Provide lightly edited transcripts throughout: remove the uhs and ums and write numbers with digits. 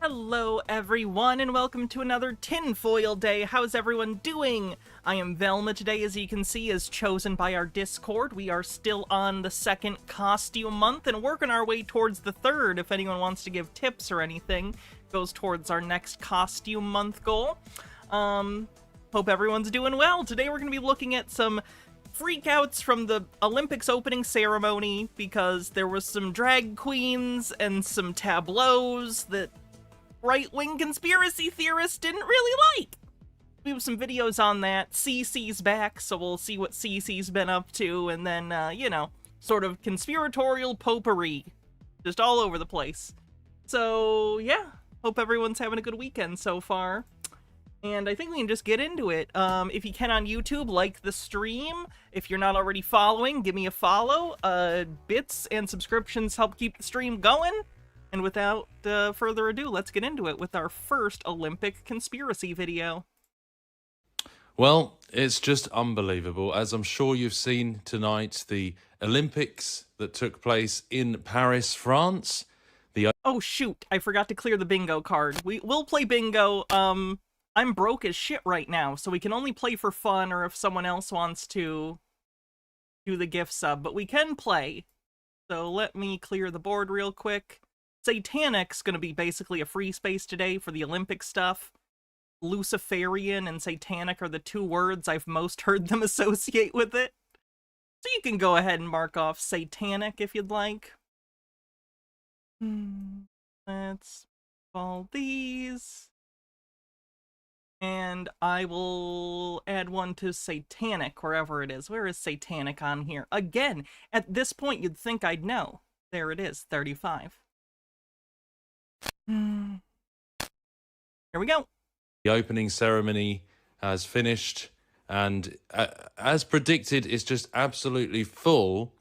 Hello everyone and welcome to another Tinfoil Day. How's everyone doing? I am Velma today, as you can see, as chosen by our Discord. We are still on the second costume month and working our way towards the third. If anyone wants to give tips or anything, goes towards our next costume month goal. Hope everyone's doing well. Today we're going to be looking at some freakouts from the Olympics opening ceremony because there was some drag queens and some tableaus that right-wing conspiracy theorists didn't really like. We have some videos on that. CC's back, so we'll see what CC's been up to, and then, you know, sort of conspiratorial potpourri. Just all over the place. So, yeah. Hope everyone's having a good weekend so far. And I think we can just get into it. If you can on YouTube, like the stream. If you're not already following, give me a follow. Bits and subscriptions help keep the stream going. And without further ado, let's get into it with our first Olympic conspiracy video. Well, it's just unbelievable. As I'm sure you've seen tonight, the Olympics that took place in Paris, France. Oh shoot, I forgot to clear the bingo card. We'll play bingo. I'm broke as shit right now, so we can only play for fun or if someone else wants to do the gift sub, but we can play. So let me clear the board real quick. Satanic's gonna be basically a free space today for the Olympic stuff. Luciferian and satanic are the two words I've most heard them associate with it. So you can go ahead and mark off satanic if you'd like. Let's all these. And I will add one to satanic, wherever it is. Where is satanic on here? Again, at this point, you'd think I'd know. There it is, 35. Here we go. The opening ceremony has finished, and as predicted, it's just absolutely full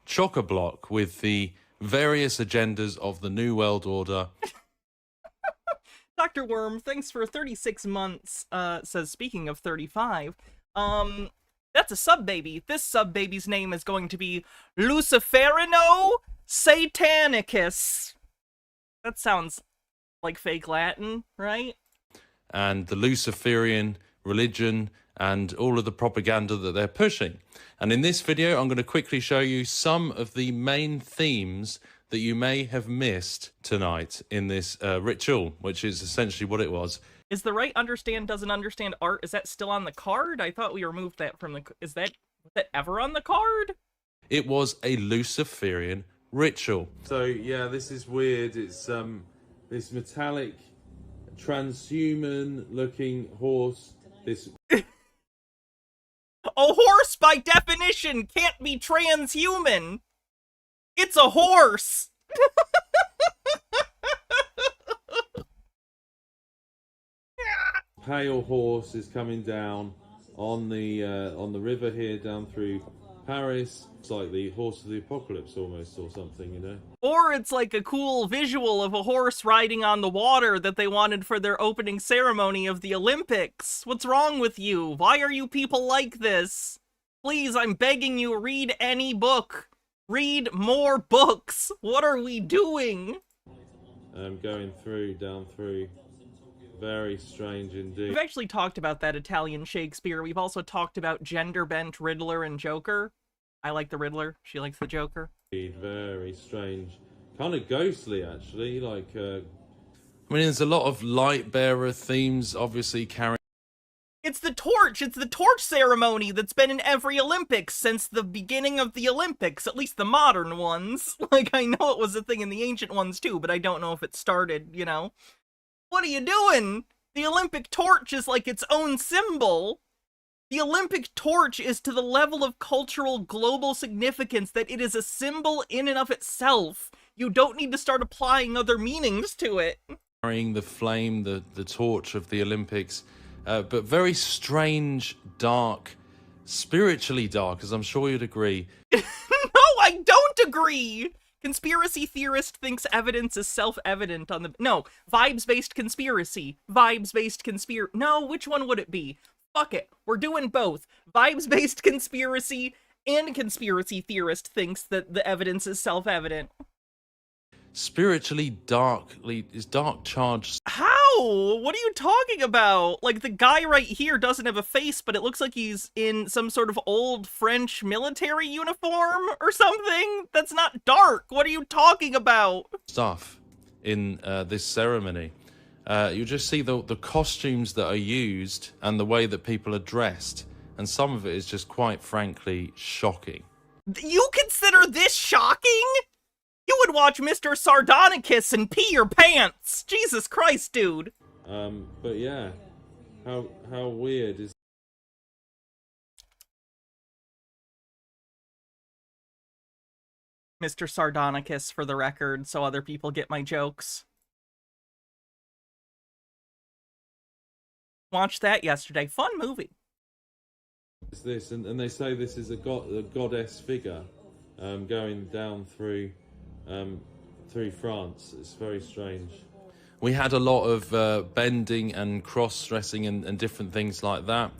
chock-a-block with the various agendas of the New World Order. Dr. Worm, thanks for 36 months, says, speaking of 35, that's a sub-baby. This sub-baby's name is going to be Luciferino Satanicus. That sounds like fake Latin, right? And the Luciferian religion and all of the propaganda that they're pushing. And in this video, I'm going to quickly show you some of the main themes that you may have missed tonight in this ritual, which is essentially what it was. Is the right understand doesn't understand art, is that still on the card? I thought we removed that from the... was that ever on the card? It was a Luciferian ritual. So, yeah, this is weird. It's this metallic, transhuman-looking horse. This... A horse, by definition, can't be transhuman! It's a horse! Pale horse is coming down on the river here down through Paris. It's like the horse of the apocalypse almost, or something, you know? Or it's like a cool visual of a horse riding on the water that they wanted for their opening ceremony of the Olympics. What's wrong with you? Why are you people like this? Please, I'm begging you, read any book. Read more books. What are we doing? I'm going down through. Very strange indeed. We've actually talked about that Italian Shakespeare. We've also talked about gender-bent Riddler and Joker. I like the Riddler. She likes the Joker. Very strange. Kind of ghostly, actually. Like, I mean, there's a lot of light-bearer themes, obviously, carrying... It's the torch! It's the torch ceremony that's been in every Olympics since the beginning of the Olympics, at least the modern ones. Like, I know it was a thing in the ancient ones, too, but I don't know if it started, you know? What are you doing? The Olympic torch is like its own symbol. The Olympic torch is to the level of cultural global significance that it is a symbol in and of itself. You don't need to start applying other meanings to it. Carrying the flame, the torch of the Olympics, but very strange, dark, spiritually dark, as I'm sure you'd agree. No, I don't agree! Conspiracy theorist thinks evidence is self-evident on the... No, vibes-based conspiracy. Vibes-based No, which one would it be? Fuck it. We're doing both. Vibes-based conspiracy and conspiracy theorist thinks that the evidence is self-evident. spiritually darkly is dark charged. How? What are you talking about? Like, the guy right here doesn't have a face, but it looks like he's in some sort of old French military uniform or something? That's not dark. What are you talking about? Stuff in this ceremony. You just see the costumes that are used and the way that people are dressed, and some of it is just quite frankly shocking. You consider this shocking? You would watch Mr. Sardonicus and pee your pants. Jesus Christ, dude. But yeah, how weird is Mr. Sardonicus, for the record, so other people get my jokes. Watched that yesterday. Fun movie. this? And they say this is a goddess figure going down through France. It's very strange. We had a lot of bending and cross-dressing and different things like that.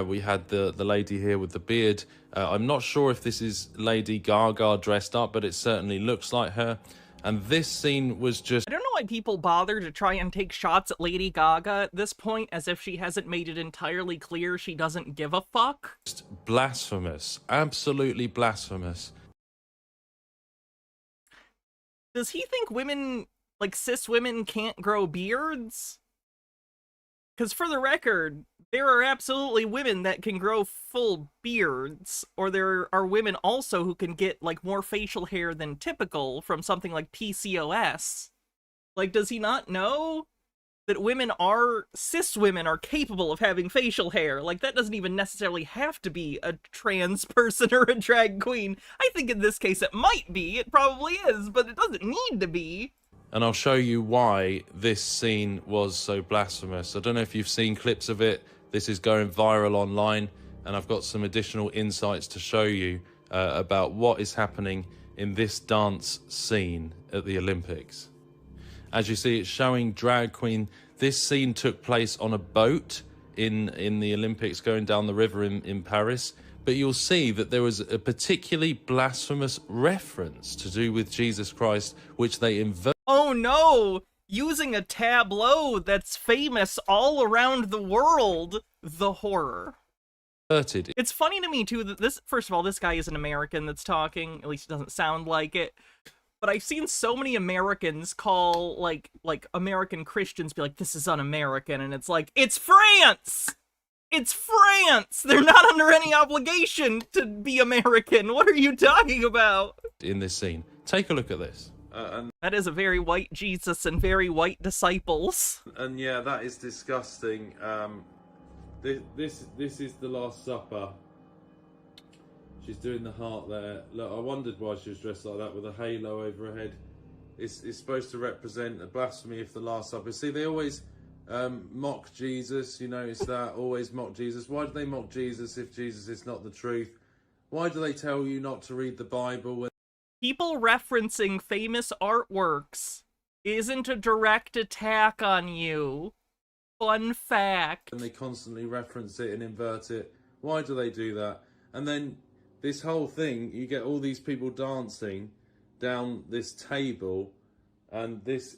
We had the lady here with the beard. I'm not sure if this is Lady Gaga dressed up, but it certainly looks like her. And this scene was just... I don't know why people bother to try and take shots at Lady Gaga at this point, as if she hasn't made it entirely clear she doesn't give a fuck. blasphemous. Absolutely blasphemous. Does he think women, like cis women, can't grow beards? Because for the record, there are absolutely women that can grow full beards, or there are women also who can get, like, more facial hair than typical from something like PCOS. Like, does he not know that cis women are capable of having facial hair? Like, that doesn't even necessarily have to be a trans person or a drag queen. I think in this case it might be, it probably is, but it doesn't need to be. And I'll show you why this scene was so blasphemous. I don't know if you've seen clips of it. This is going viral online, and I've got some additional insights to show you about what is happening in this dance scene at the Olympics. As you see, it's showing drag queen. This scene took place on a boat in the Olympics going down the river in Paris. But you'll see that there was a particularly blasphemous reference to do with Jesus Christ, which they inverted. Oh no! Using a tableau that's famous all around the world. The horror. It's funny to me, too, that this, first of all, this guy is an American that's talking. At least it doesn't sound like it. But I've seen so many Americans call, like American Christians be like, this is un-American, and it's like, it's France! It's France! They're not under any obligation to be American. What are you talking about? In this scene. Take a look at this. That is a very white Jesus and very white disciples. And yeah, that is disgusting. This is the Last Supper. She's doing the heart there. Look, I wondered why she was dressed like that with a halo over her head. It's supposed to represent a blasphemy of the Last Supper. See, they always mock Jesus, you notice that? Always mock Jesus. Why do they mock Jesus if Jesus is not the truth? Why do they tell you not to read the Bible? People referencing famous artworks isn't a direct attack on you. Fun fact. And they constantly reference it and invert it. Why do they do that? And then this whole thing, you get all these people dancing down this table, and this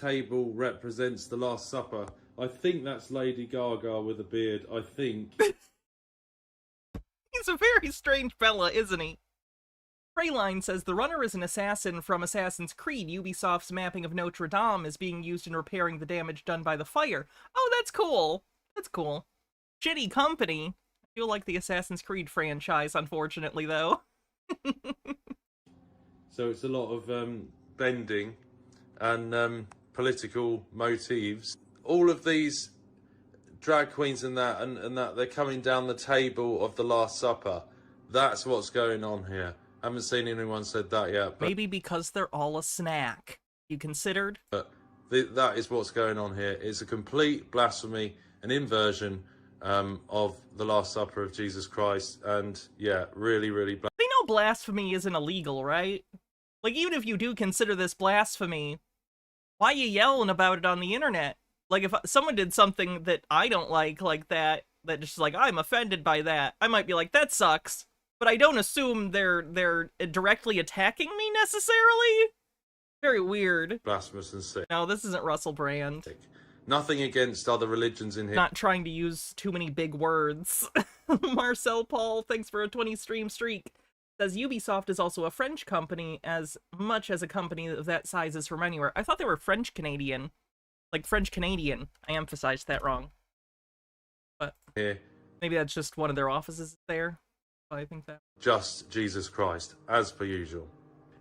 table represents the Last Supper. I think that's Lady Gaga with a beard, I think. He's a very strange fella, isn't he? Freyline says the runner is an assassin from Assassin's Creed. Ubisoft's mapping of Notre Dame is being used in repairing the damage done by the fire. Oh, that's cool. That's cool. Shitty company. I feel like the Assassin's Creed franchise, unfortunately, though. So it's a lot of bending and political motifs. All of these drag queens and that they're coming down the table of the Last Supper. That's what's going on here. I haven't seen anyone said that yet. But maybe because they're all a snack. You considered? But that is what's going on here. It's a complete blasphemy, an inversion of the Last Supper of Jesus Christ. And yeah, really, really blasphemy. They know blasphemy isn't illegal, right? Like, even if you do consider this blasphemy, why are you yelling about it on the internet? Like, if someone did something that I don't like that just like, I'm offended by that, I might be like, that sucks. But I don't assume they're directly attacking me necessarily. Very weird. blasphemous and sick. No, this isn't Russell Brand. Nothing against other religions in here. Not trying to use too many big words. Marcel Paul, thanks for a 20 stream streak. Says Ubisoft is also a French company, as much as a company of that size is from anywhere. I thought they were French-Canadian. Like French-Canadian. I emphasized that wrong. But here. Maybe that's just one of their offices there. I think that. Just Jesus Christ, as per usual.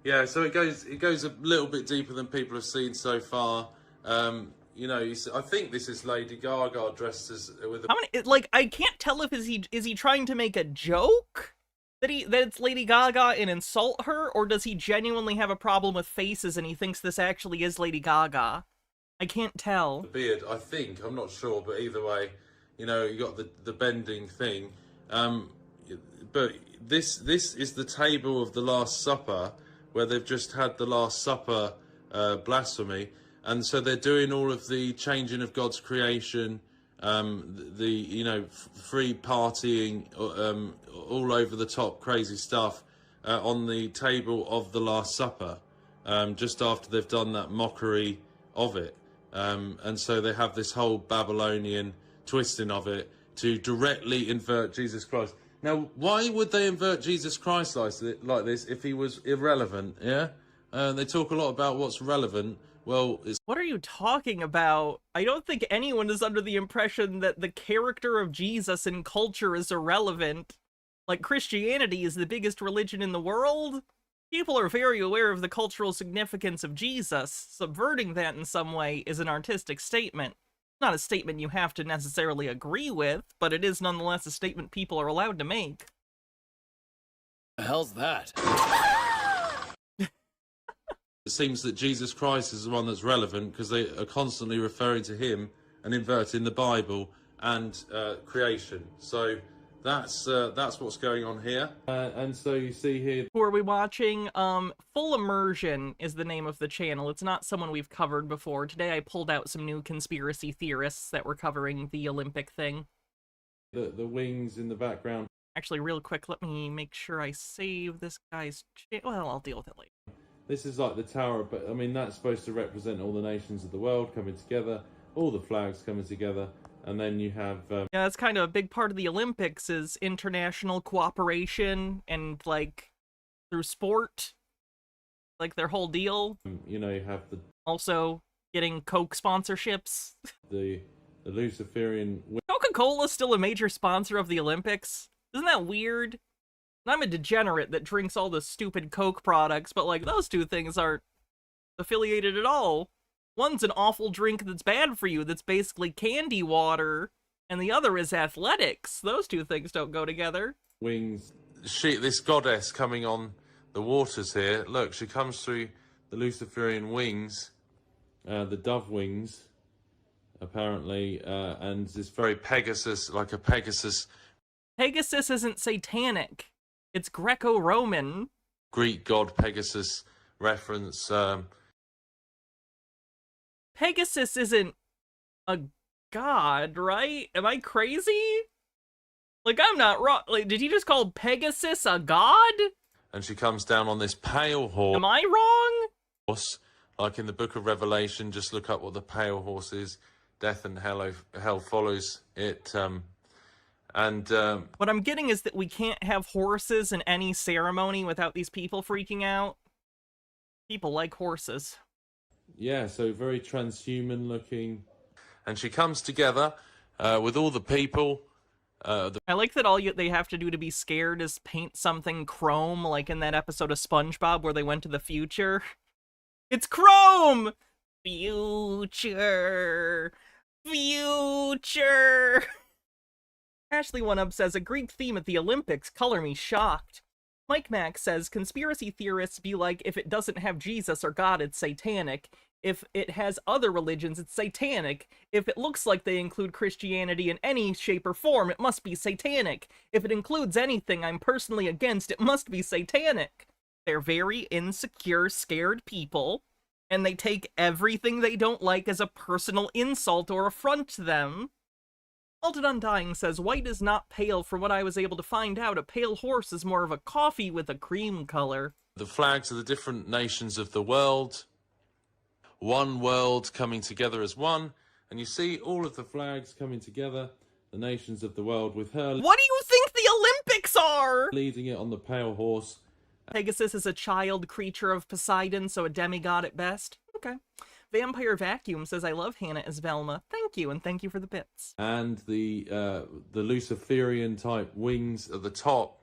Yeah, so it goes a little bit deeper than people have seen so far. You know, I think this is Lady Gaga dressed as with a... How many, like, I can't tell if is he trying to make a joke that it's Lady Gaga and insult her, or does he genuinely have a problem with faces and he thinks this actually is Lady Gaga? I can't tell. The beard, I think, I'm not sure, but either way, you know, you got the bending thing. But this is the table of the Last Supper, where they've just had the Last Supper blasphemy, and so they're doing all of the changing of God's creation, the you know, free partying, all over the top crazy stuff on the table of the Last Supper, just after they've done that mockery of it, and so they have this whole Babylonian twisting of it to directly invert Jesus Christ. Now, why would they invert Jesus Christ like this if he was irrelevant, yeah? They talk a lot about what's relevant. Well, it's... What are you talking about? I don't think anyone is under the impression that the character of Jesus in culture is irrelevant. Like, Christianity is the biggest religion in the world? People are very aware of the cultural significance of Jesus. Subverting that in some way is an artistic statement. Not a statement you have to necessarily agree with, but it is nonetheless a statement people are allowed to make. The hell's that? It seems that Jesus Christ is the one that's relevant because they are constantly referring to him and inverting the Bible and creation. So that's what's going on here. And so you see here... Who are we watching? Full Immersion is the name of the channel. It's not someone we've covered before. Today I pulled out some new conspiracy theorists that were covering the Olympic thing. The wings in the background. Actually, real quick, let me make sure I save this guy's... Well, I'll deal with it later. This is like the tower, but I mean, that's supposed to represent all the nations of the world coming together, all the flags coming together, and then you have... Yeah, that's kind of a big part of the Olympics is international cooperation and, like, through sport, like their whole deal. You know, you have the... Also, getting Coke sponsorships. The Luciferian... Coca-Cola's still a major sponsor of the Olympics? Isn't that weird? I'm a degenerate that drinks all the stupid Coke products, but, like, those two things aren't affiliated at all. One's an awful drink that's bad for you, that's basically candy water, and the other is athletics. Those two things don't go together. Wings. This goddess coming on the waters here. Look, she comes through the Luciferian wings, the dove wings, apparently, and it's very Pegasus, like a Pegasus. Pegasus isn't satanic. It's Greco-Roman. Greek god Pegasus reference. Pegasus isn't a god, right? Am I crazy? Like, I'm not wrong. Like, did he just call Pegasus a god? And she comes down on this pale horse. Am I wrong? Like in the book of Revelation, just look up what the pale horse is. Death and hell follows it. What I'm getting is that we can't have horses in any ceremony without these people freaking out. People like horses. Yeah, so very transhuman looking. And she comes together with all the people. I like that they have to do to be scared is paint something chrome, like in that episode of SpongeBob where they went to the future. It's chrome! Future! Future! Ashley One Up says, a Greek theme at the Olympics, color me shocked. Mike Mack says, conspiracy theorists be like, if it doesn't have Jesus or God, it's satanic. If it has other religions, it's satanic. If it looks like they include Christianity in any shape or form, it must be satanic. If it includes anything I'm personally against, it must be satanic. They're very insecure, scared people, and they take everything they don't like as a personal insult or affront to them. Alton Undying says, white is not pale. From what I was able to find out, a pale horse is more of a coffee with a cream color. The flags of the different nations of the world. one world coming together as one. And you see all of the flags coming together, the nations of the world, with her What do you think the Olympics are? leading it on the pale horse. Pegasus is a child creature of Poseidon, so a demigod at best. Okay. Vampire Vacuum says, I love Hannah as Velma. Thank you, and thank you for the bits. And the Luciferian type wings at the top.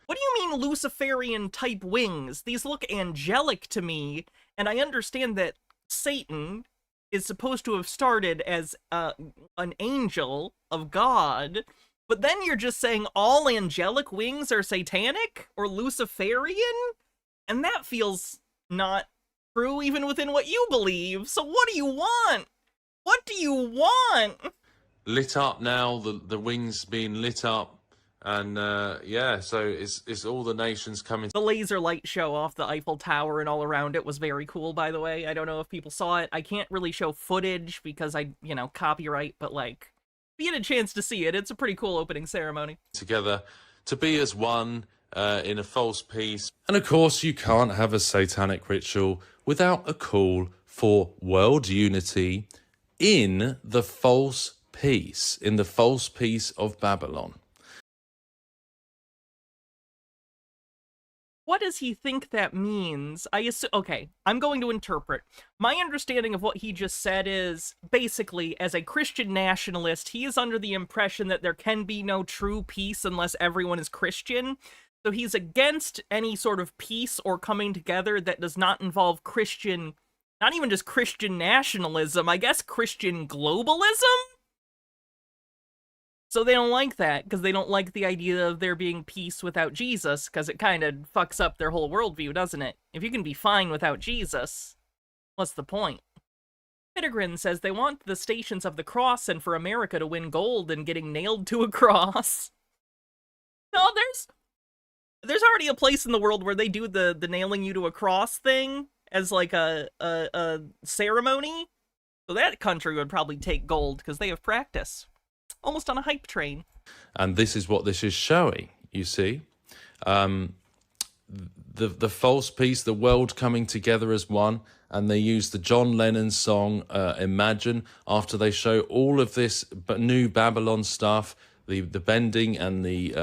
What do you mean Luciferian type wings? These look angelic to me, and I understand that Satan is supposed to have started as an angel of God, but then you're just saying all angelic wings are satanic or Luciferian? And that feels not true even within what you believe. So what do you want? What do you want? Lit up now, the wings being lit up. And yeah, so it's all the nations coming. The laser light show off the Eiffel Tower and all around it was very cool, by the way. I don't know if people saw it. I can't really show footage because copyright, but like, if you had a chance to see it, it's a pretty cool opening ceremony. Together to be as one in a false peace. And of course, you can't have a satanic ritual without a call for world unity in the false peace, of Babylon. What does he think that means? Okay, I'm going to interpret. My understanding of what he just said is, basically, as a Christian nationalist, he is under the impression that there can be no true peace unless everyone is Christian. So he's against any sort of peace or coming together that does not involve Christian, not even just Christian nationalism, I guess Christian globalism? So they don't like that, because they don't like the idea of there being peace without Jesus, because it kind of fucks up their whole worldview, doesn't it? If you can be fine without Jesus, what's the point? Pittigrin says they want the Stations of the Cross and for America to win gold and getting nailed to a cross. No, there's already a place in the world where they do the nailing you to a cross thing as like a ceremony. So that country would probably take gold, because they have practice. Almost on a hype train. And this is what this is showing, you see. The false peace, the world coming together as one, and they use the John Lennon song, Imagine, after they show all of this new Babylon stuff, the bending and the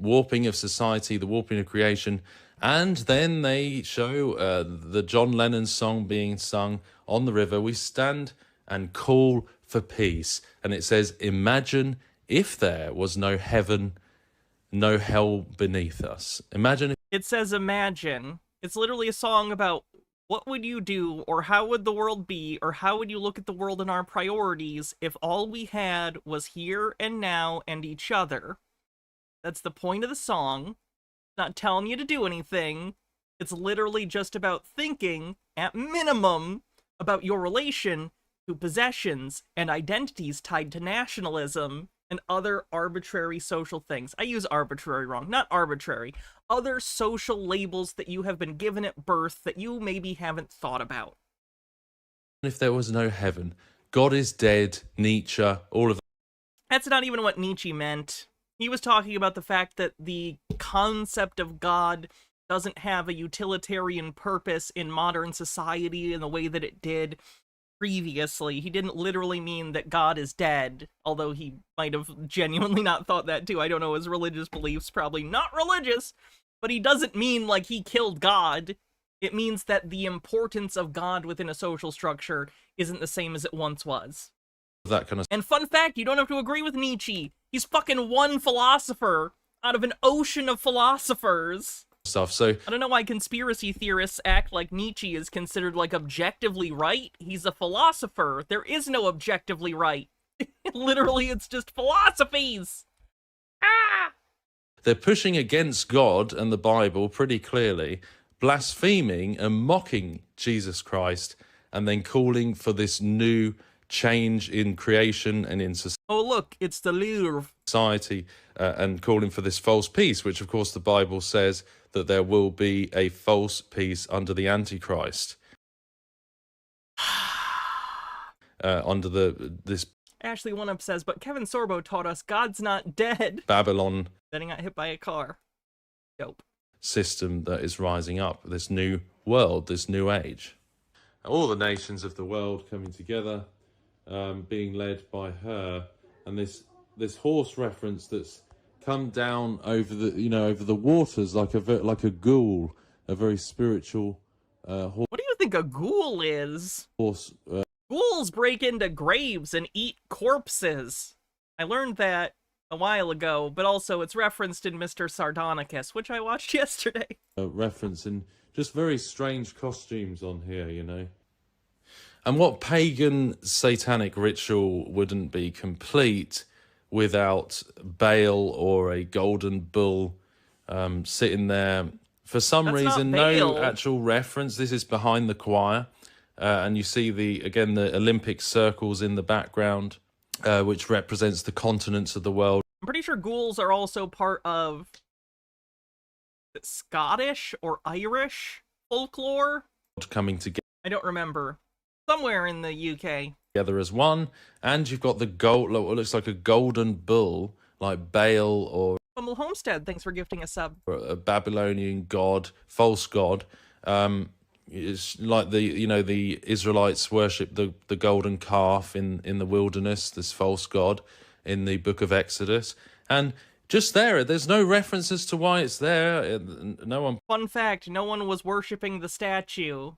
warping of society, the warping of creation, and then they show the John Lennon song being sung on the river. We stand and call for peace. And it says, imagine if there was no heaven, no hell beneath us. Imagine if... It says imagine. It's literally a song about what would you do, or how would the world be, or how would you look at the world and our priorities if all we had was here and now and each other. That's the point of the song. It's not telling you to do anything. It's literally just about thinking, at minimum, about your relation to possessions and identities tied to nationalism and other arbitrary social things. I use arbitrary wrong, not arbitrary. Other social labels that you have been given at birth that you maybe haven't thought about. If there was no heaven, God is dead, Nietzsche, all of that. That's not even what Nietzsche meant. He was talking about the fact that the concept of God doesn't have a utilitarian purpose in modern society in the way that it did previously. He didn't literally mean that God is dead, although he might have genuinely not thought that too. I don't know, his religious beliefs probably not religious, but he doesn't mean like he killed God. It means that the importance of God within a social structure isn't the same as it once was. That kind of... And fun fact, you don't have to agree with Nietzsche. He's fucking one philosopher out of an ocean of philosophers. Stuff. So I don't know why conspiracy theorists act like Nietzsche is considered like objectively right. He's a philosopher. There is no objectively right. Literally, it's just philosophies. Ah! They're pushing against God and the Bible pretty clearly, blaspheming and mocking Jesus Christ, and then calling for this new change in creation and in society. Oh, look, it's the Louvre. And calling for this false peace, which of course the Bible says that there will be a false peace under the Antichrist. Under this... Ashley One Up says, but Kevin Sorbo taught us God's not dead. Babylon. Then he got hit by a car. Dope. System that is rising up, this new world, this new age. all the nations of the world coming together, being led by her, and this horse reference that's come down over the waters like a ghoul, a very spiritual What do you think a ghoul is? horse. Ghouls break into graves and eat corpses. I learned that a while ago, but also it's referenced in Mr. Sardonicus, which I watched yesterday. Reference and just very strange costumes on here, you know. And what pagan satanic ritual wouldn't be complete without Baal or a golden bull sitting there? For some That's reason, not no Baal. actual reference. This is behind the choir. And you see the Olympic circles in the background, which represents the continents of the world. I'm pretty sure ghouls are also part of Scottish or Irish folklore. Coming together I don't remember. Somewhere in the UK. as one. And you've got the gold, what looks like a golden bull, like Baal or Humble Homestead, thanks for gifting a sub. a Babylonian god, false god. It's like the Israelites worship the golden calf in the wilderness, this false god in the book of Exodus. And just there's no reference as to why it's there. No one Fun fact, no one was worshipping the statue.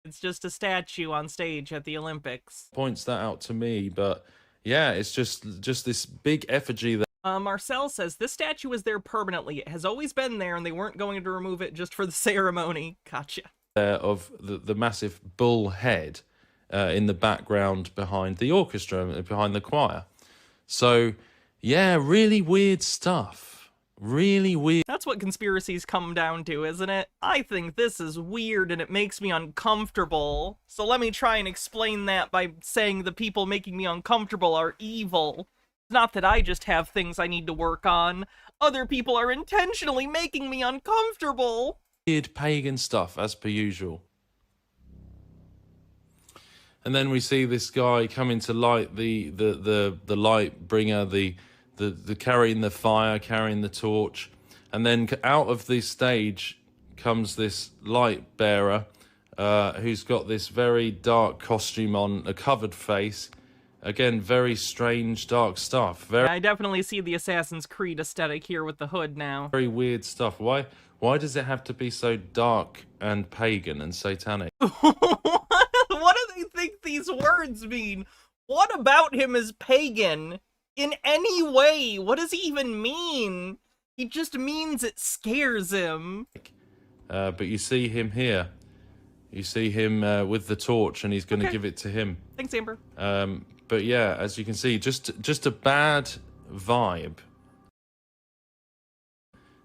It's just a statue on stage at the Olympics. points that out to me, but yeah, it's just this big effigy there. Marcel says, this statue is there permanently. It has always been there, and they weren't going to remove it just for the ceremony. Gotcha. Of the massive bull head in the background behind the orchestra, behind the choir. So, yeah, really weird stuff. Really weird. That's what conspiracies come down to, isn't it? I think this is weird and it makes me uncomfortable. So let me try and explain that by saying the people making me uncomfortable are evil. It's not that I just have things I need to work on. Other people are intentionally making me uncomfortable. Weird pagan stuff, as per usual. And then we see this guy coming to light the light bringer, the carrying the fire, carrying the torch, and then out of the stage comes this light bearer who's got this very dark costume on, a covered face. Again, very strange, dark stuff. I definitely see the Assassin's Creed aesthetic here with the hood now. Very weird stuff. Why does it have to be so dark and pagan and satanic? What do they think these words mean? What about him is pagan? In any way? What does he even mean? He just means it scares him. But you see him here. You see him with the torch, and he's going to give it to him. Thanks, Amber. But yeah, as you can see, just a bad vibe.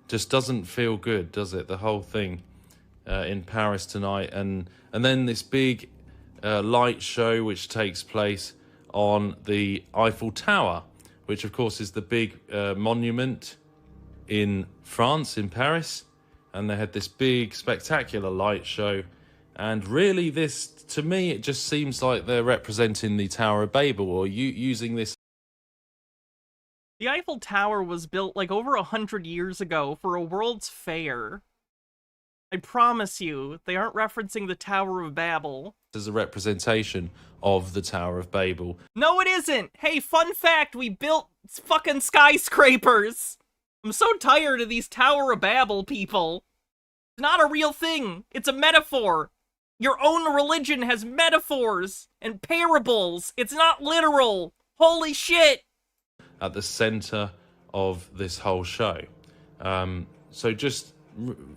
Just doesn't feel good, does it? The whole thing in Paris tonight, and then this big light show which takes place on the Eiffel Tower, which of course is the big monument in France, in Paris, and they had this big spectacular light show. And really, this, to me, it just seems like they're representing the Tower of Babel, or using this. The Eiffel Tower was built like over 100 years ago for a World's Fair. I promise you, they aren't referencing the Tower of Babel. As a representation of the Tower of Babel. No, it isn't! Hey, fun fact, we built fucking skyscrapers! I'm so tired of these Tower of Babel people. It's not a real thing. It's a metaphor. Your own religion has metaphors and parables. It's not literal. Holy shit! At the center of this whole show. So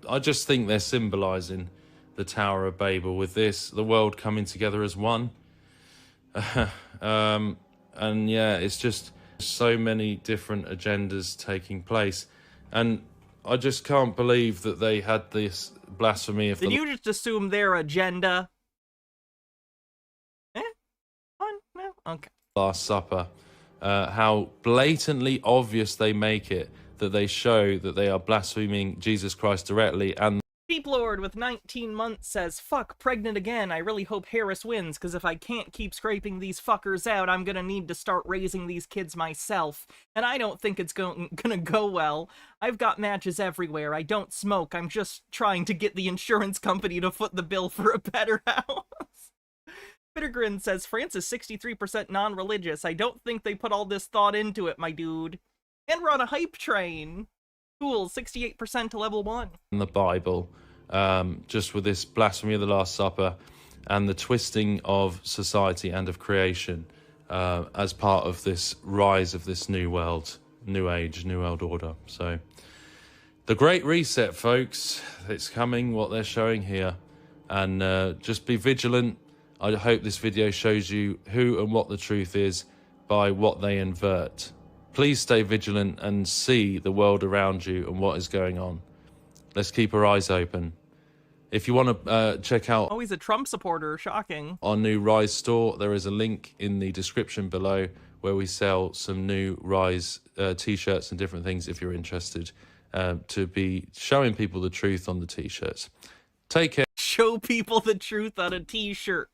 I just think they're symbolizing the Tower of Babel with this, the world coming together as one. And yeah, it's just so many different agendas taking place. And I just can't believe that they had this blasphemy of Did you just assume their agenda? No? Okay. Last Supper. How blatantly obvious they make it, that they show that they are blaspheming Jesus Christ directly. And Deep Lord with 19 months says, fuck, pregnant again. I really hope Harris wins, because if I can't keep scraping these fuckers out, I'm gonna need to start raising these kids myself. And I don't think it's gonna go well. I've got matches everywhere. I don't smoke. I'm just trying to get the insurance company to foot the bill for a better house. Bittergrin says, France is 63% non-religious. I don't think they put all this thought into it, my dude. And we're on a hype train. Cool, 68% to level 1. In the Bible, just with this blasphemy of the Last Supper and the twisting of society and of creation as part of this rise of this new world, new age, new world order. So the Great Reset, folks, it's coming, what they're showing here. And just be vigilant. I hope this video shows you who and what the truth is by what they invert. Please stay vigilant and see the world around you and what is going on. Let's keep our eyes open. If you want to check out... Oh, he's a Trump supporter. Shocking. Our new Rise store, there is a link in the description below where we sell some new Rise t-shirts and different things if you're interested to be showing people the truth on the t-shirts. Take care. Show people the truth on a t-shirt.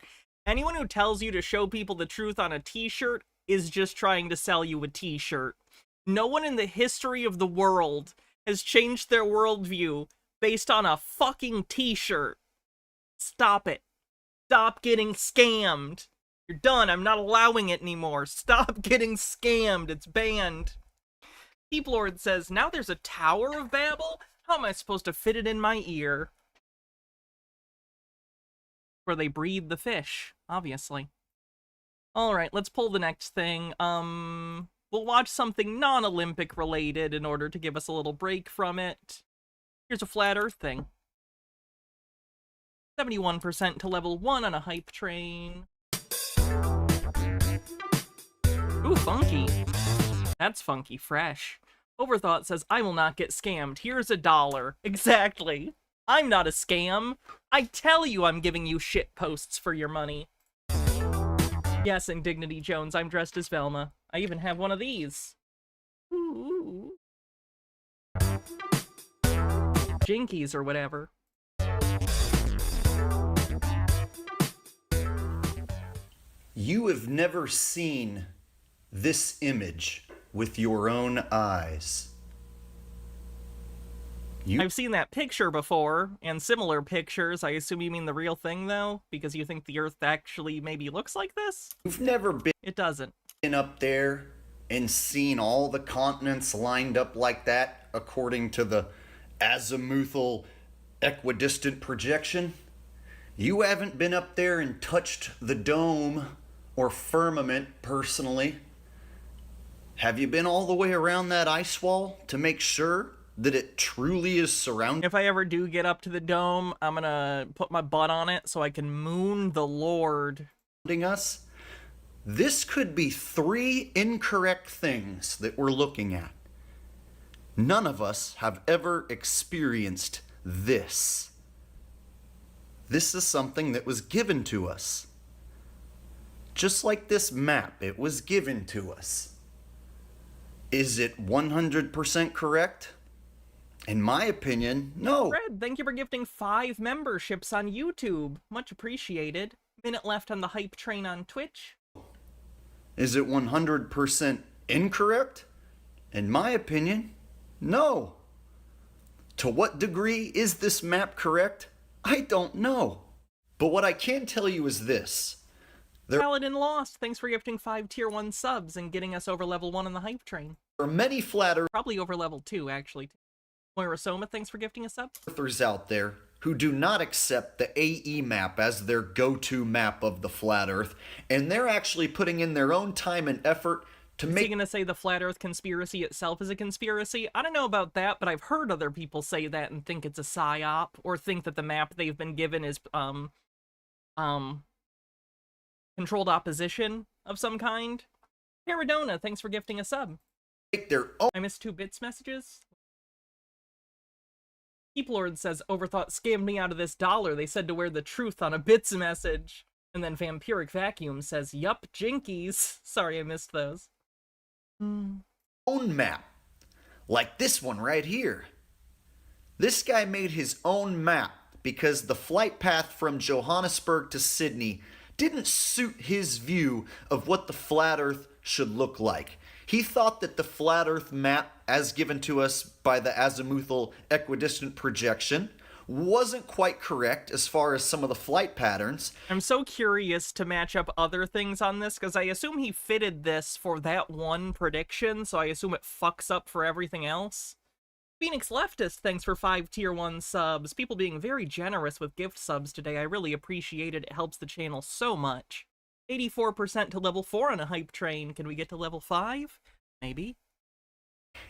Anyone who tells you to show people the truth on a t-shirt is just trying to sell you a t-shirt. No one in the history of the world has changed their worldview based on a fucking t-shirt. Stop it. Stop getting scammed. You're done. I'm not allowing it anymore. Stop getting scammed. It's banned. Peep Lord says, now there's a Tower of Babel? How am I supposed to fit it in my ear? Where they breed the fish, obviously. Alright, let's pull the next thing. We'll watch something non-Olympic related in order to give us a little break from it. Here's a flat earth thing. 71% to level 1 on a hype train. Ooh, funky. That's funky fresh. Overthought says, I will not get scammed. Here's $1. Exactly. I'm not a scam. I tell you I'm giving you shit posts for your money. Yes, Indignity Jones, I'm dressed as Velma. I even have one of these. Ooh. Jinkies or whatever. You have never seen this image with your own eyes. I've seen that picture before, and similar pictures. I assume you mean the real thing, though? Because you think the Earth actually maybe looks like this? You've never been It doesn't. up there and seen all the continents lined up like that according to the azimuthal equidistant projection? You haven't been up there and touched the dome or firmament personally. Have you been all the way around that ice wall to make sure that it truly is surrounded? If I ever do get up to the dome, I'm gonna put my butt on it so I can moon the Lord. Us? This could be 3 incorrect things that we're looking at. None of us have ever experienced this. This is something that was given to us. Just like this map, it was given to us. Is it 100% correct? In my opinion, no. Fred, thank you for gifting 5 memberships on YouTube. Much appreciated. Minute left on the hype train on Twitch. Is it 100% incorrect? In my opinion, no. To what degree is this map correct? I don't know. But what I can tell you is this. Paladin Lost, thanks for gifting 5 tier 1 subs and getting us over level 1 on the hype train. There are many flat Probably over level 2, actually. Moira Soma, thanks for gifting a sub. earthers out there who do not accept the AE map as their go-to map of the flat earth, and they're actually putting in their own time and effort to Is make... he gonna say the flat earth conspiracy itself is a conspiracy? I don't know about that, but I've heard other people say that and think it's a psyop, or think that the map they've been given is, controlled opposition of some kind. Paradona, thanks for gifting a sub. make their own... I missed 2 bits messages. Keep Lord says, Overthought scammed me out of this $1. They said to wear the truth on a bits message. And then Vampiric Vacuum says, yup, jinkies. Sorry, I missed those. own map. Like this one right here. This guy made his own map because the flight path from Johannesburg to Sydney didn't suit his view of what the flat earth should look like. He thought that the flat earth map, as given to us by the azimuthal equidistant projection, wasn't quite correct as far as some of the flight patterns. I'm so curious to match up other things on this, because I assume he fitted this for that one prediction, so I assume it fucks up for everything else. Phoenix Leftist, thanks for 5 tier 1 subs. People being very generous with gift subs today. I really appreciate it. It helps the channel so much. 84% to level 4 on a hype train. Can we get to level 5? Maybe.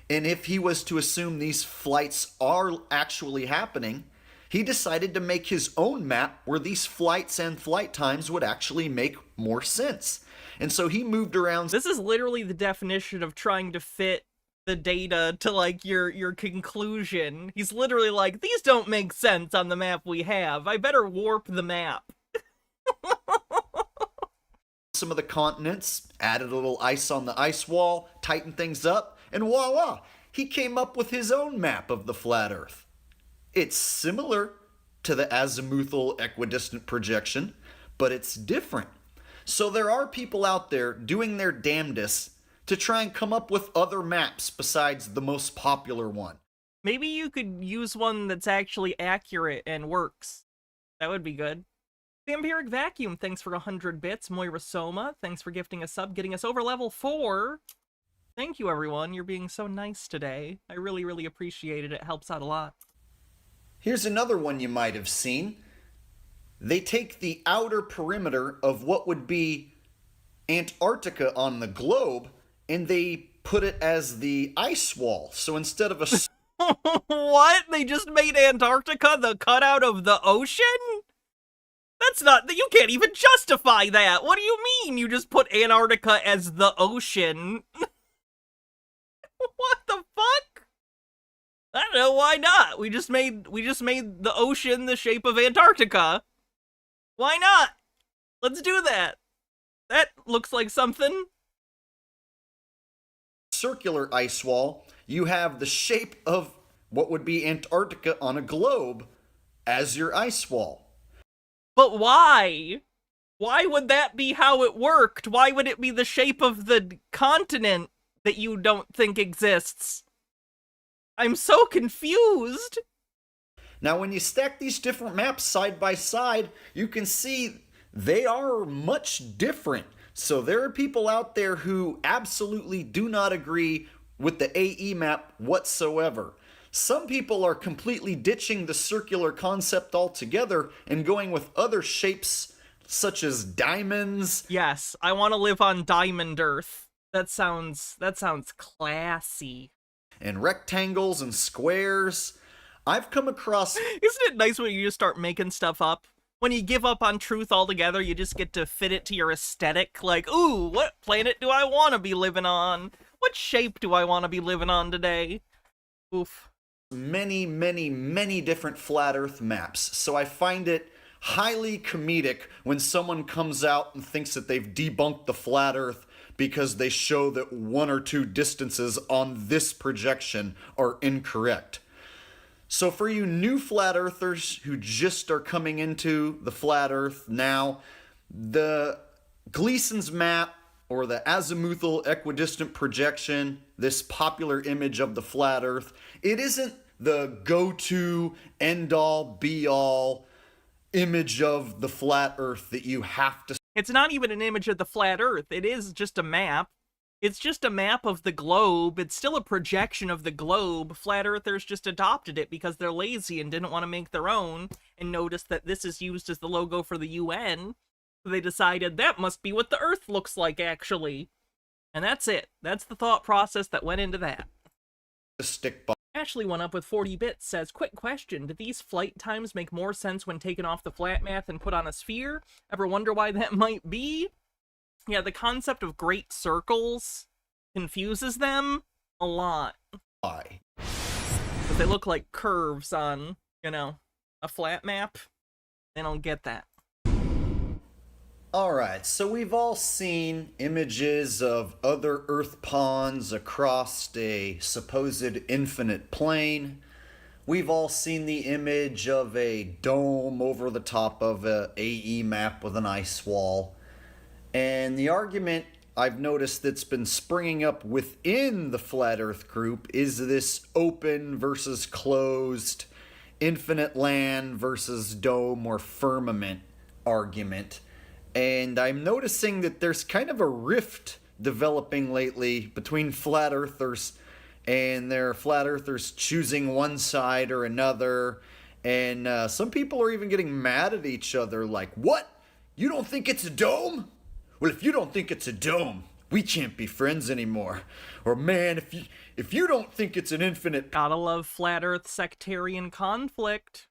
And if he was to assume these flights are actually happening, he decided to make his own map where these flights and flight times would actually make more sense. And so he moved around. This is literally the definition of trying to fit the data to, like, your conclusion. He's literally like, these don't make sense on the map we have. I better warp the map. Some of the continents, added a little ice on the ice wall, tightened things up, and voila, he came up with his own map of the flat Earth. It's similar to the azimuthal equidistant projection, but it's different. So there are people out there doing their damnedest to try and come up with other maps besides the most popular one. Maybe you could use one that's actually accurate and works. That would be good. Vampiric Vacuum, thanks for 100 bits. Moira Soma, thanks for gifting a sub, getting us over level 4. Thank you, everyone. You're being so nice today. I really, really appreciate it. It helps out a lot. Here's another one you might have seen. They take the outer perimeter of what would be Antarctica on the globe, and they put it as the ice wall. So instead of a... What? They just made Antarctica the cutout of the ocean? That's not... You can't even justify that! What do you mean you just put Antarctica as the ocean? What the fuck? I don't know, why not? We just made the ocean the shape of Antarctica. Why not? Let's do that. That looks like something. Circular ice wall, you have the shape of what would be Antarctica on a globe as your ice wall. But why? Why would that be how it worked? Why would it be the shape of the continent that you don't think exists? I'm so confused. Now, when you stack these different maps side by side, you can see they are much different. So there are people out there who absolutely do not agree with the AE map whatsoever. Some people are completely ditching the circular concept altogether and going with other shapes such as diamonds. Yes, I want to live on Diamond Earth. That sounds classy. And rectangles and squares. I've come across... Isn't it nice when you just start making stuff up? When you give up on truth altogether, you just get to fit it to your aesthetic. Like, ooh, what planet do I want to be living on? What shape do I want to be living on today? Oof. Many, many, many different flat Earth maps. So I find it highly comedic when someone comes out and thinks that they've debunked the flat Earth because they show that one or two distances on this projection are incorrect. So for you new flat earthers who just are coming into the flat Earth now, the Gleason's map or the azimuthal equidistant projection, this popular image of the flat Earth, it isn't the go-to, end-all, be-all image of the flat Earth that you have to... It's not even an image of the flat Earth. It is just a map. It's just a map of the globe. It's still a projection of the globe. Flat Earthers just adopted it because they're lazy and didn't want to make their own and noticed that this is used as the logo for the UN. So they decided that must be what the Earth looks like, actually. And that's it. That's the thought process that went into that. Stick by. Ashley One Up with 40 bits says, quick question, do these flight times make more sense when taken off the flat math and put on a sphere? Ever wonder why that might be? Yeah, the concept of great circles confuses them a lot. Why? Because they look like curves on, you know, a flat map. They don't get that. Alright, so we've all seen images of other Earth pawns across a supposed infinite plane. We've all seen the image of a dome over the top of a AE map with an ice wall. And the argument I've noticed that's been springing up within the Flat Earth group is this open versus closed. infinite land versus dome or firmament argument. And I'm noticing that there's kind of a rift developing lately between flat earthers, and there are flat earthers choosing one side or another. And some people are even getting mad at each other, like, what? You don't think it's a dome? Well, if you don't think it's a dome, we can't be friends anymore. Or, man, if you don't think it's an infinite... Gotta love flat earth sectarian conflict.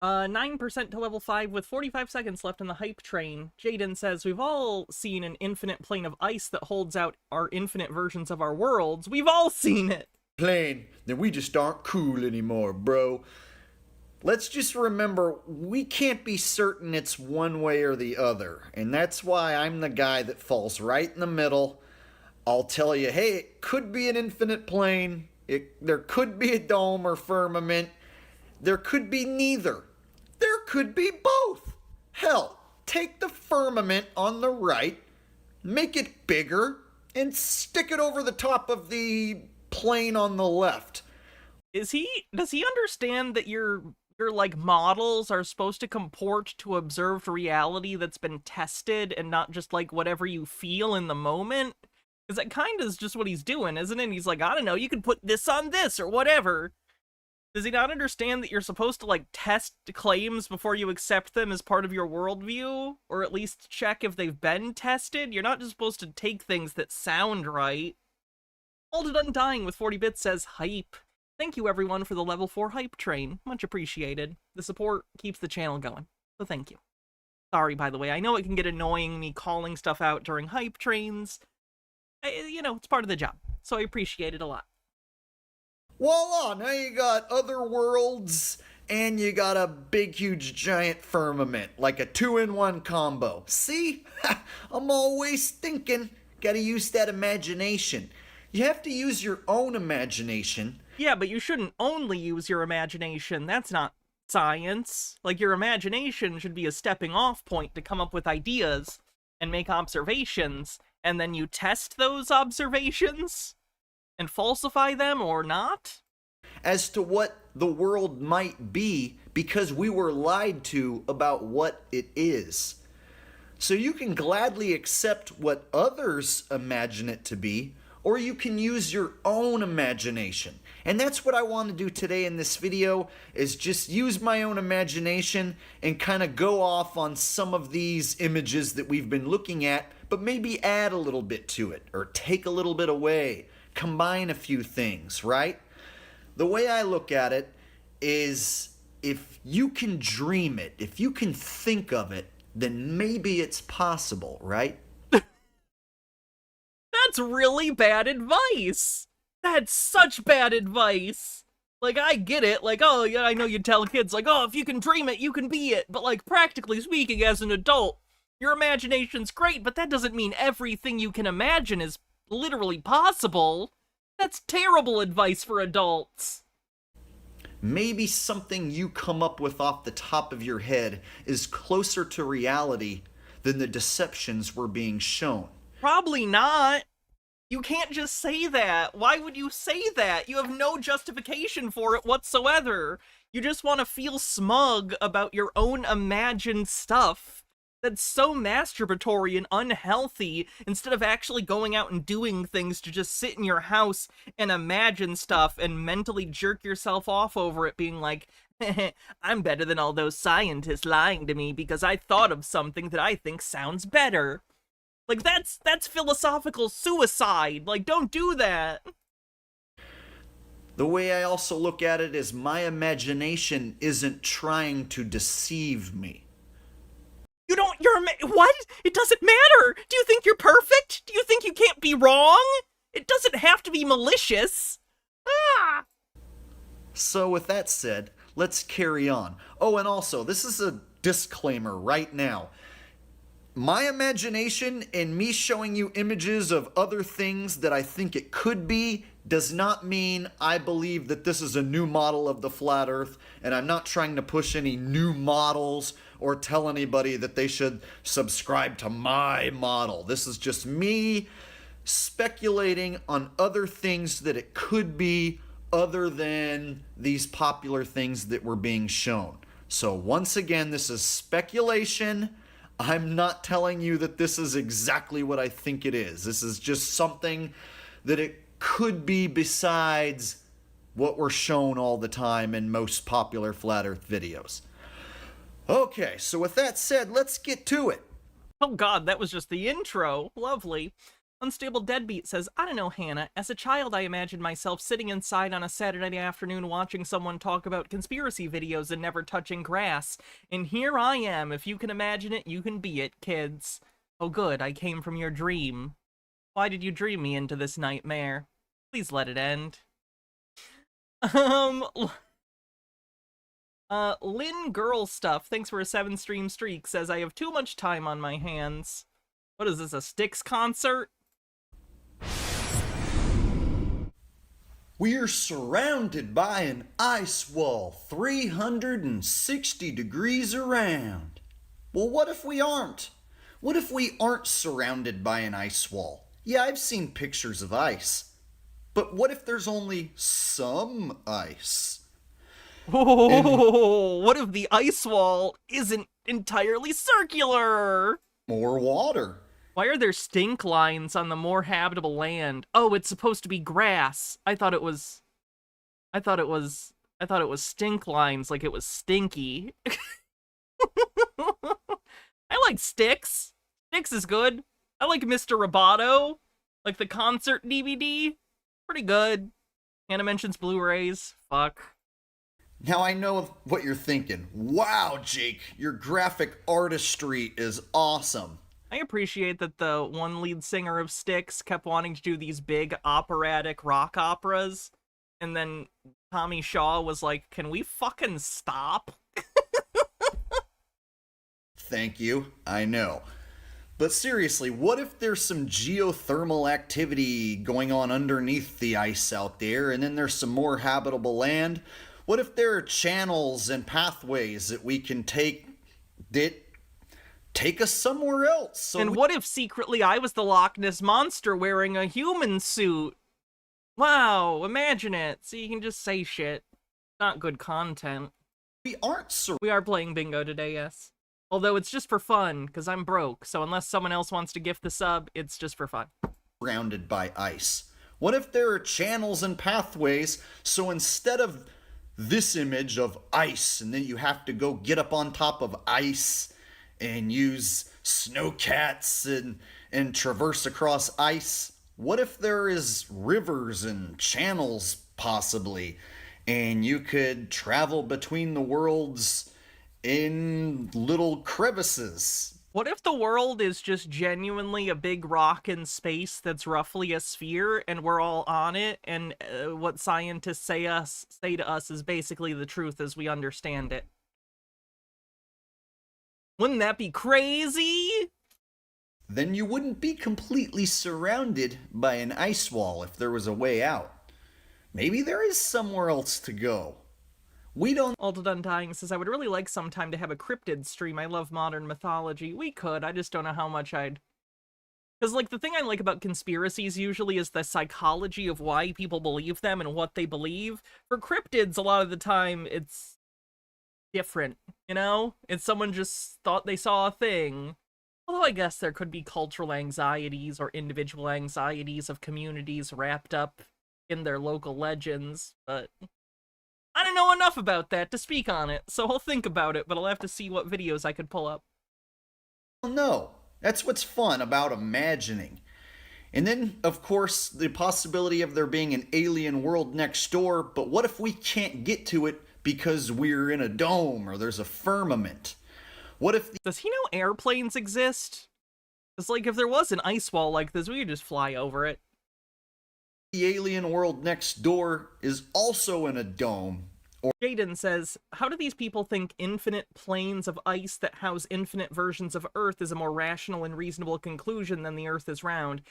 9% to level 5 with 45 seconds left in the hype train. Jaden says, we've all seen an infinite plane of ice that holds out our infinite versions of our worlds. We've all seen it! Plane, then we just aren't cool anymore, bro. Let's just remember, we can't be certain it's one way or the other. And that's why I'm the guy that falls right in the middle. I'll tell you, hey, it could be an infinite plane. There could be a dome or firmament. There could be neither. There could be both. Hell, take the firmament on the right, make it bigger, and stick it over the top of the plane on the left. Does he understand that your like models are supposed to comport to observed reality that's been tested and not just like whatever you feel in the moment? Because that kind of is just what he's doing, isn't it? He's like, I don't know, you can put this on this or whatever. Does he not understand that you're supposed to, like, test claims before you accept them as part of your worldview? Or at least check if they've been tested? You're not just supposed to take things that sound right. Alded Undying with 40 bits says, hype. Thank you, everyone, for the level 4 hype train. Much appreciated. The support keeps the channel going, so thank you. Sorry, by the way, I know it can get annoying me calling stuff out during hype trains. You know, it's part of the job, so I appreciate it a lot. Voila, now you got other worlds, and you got a big, huge, giant firmament, like a 2-in-1 combo. See? I'm always thinking. Gotta use that imagination. You have to use your own imagination. Yeah, but you shouldn't only use your imagination. That's not science. Like, your imagination should be a stepping off point to come up with ideas and make observations, and then you test those observations and falsify them or not? As to what the world might be, because we were lied to about what it is. So you can gladly accept what others imagine it to be, or you can use your own imagination. And that's what I want to do today in this video, is just use my own imagination and kind of go off on some of these images that we've been looking at, but maybe add a little bit to it, or take a little bit away. Combine a few things, right? The way I look at it is, if you can dream it, if you can think of it, then maybe it's possible, right? That's really bad advice! That's such bad advice! Like, I get it, like, oh, yeah, I know you tell kids, like, oh, if you can dream it, you can be it, but, like, practically speaking, as an adult, your imagination's great, but that doesn't mean everything you can imagine is literally possible. That's terrible advice for adults. Maybe something you come up with off the top of your head is closer to reality than the deceptions we're being shown. Probably not. You can't just say that. Why would you say that? You have no justification for it whatsoever. You just want to feel smug about your own imagined stuff. That's so masturbatory and unhealthy, instead of actually going out and doing things to just sit in your house and imagine stuff and mentally jerk yourself off over it, being like, I'm better than all those scientists lying to me because I thought of something that I think sounds better. Like, that's philosophical suicide. Like, don't do that. The way I also look at it is, my imagination isn't trying to deceive me. What? It doesn't matter! Do you think you're perfect? Do you think you can't be wrong? It doesn't have to be malicious. Ah! So with that said, let's carry on. Oh, and also, this is a disclaimer right now. My imagination and me showing you images of other things that I think it could be does not mean I believe that this is a new model of the flat earth, and I'm not trying to push any new models or tell anybody that they should subscribe to my model. This is just me speculating on other things that it could be, other than these popular things that were being shown. So once again, this is speculation. I'm not telling you that this is exactly what I think it is. This is just something that it could be besides what we're shown all the time in most popular flat earth videos. Okay, so with that said, let's get to it. Oh god, that was just the intro. Lovely. Unstable Deadbeat says, I don't know, Hannah. As a child, I imagined myself sitting inside on a Saturday afternoon watching someone talk about conspiracy videos and never touching grass. And here I am. If you can imagine it, you can be it, kids. Oh good, I came from your dream. Why did you dream me into this nightmare? Please let it end. Lynn Girl Stuff, thanks for a 7-stream streak, says, I have too much time on my hands. What is this, a Styx concert? We are surrounded by an ice wall 360 degrees around. Well, what if we aren't? What if we aren't surrounded by an ice wall? Yeah, I've seen pictures of ice. But what if there's only some ice? Oh, what if the ice wall isn't entirely circular? More water. Why are there stink lines on the more habitable land? Oh, it's supposed to be grass. I thought it was stink lines, like it was stinky. I like Styx. Styx is good. I like Mr. Roboto, like the concert DVD. Pretty good. Hannah mentions Blu-rays. Fuck. Now I know what you're thinking. Wow, Jake, your graphic artistry is awesome. I appreciate that the one lead singer of Styx kept wanting to do these big operatic rock operas, and then Tommy Shaw was like, can we fucking stop? Thank you, I know. But seriously, what if there's some geothermal activity going on underneath the ice out there, and then there's some more habitable land? What if there are channels and pathways that we can take that take us somewhere else? So and what if secretly I was the Loch Ness Monster wearing a human suit? Wow, imagine it. So you can just say shit. Not good content. we aren't We are playing bingo today, yes. Although it's just for fun, because I'm broke, so unless someone else wants to gift the sub, it's just for fun. surrounded by ice? What if there are channels and pathways, so instead of this image of ice, and then you have to go get up on top of ice and use snowcats and traverse across ice, what if there is rivers and channels, possibly, and you could travel between the worlds in little crevices? What if the world is just genuinely a big rock in space that's roughly a sphere, and we're all on it, and what scientists say to us is basically the truth as we understand it? Wouldn't that be crazy? Then you wouldn't be completely surrounded by an ice wall if there was a way out. Maybe there is somewhere else to go. We don't. Alted Undying says, I would really like sometime to have a cryptid stream. I love modern mythology. We could, I just don't know how much I'd... Because, like, the thing I like about conspiracies usually is the psychology of why people believe them and what they believe. For cryptids, a lot of the time, it's different, you know? It's someone just thought they saw a thing. Although I guess there could be cultural anxieties or individual anxieties of communities wrapped up in their local legends, but I don't know enough about that to speak on it, so I'll think about it, but I'll have to see what videos I could pull up. know. That's what's fun about imagining. And then, of course, the possibility of there being an alien world next door, but what if we can't get to it because we're in a dome or there's a firmament? What if Does he know airplanes exist? It's like, if there was an ice wall like this, we could just fly over it. the alien world next door is also in a dome? Jaden says, how do these people think infinite planes of ice that house infinite versions of Earth is a more rational and reasonable conclusion than the Earth is round?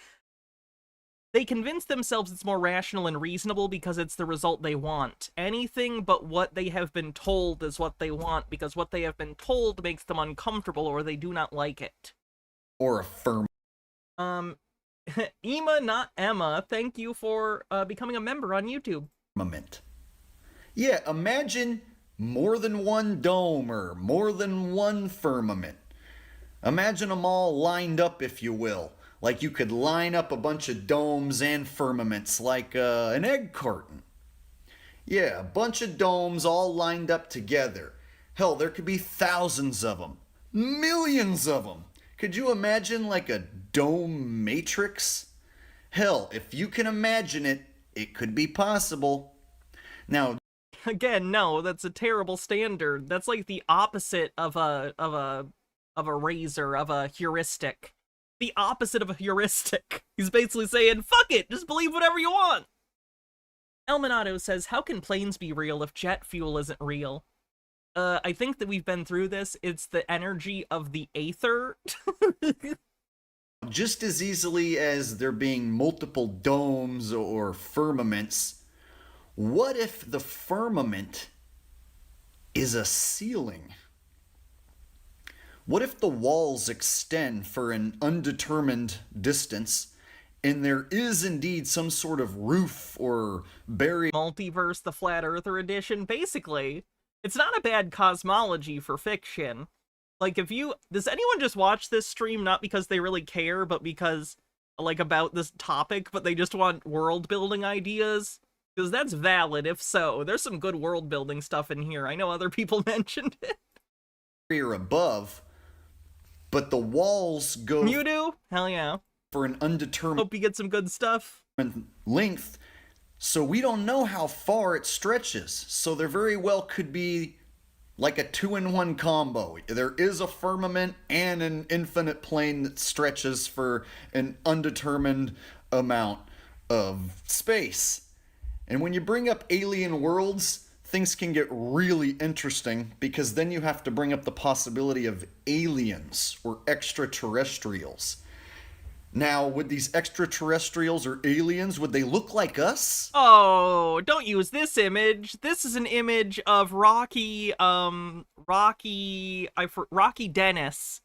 They convince themselves it's more rational and reasonable because it's the result they want. Anything but what they have been told is what they want, because what they have been told makes them uncomfortable or they do not like it. Or a firm. Ema, not Emma, thank you for becoming a member on YouTube. firmament. Yeah, imagine more than one dome or more than one firmament. Imagine them all lined up, if you will. Like you could line up a bunch of domes and firmaments like an egg carton. Yeah, a bunch of domes all lined up together. Hell, there could be thousands of them. Millions of them. Could you imagine like a dome matrix? Hell, if you can imagine it, it could be possible. Now, Again, no, that's a terrible standard. That's like the opposite of a razor, of a heuristic. The opposite of a heuristic. He's basically saying, fuck it, just believe whatever you want. Elminato says, how can planes be real if jet fuel isn't real? I think that we've been through this. It's the energy of the aether. just as easily as there being multiple domes or firmaments, what if the firmament is a ceiling? What if the walls extend for an undetermined distance and there is indeed some sort of roof or barrier? Multiverse, the Flat Earther edition, basically, it's not a bad cosmology for fiction. Like, does anyone just watch this stream not because they really care, but because, like, about this topic, but they just want world-building ideas? Because that's valid, if so. There's some good world-building stuff in here. I know other people mentioned it. Above, but the walls go... You do? Hell yeah. ...for an undetermined... Hope you get some good stuff. ...length, so we don't know how far it stretches. So there very well could be like a 2-in-1 combo. There is a firmament and an infinite plane that stretches for an undetermined amount of space. And when you bring up alien worlds, things can get really interesting, because then you have to bring up the possibility of aliens or extraterrestrials. Now, would these extraterrestrials or aliens, would they look like us? Oh, don't use this image. This is an image of Rocky Dennis.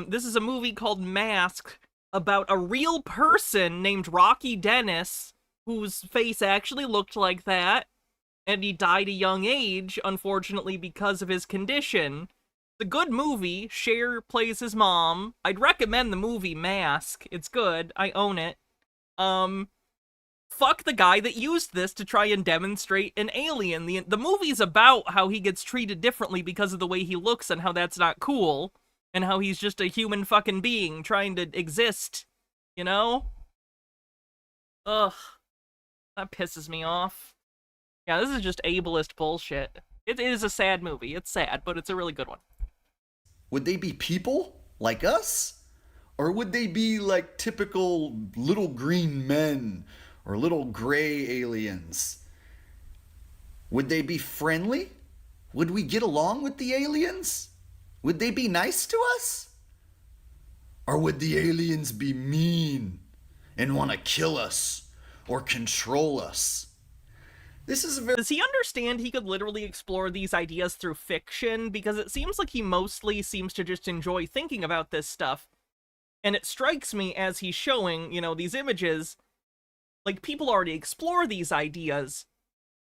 This is a movie called Mask about a real person named Rocky Dennis, whose face actually looked like that, and he died a young age, unfortunately, because of his condition. It's a good movie. Cher plays his mom. I'd recommend the movie Mask. It's good. I own it. Fuck the guy that used this to try and demonstrate an alien. The movie's about how he gets treated differently because of the way he looks and how that's not cool, and how he's just a human fucking being trying to exist, you know? Ugh. That pisses me off. Yeah, this is just ableist bullshit. It is a sad movie. It's sad, but it's a really good one. Would they be people like us? Or would they be like typical little green men or little gray aliens? Would they be friendly? Would we get along with the aliens? Would they be nice to us? Or would the aliens be mean and want to kill us or control us? Does he understand he could literally explore these ideas through fiction? Because it seems like he mostly seems to just enjoy thinking about this stuff. And it strikes me as he's showing, these images, like, people already explore these ideas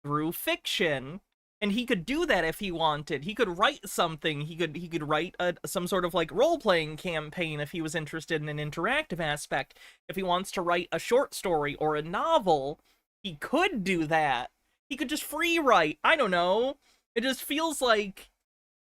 through fiction. And he could do that if he wanted. He could write something. He could write some sort of, like, role-playing campaign if he was interested in an interactive aspect. If he wants to write a short story or a novel, he could do that. He could just free write. I don't know. It just feels like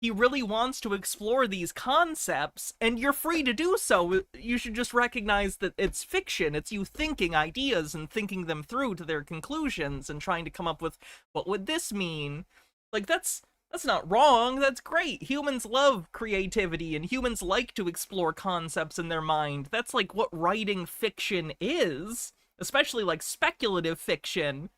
he really wants to explore these concepts, and you're free to do so. You should just recognize that it's fiction. It's you thinking ideas and thinking them through to their conclusions and trying to come up with, what would this mean? Like, that's not wrong. That's great. Humans love creativity, and humans like to explore concepts in their mind. That's like what writing fiction is, especially like speculative fiction.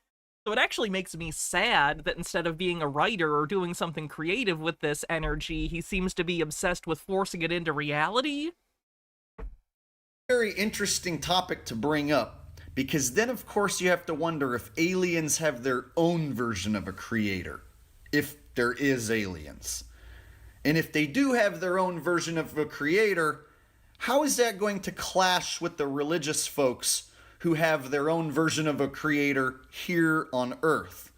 So it actually makes me sad that instead of being a writer or doing something creative with this energy, he seems to be obsessed with forcing it into reality. Very interesting topic to bring up, because then of course you have to wonder if aliens have their own version of a creator, if there is aliens. And if they do have their own version of a creator, how is that going to clash with the religious folks who have their own version of a creator here on Earth.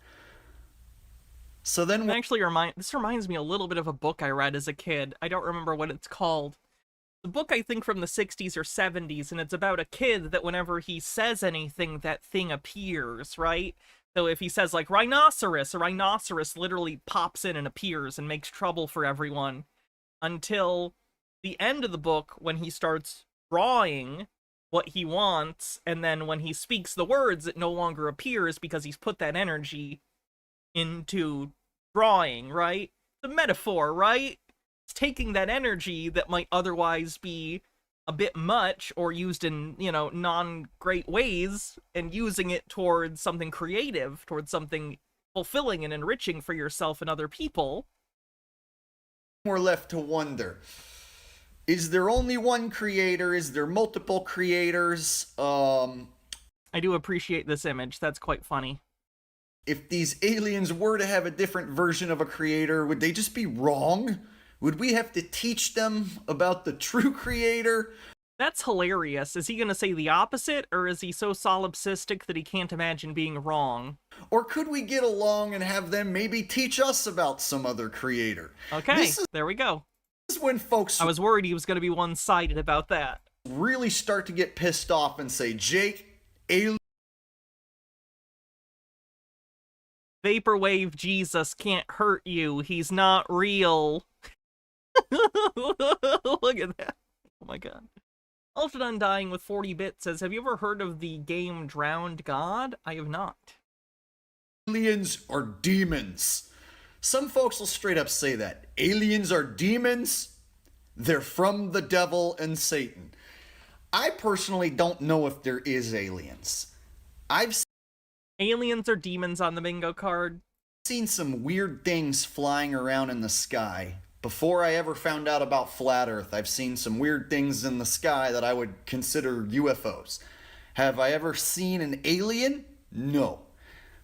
So then this reminds me a little bit of a book I read as a kid. I don't remember what it's called. The book, I think, from the 60s or 70s, and it's about a kid that whenever he says anything, that thing appears, right? So if he says, like, rhinoceros, a rhinoceros literally pops in and appears and makes trouble for everyone until the end of the book when he starts drawing what he wants, and then when he speaks the words, it no longer appears because he's put that energy into drawing, right? The metaphor, right? It's taking that energy that might otherwise be a bit much or used in, non-great ways and using it towards something creative, towards something fulfilling and enriching for yourself and other people. We're left to wonder, is there only one creator? Is there multiple creators? I do appreciate this image. That's quite funny. If these aliens were to have a different version of a creator, would they just be wrong? Would we have to teach them about the true creator? That's hilarious. Is he going to say the opposite, or is he so solipsistic that he can't imagine being wrong? Or could we get along and have them maybe teach us about some other creator? Okay, there we go. This is when folks I was worried he was going to be one-sided about that. Really start to get pissed off and say, Jake, Vaporwave Jesus can't hurt you. He's not real. Look at that. Oh my god. Ultra Undying with 40 bits says, have you ever heard of the game Drowned God? I have not. Aliens are demons. Some folks will straight up say that. Aliens are demons. They're from the devil and Satan. I personally don't know if there is aliens. Aliens or demons on the bingo card? Seen some weird things flying around in the sky. Before I ever found out about Flat Earth, I've seen some weird things in the sky that I would consider UFOs. Have I ever seen an alien? No.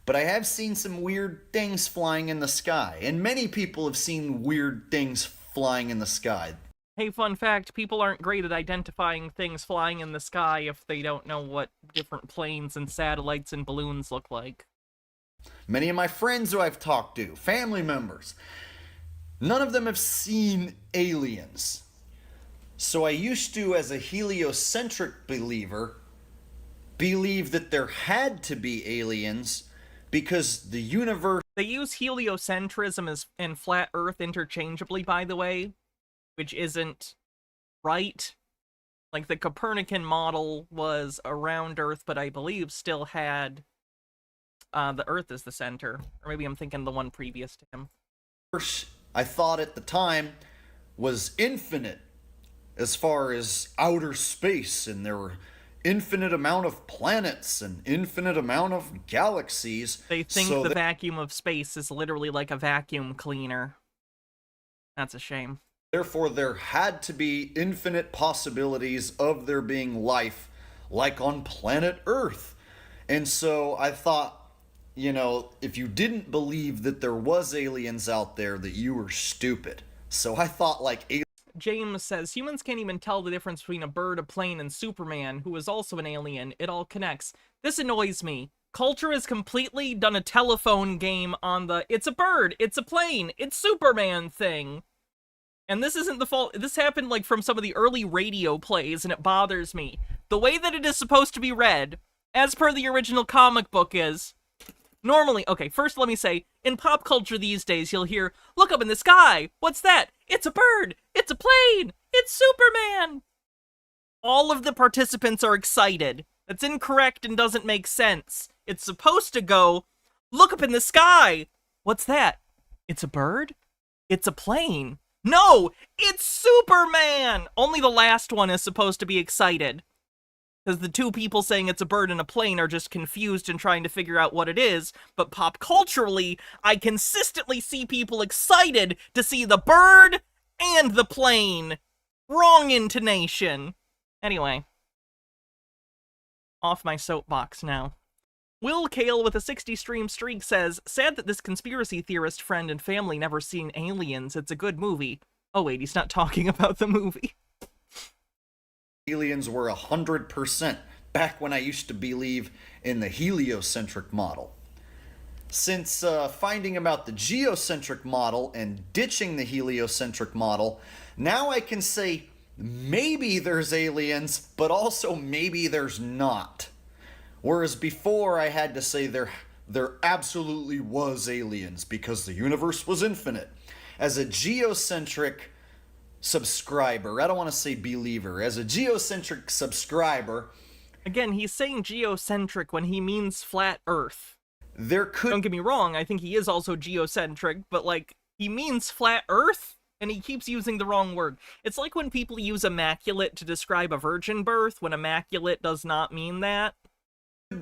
But I have seen some weird things flying in the sky, and many people have seen weird things flying in the sky. Hey, fun fact, people aren't great at identifying things flying in the sky if they don't know what different planes and satellites and balloons look like. Many of my friends who I've talked to, family members, none of them have seen aliens. So I used to, as a heliocentric believer, believe that there had to be aliens because the universe... They use heliocentrism and flat Earth interchangeably, by the way, which isn't right. Like, the Copernican model was around Earth, but I believe still had the Earth as the center. Or maybe I'm thinking the one previous to him. I thought at the time was infinite as far as outer space, and there were infinite amount of planets and infinite amount of galaxies. They think the vacuum of space is literally like a vacuum cleaner. That's a shame. Therefore, there had to be infinite possibilities of there being life, like on planet Earth. And so I thought, if you didn't believe that there was aliens out there, that you were stupid. So I thought, James says, humans can't even tell the difference between a bird, a plane, and Superman, who is also an alien. It all connects. This annoys me. Culture has completely done a telephone game on the, it's a bird, it's a plane, it's Superman thing. And this isn't the fault. This happened, from some of the early radio plays, and it bothers me. The way that it is supposed to be read, as per the original comic book, is... Normally, okay, first let me say, in pop culture these days, you'll hear, look up in the sky, what's that? It's a bird, it's a plane, it's Superman! All of the participants are excited. That's incorrect and doesn't make sense. It's supposed to go, look up in the sky! What's that? It's a bird? It's a plane? No! It's Superman! Only the last one is supposed to be excited. Because the two people saying it's a bird and a plane are just confused and trying to figure out what it is, but pop culturally, I consistently see people excited to see the bird and the plane. Wrong intonation. Anyway. Off my soapbox now. Will Kale with a 60 stream streak says, sad that this conspiracy theorist friend and family never seen Aliens. It's a good movie. Oh wait, he's not talking about the movie. Aliens were 100% back when I used to believe in the heliocentric model. Since finding about the geocentric model and ditching the heliocentric model, now I can say maybe there's aliens, but also maybe there's not. Whereas before I had to say there absolutely was aliens because the universe was infinite. As a geocentric subscriber, I don't want to say believer, as a geocentric subscriber... Again, he's saying geocentric when he means flat Earth. Don't get me wrong, I think he is also geocentric, but, like, he means flat Earth, and he keeps using the wrong word. It's like when people use immaculate to describe a virgin birth, when immaculate does not mean that.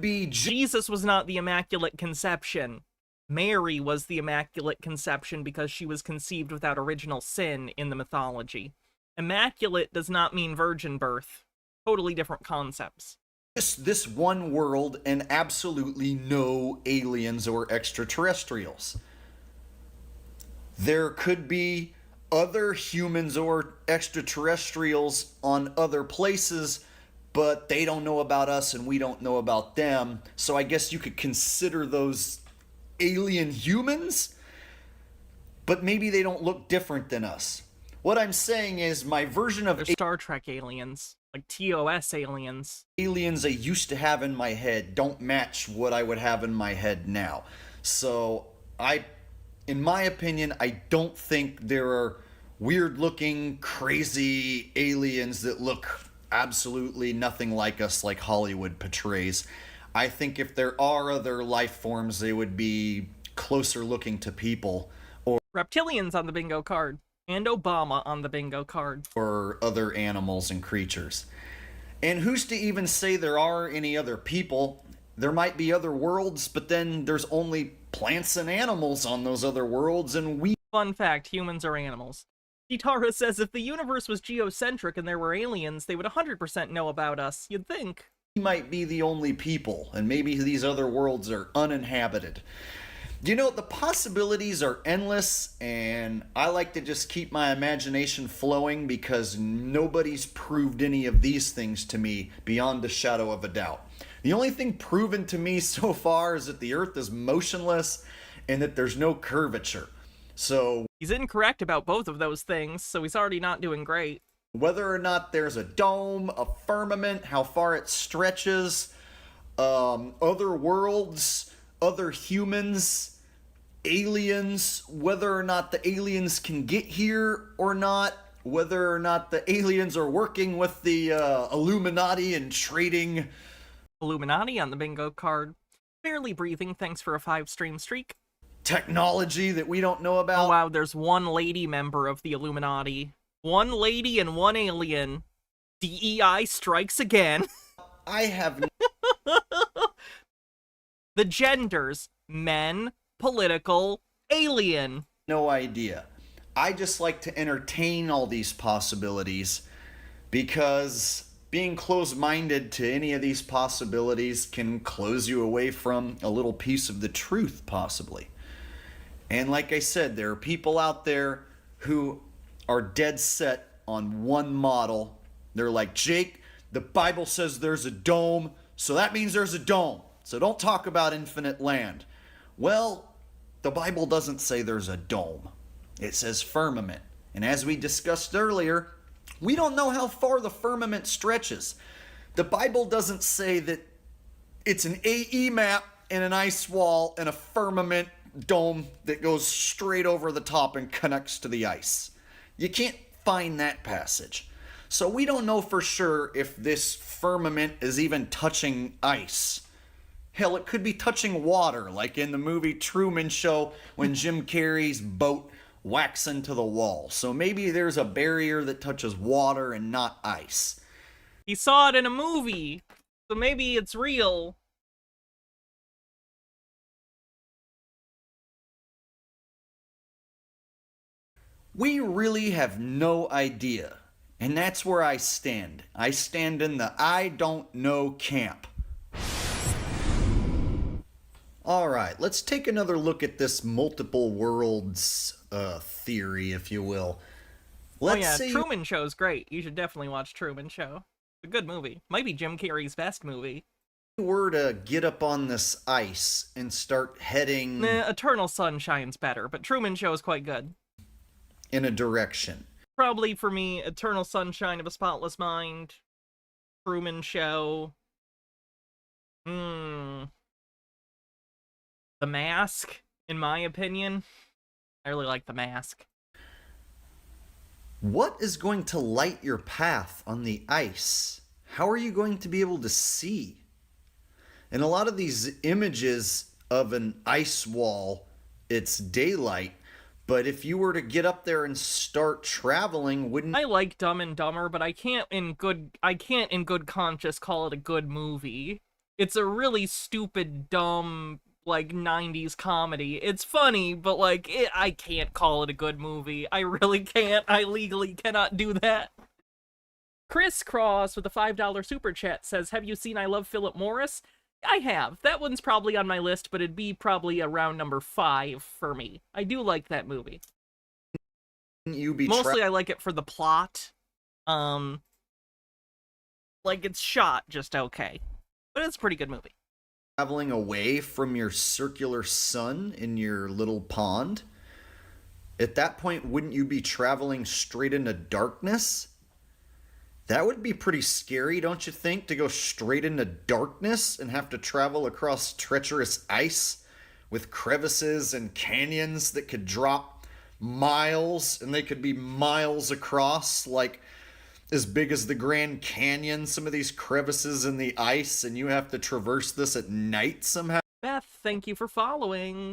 Jesus was not the Immaculate Conception. Mary was the Immaculate Conception because she was conceived without original sin in the mythology. Immaculate does not mean virgin birth. Totally different concepts. This one world and absolutely no aliens or extraterrestrials. There could be other humans or extraterrestrials on other places, but they don't know about us and we don't know about them. So I guess you could consider those alien humans, but maybe they don't look different than us. What I'm saying is my version of They're Star Trek aliens, like TOS aliens. Aliens I used to have in my head don't match what I would have in my head now. So in my opinion, I don't think there are weird looking, crazy aliens that look absolutely nothing like us like Hollywood portrays. I think if there are other life forms, they would be closer looking to people. Or reptilians on the bingo card. And Obama on the bingo card. Or other animals and creatures. And who's to even say there are any other people? There might be other worlds, but then there's only plants and animals on those other worlds, and we... Fun fact, humans are animals. Tartaria says if the universe was geocentric and there were aliens, they would 100% know about us, you'd think. We might be the only people, and maybe these other worlds are uninhabited. You know, the possibilities are endless, and I like to just keep my imagination flowing because nobody's proved any of these things to me beyond a shadow of a doubt. The only thing proven to me so far is that the Earth is motionless and that there's no curvature. So he's incorrect about both of those things, so he's already not doing great. Whether or not there's a dome, a firmament, how far it stretches, other worlds, other humans, aliens, whether or not the aliens can get here or not, whether or not the aliens are working with the Illuminati and trading. Illuminati on the bingo card. Barely breathing, thanks for a 5-stream streak. Technology that we don't know about. Oh wow, there's one lady member of the Illuminati. One lady and one alien. DEI strikes again. I have... The genders. Men, political, alien. No idea. I just like to entertain all these possibilities because being closed-minded to any of these possibilities can close you away from a little piece of the truth, possibly. And like I said, there are people out there who are dead set on one model. They're like, Jake, the Bible says there's a dome, so that means there's a dome. So don't talk about infinite land. Well, the Bible doesn't say there's a dome. It says firmament. And as we discussed earlier, we don't know how far the firmament stretches. The Bible doesn't say that it's an AE map and an ice wall and a firmament dome that goes straight over the top and connects to the ice. You can't find that passage. So we don't know for sure if this firmament is even touching ice. Hell, it could be touching water, like in the movie Truman Show when Jim Carrey's boat whacks into the wall. So maybe there's a barrier that touches water and not ice. He saw it in a movie, so maybe it's real. We really have no idea. And that's where I stand. I stand in the I don't know camp. Alright, let's take another look at this multiple worlds theory, if you will. Let's see. Truman Show's great. You should definitely watch Truman Show. A good movie. Might be Jim Carrey's best movie. If you were to get up on this ice and start heading Nah, Eternal Sunshine's better, but Truman Show is quite good. in a direction, Probably for me, Eternal Sunshine of a Spotless Mind, Truman Show. The Mask, in my opinion. I really like The Mask. what is going to light your path on the ice? How are you going to be able to see? In a lot of these images of an ice wall, it's daylight. But if you were to get up there and start traveling, wouldn't I like Dumb and Dumber, but I can't in good conscience call it a good movie. It's a really stupid, dumb, like 90s comedy. It's funny, but like I can't call it a good movie. I really can't. I legally cannot do that. Chris Cross with a $5 super chat says, "Have you seen I Love Philip Morris?" I have. That one's probably on my list, but it'd be probably around number 5 for me. I do like that movie. you be Mostly I like it for the plot. Like it's shot just okay. But it's a pretty good movie. traveling away from your circular sun in your little pond? At that point, wouldn't you be traveling straight into darkness? That would be pretty scary, don't you think, to go straight into darkness and have to travel across treacherous ice with crevices and canyons that could drop miles, and they could be miles across, like as big as the Grand Canyon, some of these crevices in the ice, and you have to traverse this at night somehow? Beth, thank you for following.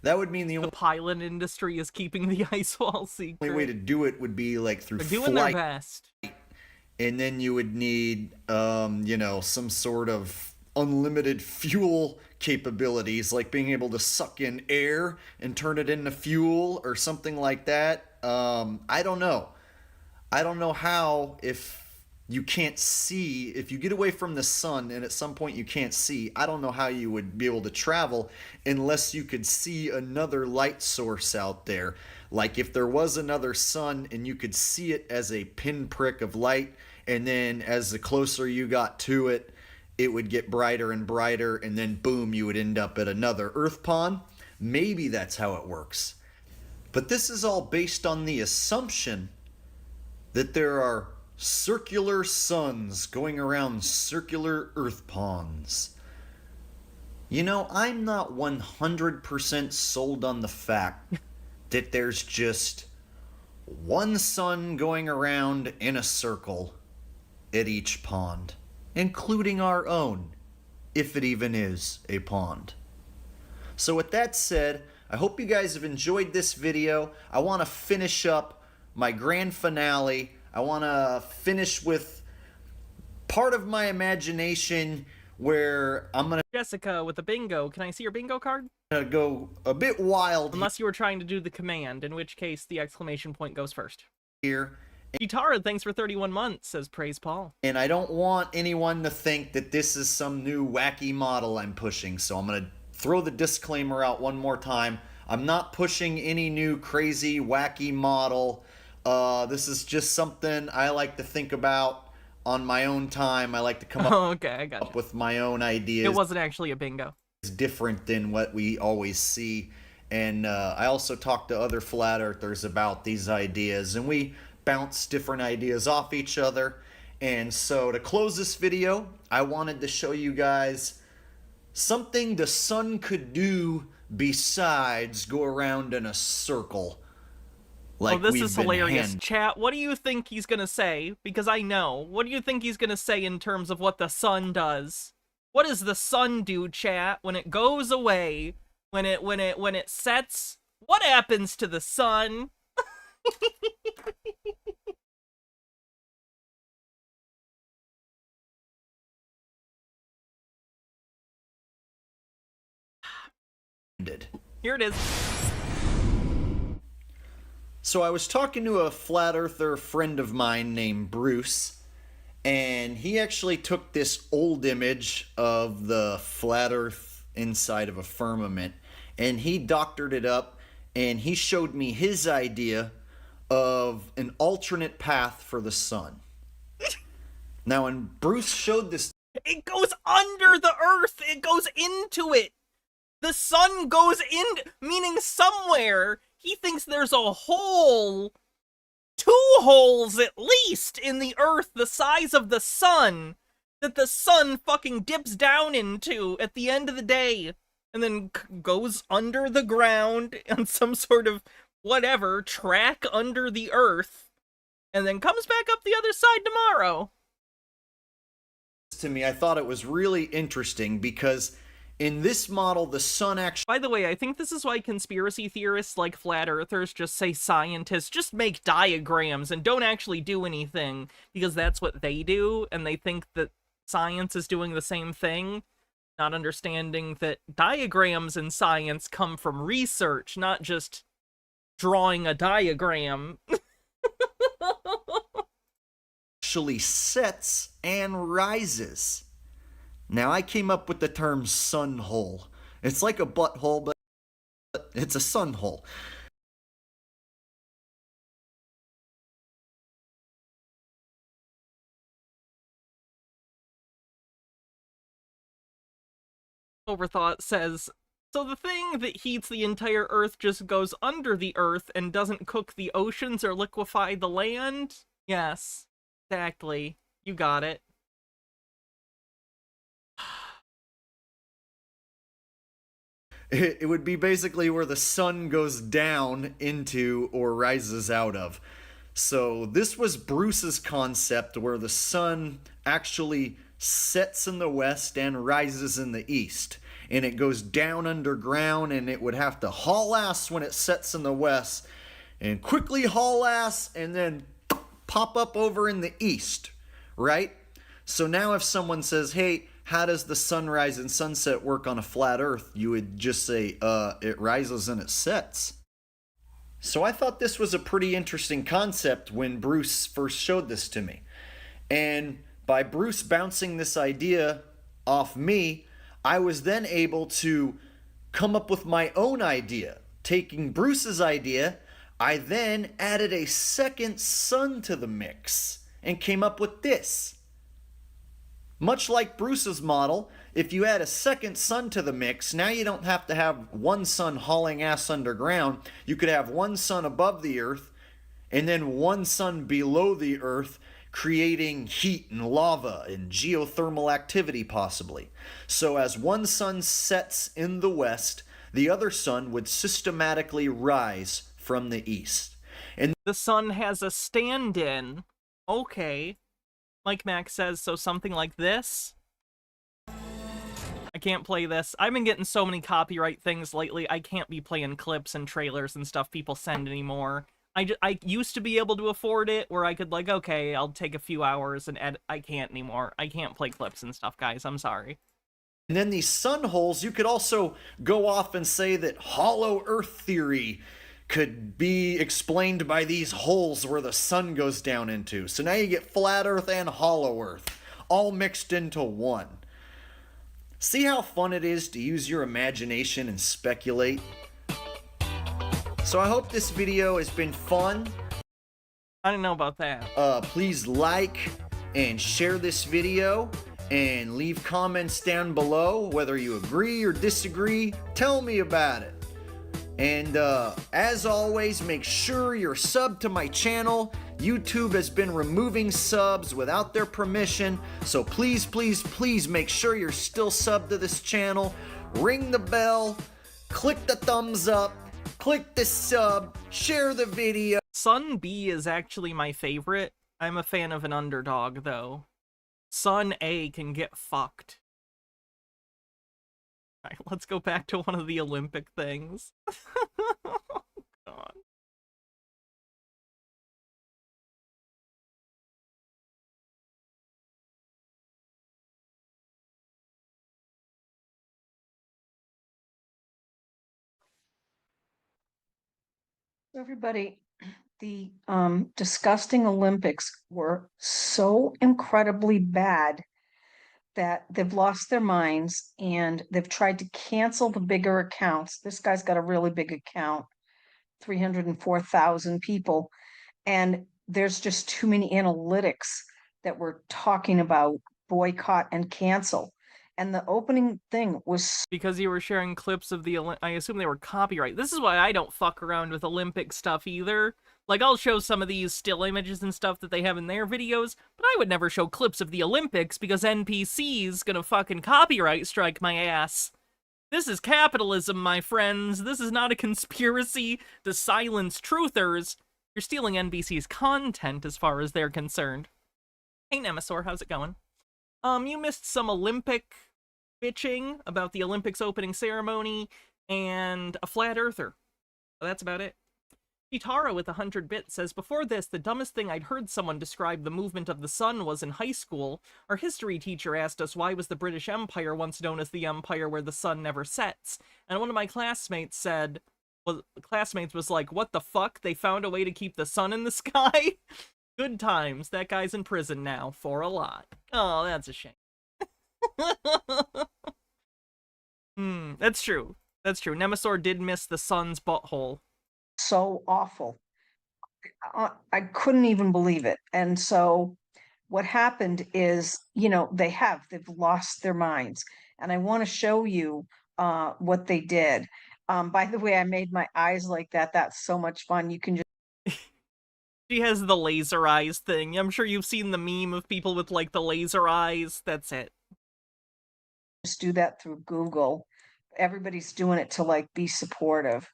That would mean the The only pilot industry is keeping the ice wall secret. way to do it would be like through They're doing their flight. best. And then you would need, some sort of unlimited fuel capabilities, like being able to suck in air and turn it into fuel or something like that. I don't know. I don't know how, if you can't see, if you get away from the sun and at some point you can't see, I don't know how you would be able to travel unless you could see another light source out there. Like if there was another sun and you could see it as a pinprick of light, and then as the closer you got to it, it would get brighter and brighter, and then boom, you would end up at another Earth pond. Maybe that's how it works. But this is all based on the assumption that there are circular suns going around circular Earth ponds. You know, I'm not 100% sold on the fact that there's just one sun going around in a circle at each pond, including our own, if it even is a pond. So with that said, I hope you guys have enjoyed this video. I want to finish up my grand finale. I want to finish with part of my imagination where I'm going Jessica with a bingo. Can I see your bingo card? to go a bit wild Unless you were trying to do the command, in which case the exclamation point goes first. here. Gitara, thanks for 31 months, says Praise Paul. And I don't want anyone to think that this is some new wacky model I'm pushing. So I'm going to throw the disclaimer out one more time. I'm not pushing any new crazy wacky model. This is just something I like to think about on my own time. I like to come up Okay, I got you. with my own ideas. It wasn't actually a bingo. It's different than what we always see. And I also talk to other flat earthers about these ideas, and we bounce different ideas off each other. And so to close this video, I wanted to show you guys something the sun could do besides go around in a circle. Like this we've is been hilarious. hand- Chat, what do you think he's gonna say? Because I know. What do you think he's gonna say in terms of what the sun does? What does the sun do, chat, when it goes away? When it sets? What happens to the sun? Here it is. So I was talking to a flat earther friend of mine named Bruce, and he actually took this old image of the flat earth inside of a firmament, and he doctored it up, and he showed me his idea of an alternate path for the sun. Now, when Bruce showed this, It goes under the Earth. It goes into it. The sun goes in, meaning somewhere. He thinks there's a hole, 2 holes at least, in the Earth the size of the sun, that the sun fucking dips down into at the end of the day, and then goes under the ground on some sort of whatever track under the Earth, and then comes back up the other side tomorrow. to me, I thought it was really interesting because in this model, the sun actually... By the way, I think this is why conspiracy theorists like flat earthers just say scientists just make diagrams and don't actually do anything, because that's what they do, and they think that science is doing the same thing, not understanding that diagrams in science come from research, not just drawing a diagram. actually sets and rises. Now, I came up with the term sun hole. It's like a butthole, but it's a sun hole. Overthought says, so the thing that heats the entire Earth just goes under the Earth and doesn't cook the oceans or liquefy the land? Yes, exactly. You got it. It would be basically where the sun goes down into or rises out of. So this was Bruce's concept, where the sun actually sets in the west and rises in the east. And it goes down underground, and it would have to haul ass when it sets in the west, and quickly haul ass, and then pop up over in the east, right? So now if someone says, hey, how does the sunrise and sunset work on a flat earth? You would just say, it rises and it sets. So I thought this was a pretty interesting concept when Bruce first showed this to me. And by Bruce bouncing this idea off me, I was then able to come up with my own idea. Taking Bruce's idea, I then added a second sun to the mix and came up with this. Much like Bruce's model, if you add a second sun to the mix, now you don't have to have one sun hauling ass underground. You could have one sun above the earth and then one sun below the earth, creating heat and lava and geothermal activity possibly. So as one sun sets in the west, the other sun would systematically rise from the east. And the sun has a stand-in. Okay. Like Max says, so something like this? I can't play this. I've been getting so many copyright things lately, I can't be playing clips and trailers and stuff people send anymore. I used to be able to afford it, where I could, like, okay, I'll take a few hours and edit. I can't anymore. I can't play clips and stuff, guys. I'm sorry. And then these sun holes, you could also go off and say that hollow earth theory could be explained by these holes where the sun goes down into. So now you get flat earth and hollow earth, all mixed into one. See how fun it is to use your imagination and speculate? So I hope this video has been fun. I don't know about that. Please like and share this video and leave comments down below whether you agree or disagree. Tell me about it. And as always, make sure you're subbed to my channel. YouTube has been removing subs without their permission, so please, please, please make sure you're still subbed to this channel. Ring the bell, click the thumbs up, click the sub, share the video. Sun B is actually my favorite. I'm a fan of an underdog, though. Sun A can get fucked. Alright, let's go back to one of the Olympic things. Oh, God. Everybody, the disgusting Olympics were so incredibly bad that they've lost their minds and they've tried to cancel the bigger accounts. This guy's got a really big account, 304,000 people, and there's just too many analytics that were talking about boycott and cancel. And the opening thing was Because you were sharing clips of the I assume they were copyright. This is why I don't fuck around with Olympic stuff either. Like, I'll show some of these still images and stuff that they have in their videos, but I would never show clips of the Olympics because NPC's gonna fucking copyright strike my ass. This is capitalism, my friends. This is not a conspiracy to silence truthers. You're stealing NBC's content as far as they're concerned. Hey, Nemesaur, how's it going? You missed some Olympic bitching about the Olympics opening ceremony and a flat earther. Well, that's about it. Tartaria with 100 bits says, before this, the dumbest thing I'd heard someone describe the movement of the sun was in high school. Our history teacher asked us why was the British Empire once known as the empire where the sun never sets. And one of my classmates said, well, was like, what the fuck? They found a way to keep the sun in the sky? Good times. That guy's in prison now for a lot. Oh, that's a shame. That's true. That's true. Nemesaur did miss the sun's butthole. so awful. I couldn't even believe it. And so what happened is, they've lost their minds. And I want to show you what they did. By the way, I made my eyes like that. That's so much fun. You can just She has the laser eyes thing. I'm sure you've seen the meme of people with, like, the laser eyes. That's it. just do that through Google. Everybody's doing it to, like, be supportive.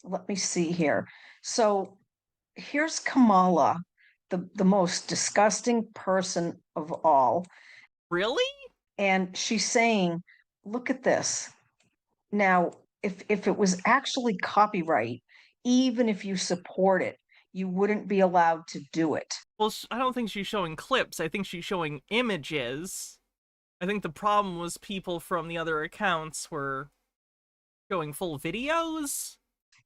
Let me see here. So here's Kamala, the most disgusting person of all. Really? And she's saying, look at this. Now, if it was actually copyright, even if you support it, you wouldn't be allowed to do it. Well, I don't think she's showing clips. I think she's showing images. I think the problem was people from the other accounts were showing full videos.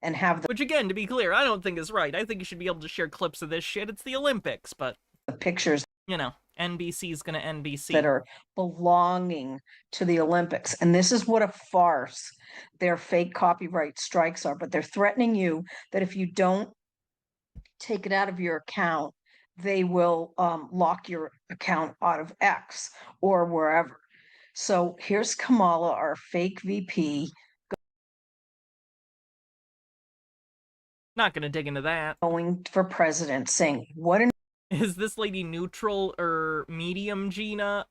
And have Which, again, to be clear, I don't think is right. I think you should be able to share clips of this shit. It's the Olympics, but, the pictures NBC's gonna NBC. that are belonging to the Olympics. And this is what a farce their fake copyright strikes are. But they're threatening you that if you don't take it out of your account, they will lock your account out of X or wherever. So here's Kamala, our fake VP, Not gonna dig into that. going for president, saying, what an Is this lady neutral or medium, Gina?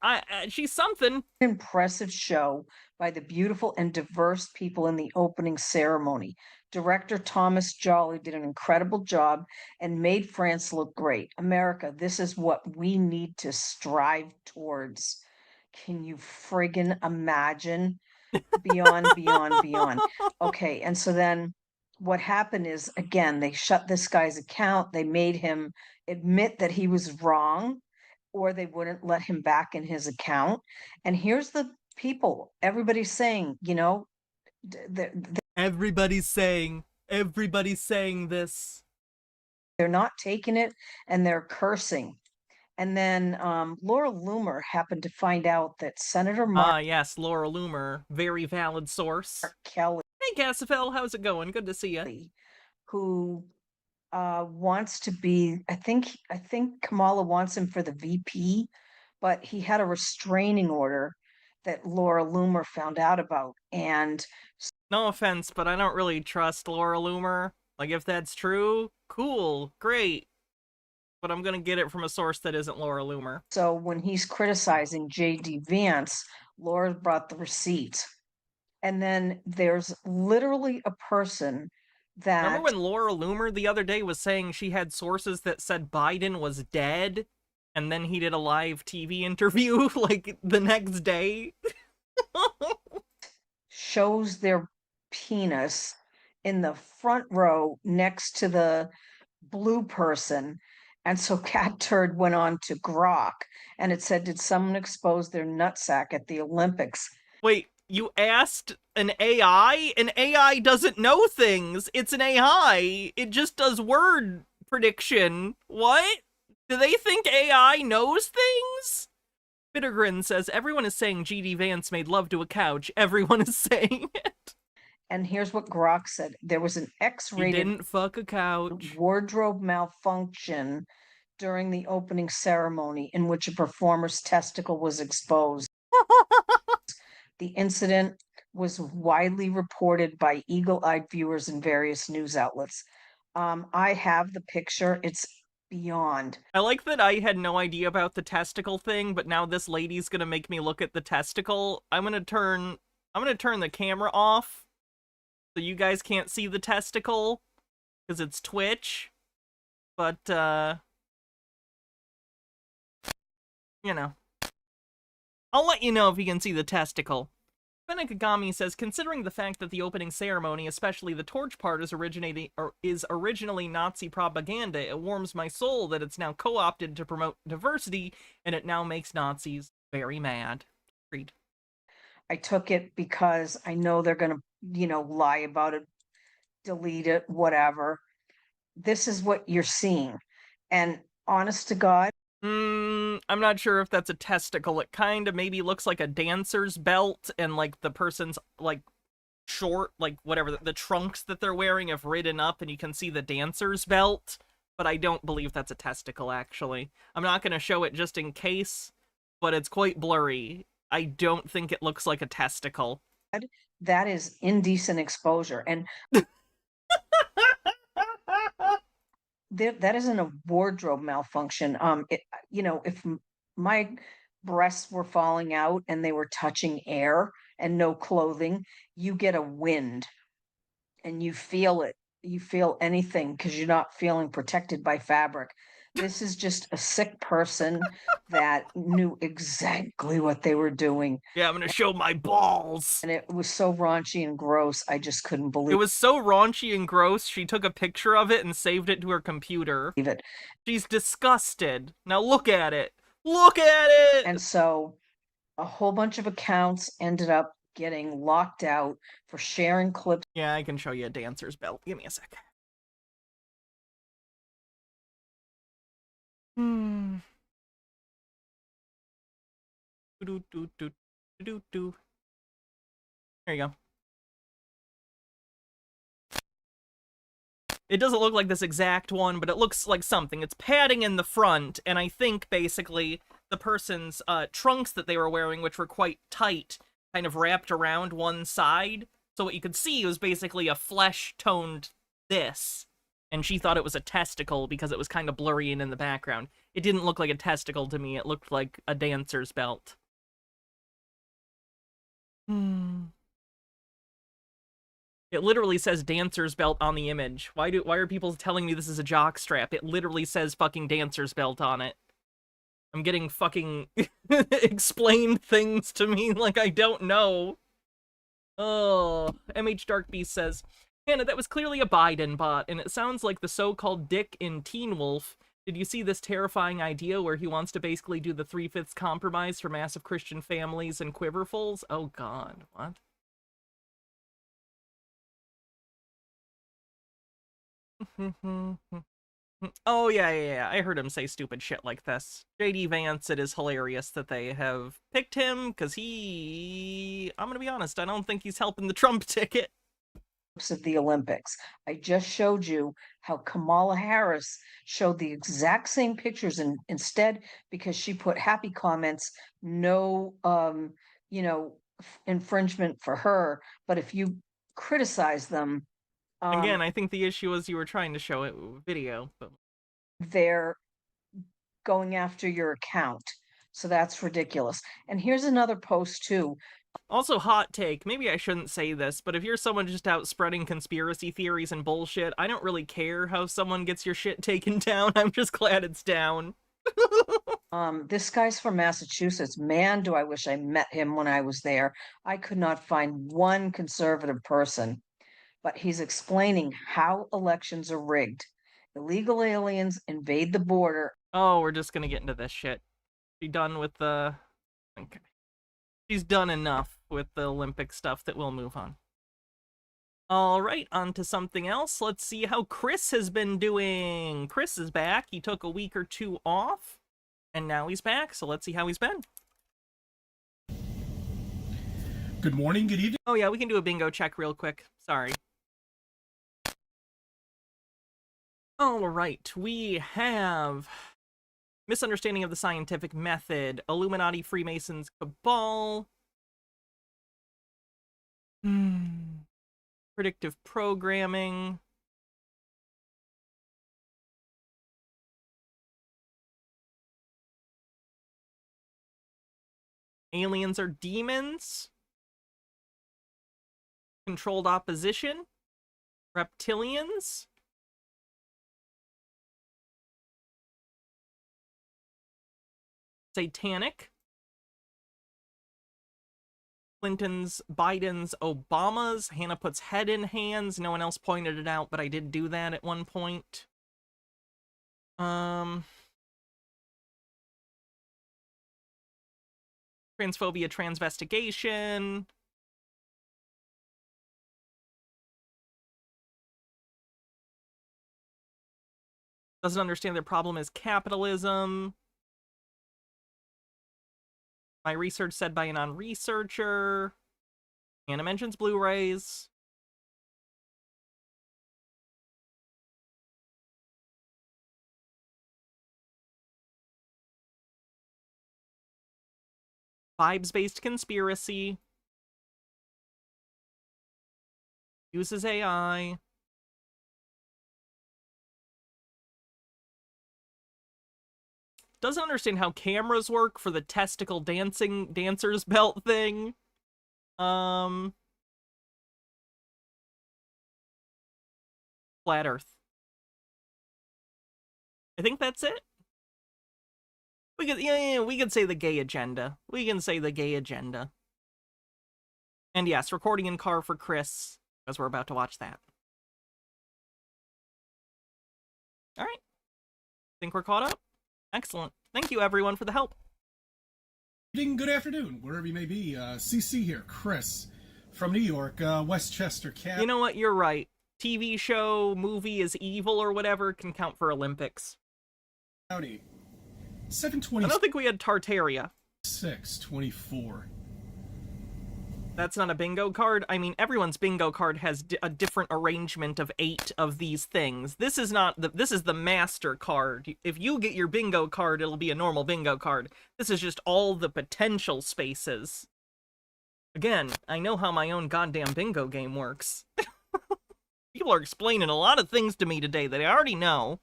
She's something. impressive show by the beautiful and diverse people in the opening ceremony. Director Thomas Jolly did an incredible job and made France look great. America, this is what we need to strive towards. Can you friggin' imagine? Beyond, beyond, beyond. Okay, and so then what happened is, again, they shut this guy's account. They made him admit that he was wrong, or they wouldn't let him back in his account. And here's the people, everybody's saying, Everybody's saying this. they're not taking it and they're cursing. And then Laura Loomer happened to find out that Senator Mark Yes, Laura Loomer, very valid source. Kelly, Hey, Cassifel, how's it going? Good to see you. who wants to be, I think Kamala wants him for the VP, but he had a restraining order that Laura Loomer found out about. And No offense, but I don't really trust Laura Loomer. Like, if that's true, cool, great. But I'm gonna get it from a source that isn't Laura Loomer. so when he's criticizing J.D. Vance, Laura brought the receipts. And then there's literally a person that Remember when Laura Loomer the other day was saying she had sources that said Biden was dead? And then he did a live TV interview, like, the next day? shows their penis in the front row next to the blue person. And so Cat Turd went on to Grok and it said, did someone expose their nutsack at the Olympics? Wait, you asked an AI? An AI doesn't know things. It's an AI. It just does word prediction. What? Do they think AI knows things? Bittergrin says, everyone is saying G.D. Vance made love to a couch. Everyone is saying it. And here's what Grok said. There was an He X-rated didn't fuck a couch. wardrobe malfunction during the opening ceremony in which a performer's testicle was exposed. The incident was widely reported by eagle-eyed viewers in various news outlets. I have the picture. It's beyond. I like that I had no idea about the testicle thing, but now this lady's gonna make me look at the testicle. I'm gonna turn the camera off so you guys can't see the testicle because it's Twitch. But you know, I'll let you know if you can see the testicle. Benekagami says, considering the fact that the opening ceremony, especially the torch part, is originally Nazi propaganda, it warms my soul that it's now co-opted to promote diversity, and it now makes Nazis very mad. Agreed. I took it because I know they're going to, lie about it, delete it, whatever. This is what you're seeing. And honest to God, I'm not sure if that's a testicle. It kind of maybe looks like a dancer's belt, and like the person's like short, like whatever, the trunks that they're wearing have ridden up and you can see the dancer's belt, but I don't believe that's a testicle, actually. I'm not going to show it just in case, but it's quite blurry. I don't think it looks like a testicle. that is indecent exposure. And that isn't a wardrobe malfunction. If my breasts were falling out and they were touching air and no clothing, you get a wind and you feel it. You feel anything because you're not feeling protected by fabric. This is just a sick person that knew exactly what they were doing. Yeah, I'm gonna show my balls. And it was so raunchy and gross, I just couldn't believe it. It was so raunchy and gross, she took a picture of it and saved it to her computer. it. She's disgusted. Now look at it. Look at it! And so a whole bunch of accounts ended up getting locked out for sharing clips. Yeah, I can show you a dancer's belt. Give me a sec. There you go. It doesn't look like this exact one, but it looks like something. It's padding in the front, and I think basically the person's trunks that they were wearing, which were quite tight, kind of wrapped around one side. So what you could see was basically a flesh-toned this. And she thought it was a testicle because it was kind of blurry and in the background. It didn't look like a testicle to me. It looked like a dancer's belt. It literally says dancer's belt on the image. Why are people telling me this is a jock strap? It literally says fucking dancer's belt on it. I'm getting fucking explained things to me like I don't know. Oh, MH Dark Beast says, Hannah, that was clearly a Biden bot, and it sounds like the so-called Dick in Teen Wolf. Did you see this terrifying idea where he wants to basically do the 3/5 compromise for massive Christian families and quiverfuls? Oh god, what? Oh, yeah, I heard him say stupid shit like this. JD Vance, it is hilarious that they have picked him, because I'm gonna be honest, I don't think he's helping the Trump ticket. Of the Olympics. I just showed you how Kamala Harris showed the exact same pictures, and instead, because she put happy comments, no, infringement for her. But if you criticize them, again, I think the issue was you were trying to show it video, but they're going after your account. So that's ridiculous. And here's another post too. Also, hot take, maybe I shouldn't say this, but if you're someone just out spreading conspiracy theories and bullshit, I don't really care how someone gets your shit taken down. I'm just glad it's down. This guy's from Massachusetts. Man, do I wish I met him when I was there. I could not find one conservative person, but he's explaining how elections are rigged. Illegal aliens invade the border. Oh, we're just gonna get into this shit. She done with the... Okay. She's done enough with the Olympic stuff that we'll move on. Alright, on to something else. Let's see how Chris has been doing. Chris is back. He took a week or two off, and now he's back, so let's see how he's been. Good morning, good evening. Oh yeah, we can do a bingo check real quick. Sorry. All right, we have misunderstanding of the scientific method, Illuminati, Freemasons, Cabal, predictive programming, aliens are demons, controlled opposition, reptilians, satanic, Clinton's, Biden's, Obama's. Hannah puts head in hands. No one else pointed it out, but I did do that at one point. Transphobia, transvestigation. Doesn't understand their problem is capitalism. My research said by a non-researcher. Anna mentions Blu-rays. Vibes-based conspiracy. Uses AI. Doesn't understand how cameras work for the testicle dancer's belt thing. Flat Earth. I think that's it. We could, yeah, we could say the gay agenda. We can say the gay agenda. And yes, recording in car for Chris, because we're about to watch that. All right. Think we're caught up? Excellent. Thank you, everyone, for the help. Good afternoon, wherever you may be. CC here, Chris, from New York, Westchester County. You know what? You're right. TV show, movie is evil or whatever can count for Olympics. County. I 720. don't think we had Tartaria. 624. That's not a bingo card. I mean, everyone's bingo card has a different arrangement of 8 of these things. This is not this is the master card. If you get your bingo card, it'll be a normal bingo card. This is just all the potential spaces. Again, I know how my own goddamn bingo game works. People are explaining a lot of things to me today that I already know.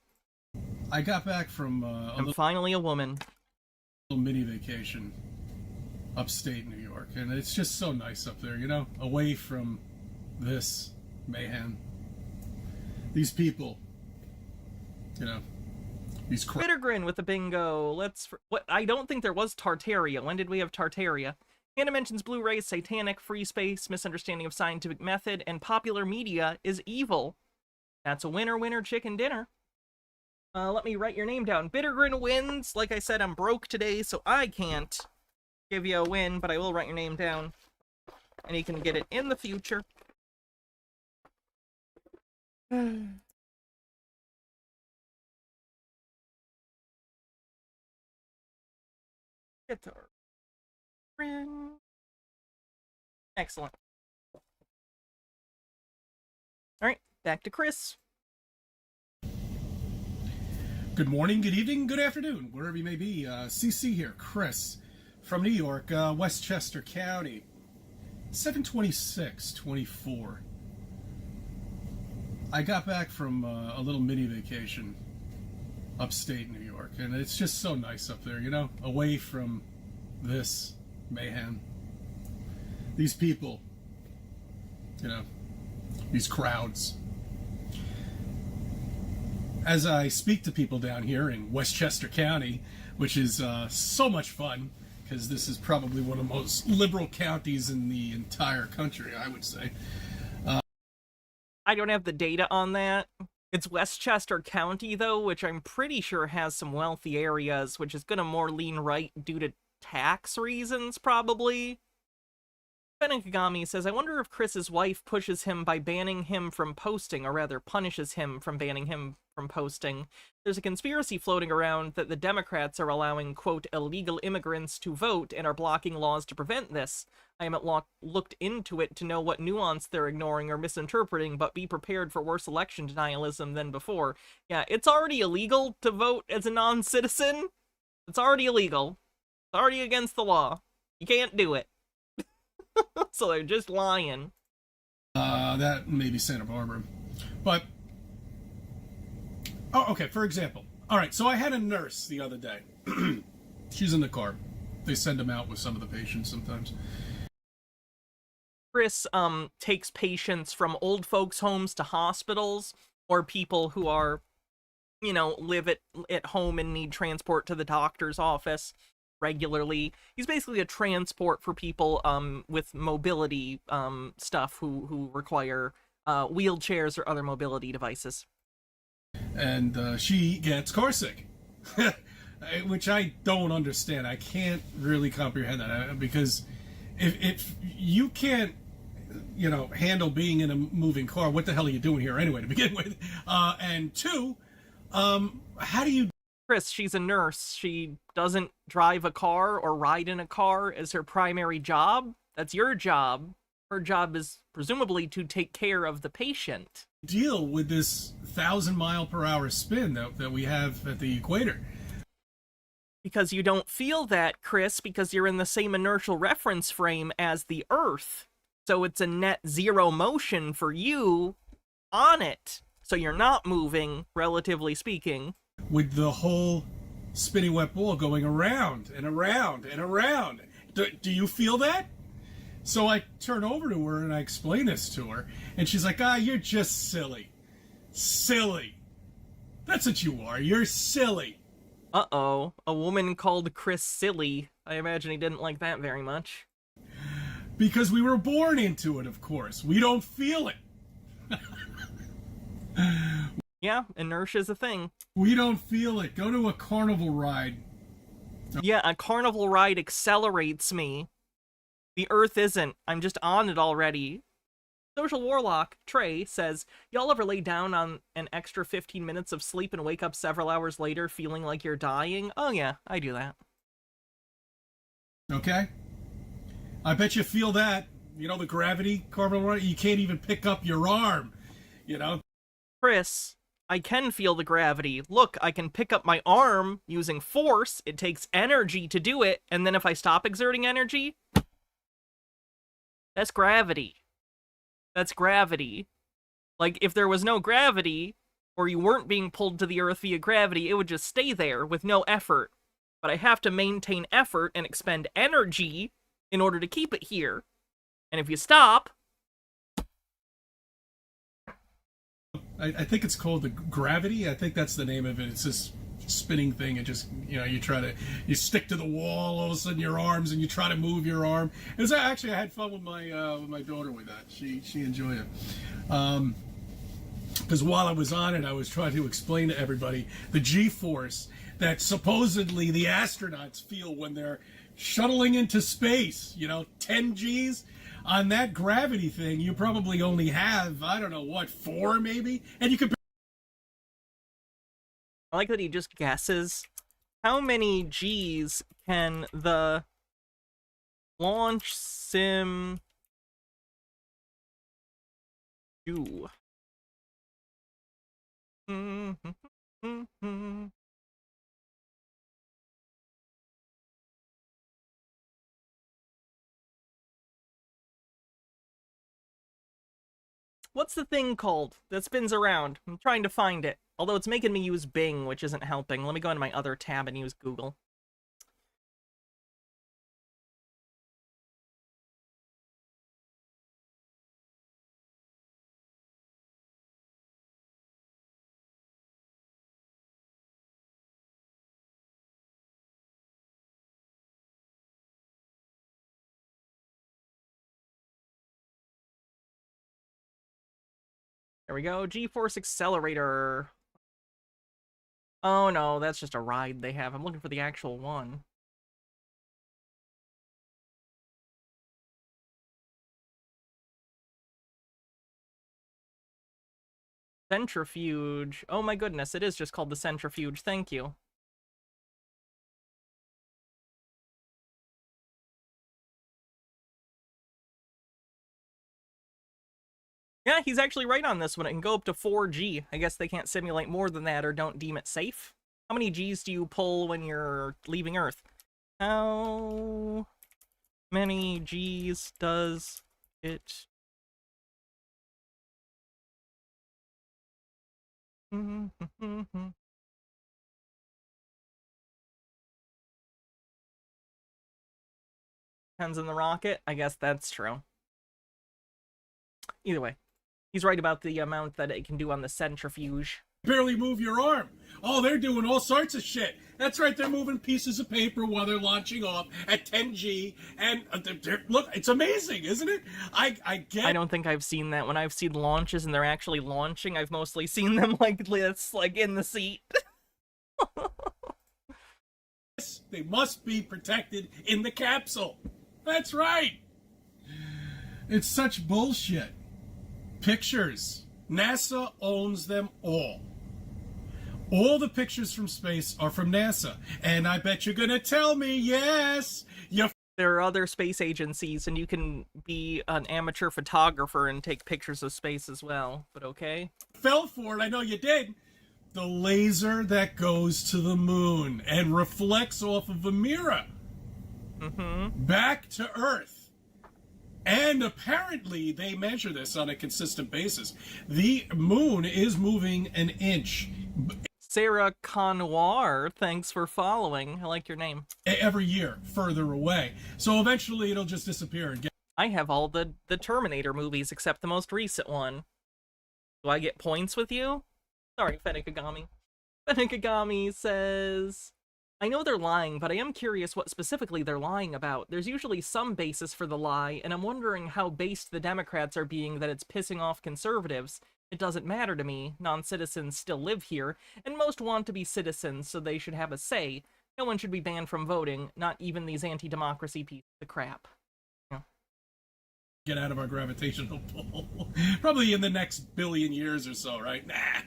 I got back from I'm finally a woman. little mini vacation upstate New York, and it's just so nice up there, you know, away from this mayhem. These people, you know, these Bittergrin with the bingo. What? I don't think there was Tartaria. When did we have Tartaria? Hannah mentions Blu-rays, satanic, free space, misunderstanding of scientific method, and popular media is evil. That's a winner, chicken dinner. Let me write your name down. Bittergrin wins. Like I said, I'm broke today, so I can't give you a win, but I will write your name down. And you can get it in the future. Guitar. Excellent. Alright, back to Chris. Good morning, good evening, good afternoon, wherever you may be. CC here, Chris, from New York, Westchester County. 726-24. I got back from a little mini vacation upstate New York, and it's just so nice up there, you know, away from this mayhem. These people, you know, these crowds. As I speak to people down here in Westchester County, which is so much fun, because this is probably one of the most liberal counties in the entire country, I would say. I don't have the data on that. It's Westchester County, though, which I'm pretty sure has some wealthy areas, which is going to more lean right due to tax reasons, probably. Fenekagami says, I wonder if Chris's wife pushes him by banning him from posting, or rather punishes him from banning him from posting. There's a conspiracy floating around that the Democrats are allowing, quote, illegal immigrants to vote and are blocking laws to prevent this. I haven't looked into it to know what nuance they're ignoring or misinterpreting, but be prepared for worse election denialism than before. Yeah, it's already illegal to vote as a non-citizen. It's already illegal. It's already against the law. You can't do it. So they're just lying. That may be Santa Barbara. But, oh, okay, for example. All right, so I had a nurse the other day. She's in the car. They send them out with some of the patients sometimes. Chris takes patients from old folks' homes to hospitals, or people who are, you know, live at home and need transport to the doctor's office regularly. He's basically a transport for people with mobility stuff who require wheelchairs or other mobility devices. And she gets car sick, which I don't understand. I can't really comprehend that, because if you can't, you know, handle being in a moving car, what the hell are you doing here anyway to begin with? And two, how do you... Chris, she's a nurse. She doesn't drive a car or ride in a car as her primary job. That's your job. Her job is presumably to take care of the patient. Deal with this 1,000-mile-per-hour spin that we have at the equator? Because you don't feel that, Chris, because you're in the same inertial reference frame as the Earth. So it's a net zero motion for you on it. So you're not moving, relatively speaking. With the whole spinning wet ball going around and around and around. Do you feel that? So I turn over to her and I explain this to her. And she's like, you're just silly. Silly. That's what you are. You're silly. Uh-oh. A woman called Chris silly. I imagine he didn't like that very much. Because we were born into it, of course. We don't feel it. Yeah, inertia's a thing. We don't feel it. Go to a carnival ride. Yeah, a carnival ride accelerates me. The Earth isn't. I'm just on it already. Social Warlock, Trey, says, y'all ever lay down on an extra 15 minutes of sleep and wake up several hours later feeling like you're dying? Oh yeah, I do that. Okay. I bet you feel that. You know, the gravity, carnival ride, you can't even pick up your arm. You know? Chris, I can feel the gravity. Look, I can pick up my arm using force. It takes energy to do it. And then if I stop exerting energy, that's gravity. That's gravity. Like, if there was no gravity, or you weren't being pulled to the Earth via gravity, it would just stay there with no effort. But I have to maintain effort and expend energy in order to keep it here. And if you stop... I think it's called the gravity. I think that's the name of it. It's this spinning thing. It just, you know, you stick to the wall, all of a sudden your arms, and you try to move your arm. It was actually, I had fun with my daughter with that. She enjoyed it. Because while I was on it, I was trying to explain to everybody the G-force that supposedly the astronauts feel when they're shuttling into space. You know, 10 Gs. On that gravity thing, you probably only have, I don't know, what, 4 maybe? And you could... I like that he just guesses. How many G's can the launch sim do? What's the thing called that spins around? I'm trying to find it. Although it's making me use Bing, which isn't helping. Let me go into my other tab and use Google. There we go. G-Force Accelerator. Oh no, that's just a ride they have. I'm looking for the actual one. Centrifuge. Oh my goodness, it is just called the centrifuge. Thank you. Yeah, he's actually right on this one. It can go up to 4G. I guess they can't simulate more than that or don't deem it safe. How many Gs do you pull when you're leaving Earth? How many Gs does it... Depends on the rocket. I guess that's true. Either way, he's right about the amount that it can do on the centrifuge. Barely move your arm. Oh, they're doing all sorts of shit. That's right, they're moving pieces of paper while they're launching off at 10G, and look, it's amazing, isn't it? I don't think I've seen that. When I've seen launches and they're actually launching, I've mostly seen them like this, like in the seat. They must be protected in the capsule. That's right. It's such bullshit. Pictures. NASA owns them all. All the pictures from space are from NASA. And I bet you're gonna tell me, yes, there are other space agencies, and you can be an amateur photographer and take pictures of space as well. But okay. Fell for it, I know you did. The laser that goes to the moon and reflects off of a mirror. Back to Earth. And apparently they measure this on a consistent basis. The moon is moving an inch. Sarah Connoir, thanks for following. I like your name. Every year, further away. So eventually it'll just disappear and get... I have all the Terminator movies except the most recent one. Do I get points with you? Sorry, Fennikagami. Fennikagami says, I know they're lying, but I am curious what specifically they're lying about. There's usually some basis for the lie, and I'm wondering how based the Democrats are being that it's pissing off conservatives. It doesn't matter to me. Non-citizens still live here, and most want to be citizens, so they should have a say. No one should be banned from voting, not even these anti-democracy pieces of crap. Yeah. Get out of our gravitational pull. Probably in the next billion years or so, right? Nah.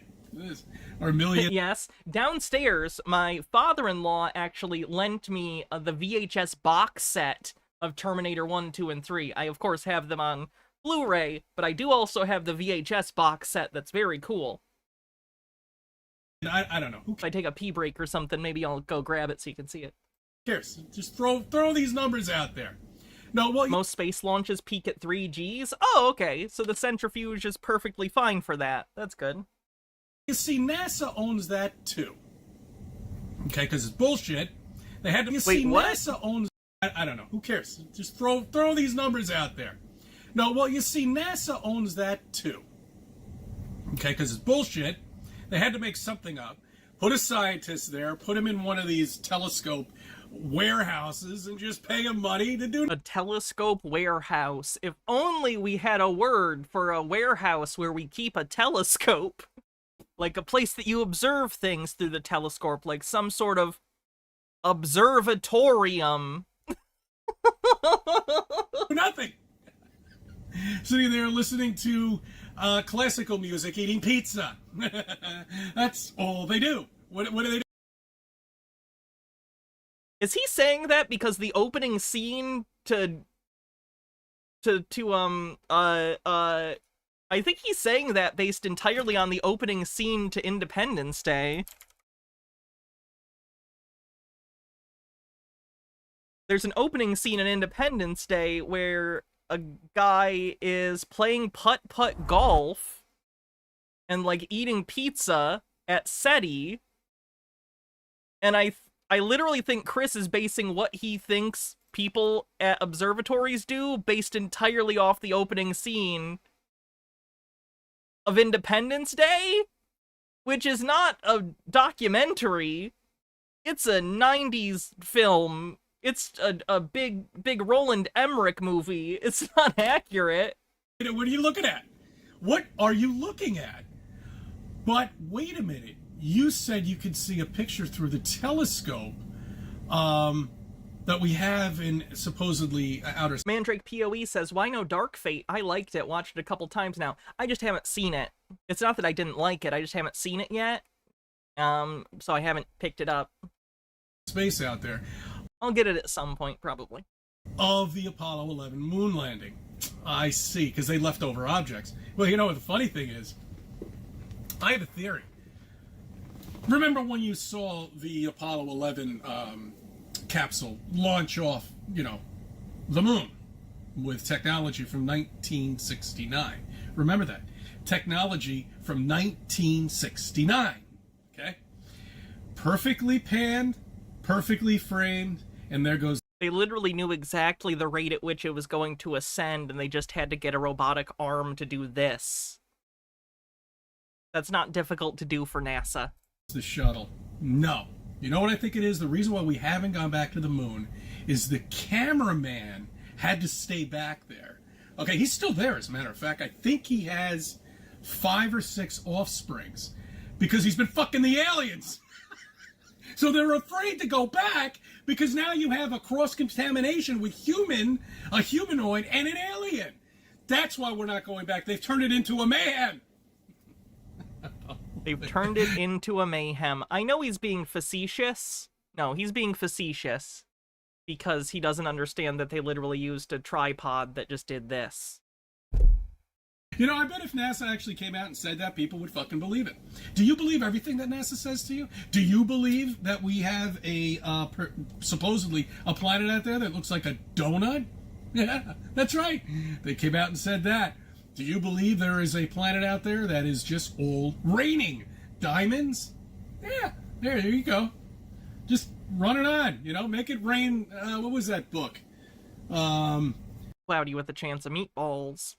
Or million. Yes. Downstairs, my father-in-law actually lent me the VHS box set of Terminator 1, 2, and 3. I, of course, have them on Blu-ray, but I do also have the VHS box set that's very cool. I don't know. If I take a pee break or something, maybe I'll go grab it so you can see it. Who cares? Just throw these numbers out there. No, well, most space launches peak at 3 Gs? Oh, okay. So the centrifuge is perfectly fine for that. That's good. You see, NASA owns that too. Okay, because it's bullshit. They had to. You see, what? NASA owns. I don't know. Who cares? Just throw these numbers out there. No, well, you see, NASA owns that too. Okay, because it's bullshit. They had to make something up. Put a scientist there. Put him in one of these telescope warehouses and just pay him money to do a telescope warehouse. If only we had a word for a warehouse where we keep a telescope. Like a place that you observe things through the telescope, like some sort of observatorium. Nothing. Sitting there listening to classical music, eating pizza. That's all they do. What do they do? Is he saying that because the opening scene I think he's saying that based entirely on the opening scene to Independence Day. There's an opening scene in Independence Day where a guy is playing putt-putt golf and, like, eating pizza at SETI, and I literally think Chris is basing what he thinks people at observatories do based entirely off the opening scene of Independence Day, which is not a documentary. It's a 90s film. It's a big Roland Emmerich movie. It's not accurate. What are you looking at? What are you looking at? But wait a minute. You said you could see a picture through the telescope that we have in supposedly outer space. Mandrake PoE says, why no Dark Fate? I liked it. Watched it a couple times now. I just haven't seen it. It's not that I didn't like it, I just haven't seen it yet. So I haven't picked it up. Space out there I'll get it at some point, probably. of the Apollo 11 moon landing. I see, because they left over objects. Well, you know what the funny thing is? I have a theory. Remember when you saw the Apollo 11 capsule launch off, the moon with technology from 1969? Remember that. Technology from 1969. Okay? Perfectly panned, perfectly framed, and there goes. They literally knew exactly the rate at which it was going to ascend, and they just had to get a robotic arm to do this. That's not difficult to do for NASA. The shuttle. No. You know what I think it is? The reason why we haven't gone back to the moon is the cameraman had to stay back there. Okay, he's still there, as a matter of fact. I think he has 5 or 6 offsprings because he's been fucking the aliens. So they're afraid to go back because now you have a cross-contamination with a humanoid, and an alien. That's why we're not going back. They've turned it into a mayhem. They've turned it into a mayhem. I know he's being facetious. No, he's being facetious because he doesn't understand that they literally used a tripod that just did this. I bet if NASA actually came out and said that, people would fucking believe it. Do you believe everything that NASA says to you? Do you believe that we have supposedly a planet out there that looks like a donut? Yeah, that's right. They came out and said that. Do you believe there is a planet out there that is just all raining diamonds? Yeah, there you go. Just run it on, make it rain. What was that book? Cloudy with a Chance of Meatballs.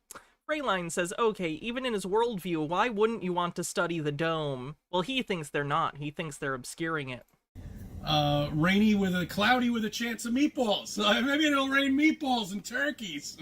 Freyline says, okay, even in his worldview, why wouldn't you want to study the dome? Well, he thinks they're not. He thinks they're obscuring it. Cloudy with a chance of meatballs. Maybe it'll rain meatballs and turkeys.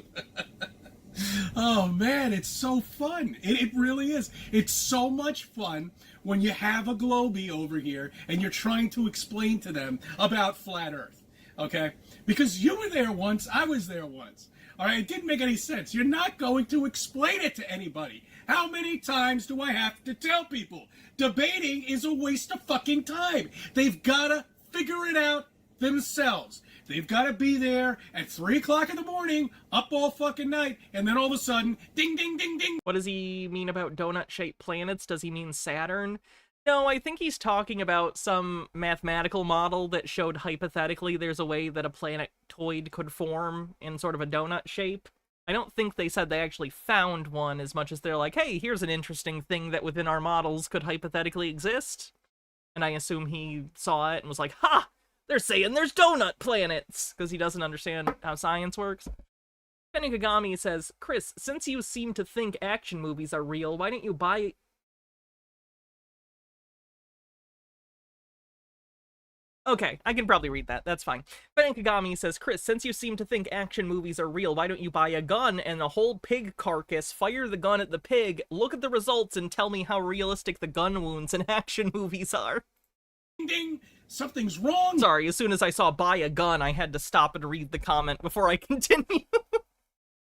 Oh, man, it's so fun. It really is. It's so much fun when you have a Globie over here and you're trying to explain to them about flat Earth, okay? Because you were there once, I was there once. All right, it didn't make any sense. You're not going to explain it to anybody. How many times do I have to tell people? Debating is a waste of fucking time. They've got to figure it out themselves. They've got to be there at 3 o'clock in the morning, up all fucking night, and then all of a sudden, ding, ding, ding, ding. What does he mean about donut-shaped planets? Does he mean Saturn? No, I think he's talking about some mathematical model that showed hypothetically there's a way that a planetoid could form in sort of a donut shape. I don't think they said they actually found one as much as they're like, hey, here's an interesting thing that within our models could hypothetically exist. And I assume he saw it and was like, ha! They're saying there's donut planets! Because he doesn't understand how science works. Penny Kagami says, Chris, since you seem to think action movies are real, why don't you buy... Okay, I can probably read that. That's fine. Penny Kagami says, Chris, since you seem to think action movies are real, why don't you buy a gun and a whole pig carcass, fire the gun at the pig, look at the results, and tell me how realistic the gun wounds in action movies are? Ding, ding! Something's wrong! Sorry, as soon as I saw buy a gun, I had to stop and read the comment before I continue.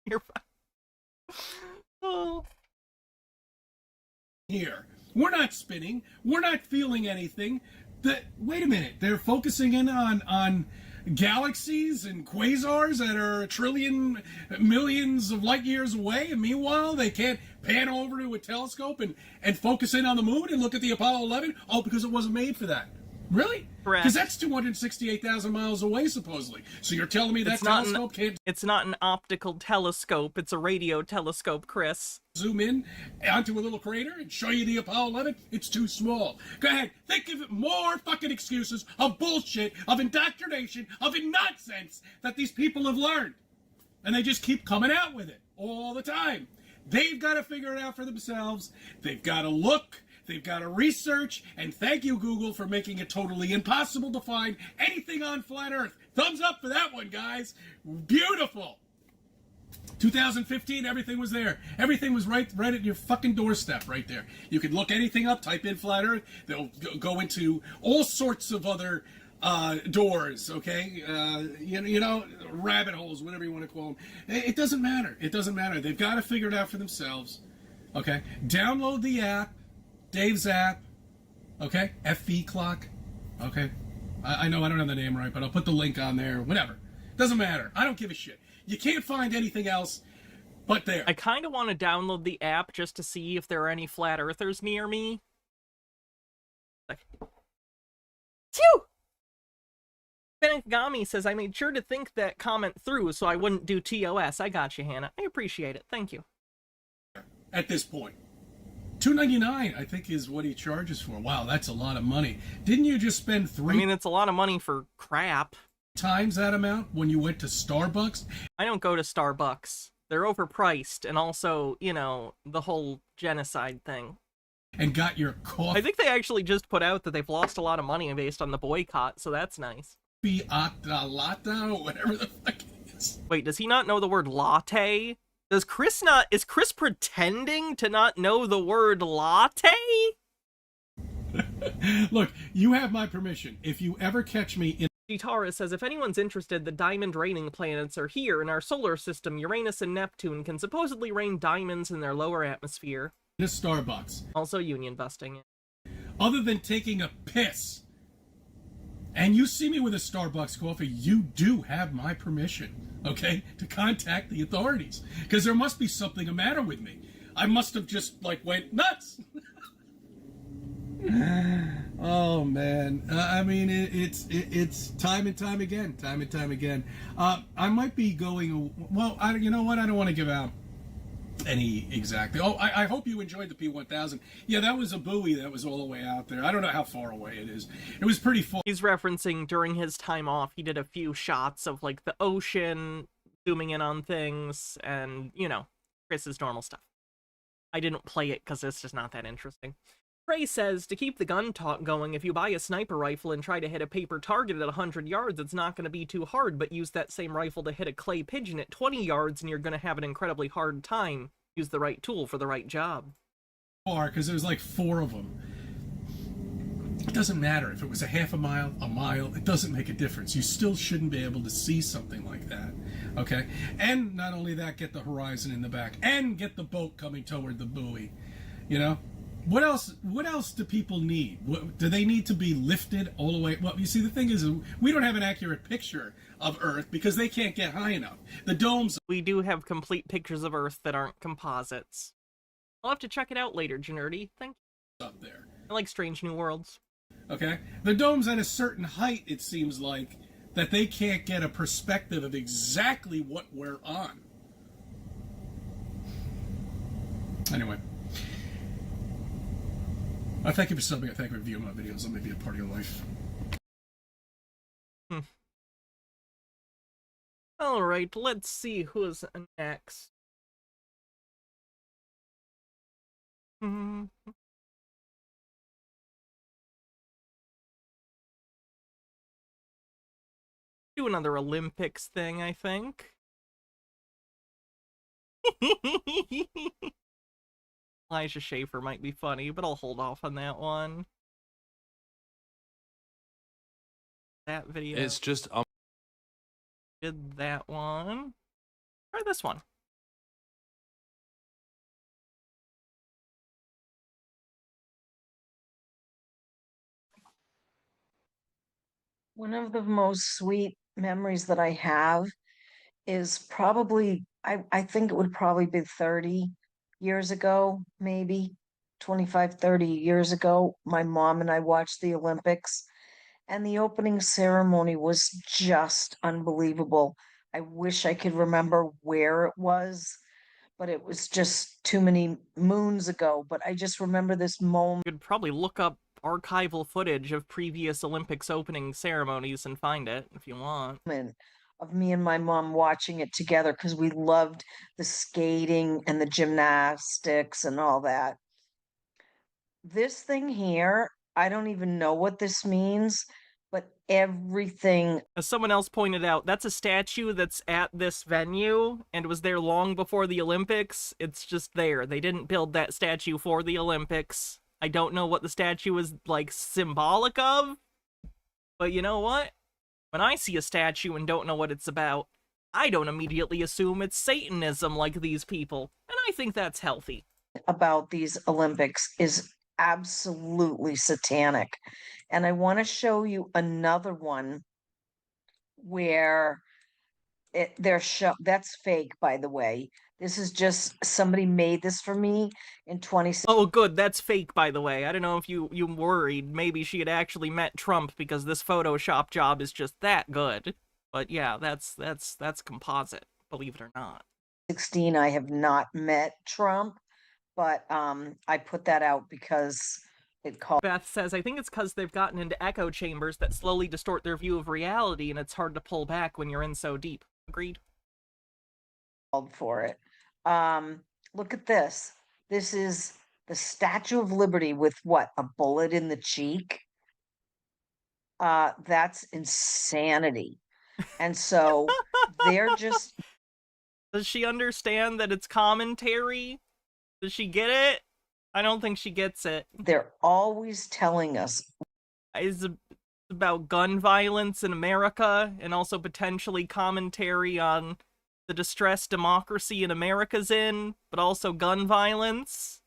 You're fine. Oh. Here. We're not spinning. We're not feeling anything. Wait a minute. They're focusing in on galaxies and quasars that are 1 trillion millions of light years away, and meanwhile they can't pan over to a telescope and focus in on the moon and look at the Apollo 11? Oh, because it wasn't made for that. Really? Correct. Because that's 268,000 miles away, supposedly. So you're telling me that telescope can't... It's not an optical telescope, it's a radio telescope, Chris. Zoom in onto a little crater and show you the Apollo 11? It's too small. Go ahead, think of more fucking excuses of bullshit, of indoctrination, of nonsense that these people have learned. And they just keep coming out with it all the time. They've got to figure it out for themselves. They've got to look. They've got to research, and thank you, Google, for making it totally impossible to find anything on flat Earth. Thumbs up for that one, guys. Beautiful. 2015, everything was there. Everything was right at your fucking doorstep right there. You could look anything up, type in flat Earth. They'll go into all sorts of other doors, okay? Rabbit holes, whatever you want to call them. It doesn't matter. It doesn't matter. They've got to figure it out for themselves. Okay? Download the app, Dave's app, okay? FV Clock, okay? I know I don't have the name right, but I'll put the link on there, whatever. Doesn't matter. I don't give a shit. You can't find anything else but there. I kind of want to download the app just to see if there are any flat earthers near me. Phew! Benigami says, I made sure to think that comment through so I wouldn't do TOS. I got you, Hannah. I appreciate it. Thank you. At this point. $2.99, I think, is what he charges for. Wow, that's a lot of money. Didn't you just spend I mean, it's a lot of money for crap. times that amount when you went to Starbucks? I don't go to Starbucks. They're overpriced, and also, you know, the whole genocide thing. And got your coffee I think they actually just put out that they've lost a lot of money based on the boycott, so that's nice. lata or whatever the fuck it is. Wait, does he not know the word latte? Is Chris pretending to not know the word latte? Look, you have my permission. If you ever catch me in Tartaria says, if anyone's interested, the diamond raining planets are here in our solar system. Uranus and Neptune can supposedly rain diamonds in their lower atmosphere. a Starbucks, Also union busting. other than taking a piss, and you see me with a Starbucks coffee, you do have my permission, okay, to contact the authorities. Because there must be something the matter with me. I must have just, like, went nuts. Oh, man. I mean, it's time and time again. I might be going, well, you know what? I don't want to give out any exactly. Oh, I hope you enjoyed the P1000. Yeah, that was a buoy that was all the way out there. I don't know how far away it is. It was pretty full. He's referencing during his time off, he did a few shots of, like, the ocean, zooming in on things, and, you know, Chris's normal stuff. I didn't play it because it's just not that interesting. Trey says, to keep the gun talk going, if you buy a sniper rifle and try to hit a paper target at 100 yards, it's not going to be too hard, but use that same rifle to hit a clay pigeon at 20 yards and you're going to have an incredibly hard time. Use the right tool for the right job. Because there's like 4 of them. It doesn't matter if it was a half a mile, it doesn't make a difference. You still shouldn't be able to see something like that, okay? And not only that, get the horizon in the back, and get the boat coming toward the buoy, you know? What else do people need? Do they need to be lifted all the way? Well, you see, the thing is, we don't have an accurate picture of Earth because they can't get high enough. The domes... We do have complete pictures of Earth that aren't composites. I'll have to check it out later, Janerdy. Thank you. Up there. I like Strange New Worlds. Okay? The dome's at a certain height, it seems like, that they can't get a perspective of exactly what we're on. Anyway. I thank you for subbing. I thank you for viewing my videos. Let me be a part of your life. Alright, let's see who's next. Do another Olympics thing, I think. Elijah Schaefer might be funny, but I'll hold off on that one. That video. It's just Did that one. Try this one. One of the most sweet memories that I have is probably, I think it would probably be 30 years ago, maybe 25, 30 years ago. My mom and I watched the Olympics, and the opening ceremony was just unbelievable. I wish I could remember where it was, but it was just too many moons ago. But I just remember this moment. You could probably look up archival footage of previous Olympics opening ceremonies and find it if you want. Of me and my mom watching it together because we loved the skating and the gymnastics and all that. This thing here, I don't even know what this means, but everything. As someone else pointed out, that's a statue that's at this venue and was there long before the Olympics. It's just there. They didn't build that statue for the Olympics. I don't know what the statue is, like, symbolic of, but you know what? When I see a statue and don't know what it's about, I don't immediately assume it's Satanism like these people, and I think that's healthy. about these Olympics is absolutely satanic. And I want to show you another one where they're that's fake, by the way. This is just somebody made this for me in 2016. Oh, good. That's fake, by the way. I don't know if you worried. Maybe she had actually met Trump because this Photoshop job is just that good. But yeah, that's composite, believe it or not. I have not met Trump, but I put that out because it called Beth says, I think it's because they've gotten into echo chambers that slowly distort their view of reality, and it's hard to pull back when you're in so deep. Agreed? for it. Look at this. This is the Statue of Liberty with what? A bullet in the cheek? That's insanity. And so they're just Does she understand that it's commentary? Does she get it? I don't think she gets it. they're always telling us It's about gun violence in America, and also potentially commentary on the distress democracy in America's in, but also gun violence.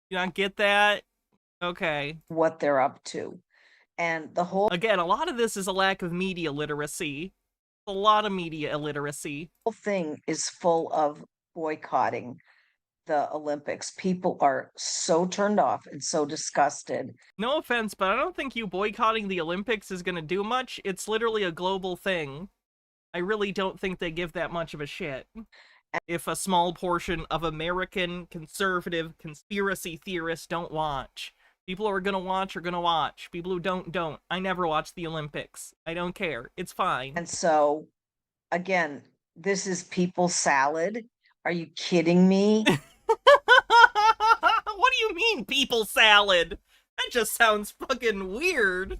You not get that? Okay. what they're up to. And the whole Again, a lot of this is a lack of media literacy. A lot of media illiteracy. thing is full of boycotting the Olympics. People are so turned off and so disgusted. No offense, but I don't think you boycotting the Olympics is gonna do much. It's literally a global thing. I really don't think they give that much of a shit. If a small portion of American conservative conspiracy theorists don't watch. People who are gonna watch are gonna watch. People who don't. I never watch the Olympics. I don't care. It's fine. And so, again, this is people salad. Are you kidding me? What do you mean, people salad? That just sounds fucking weird.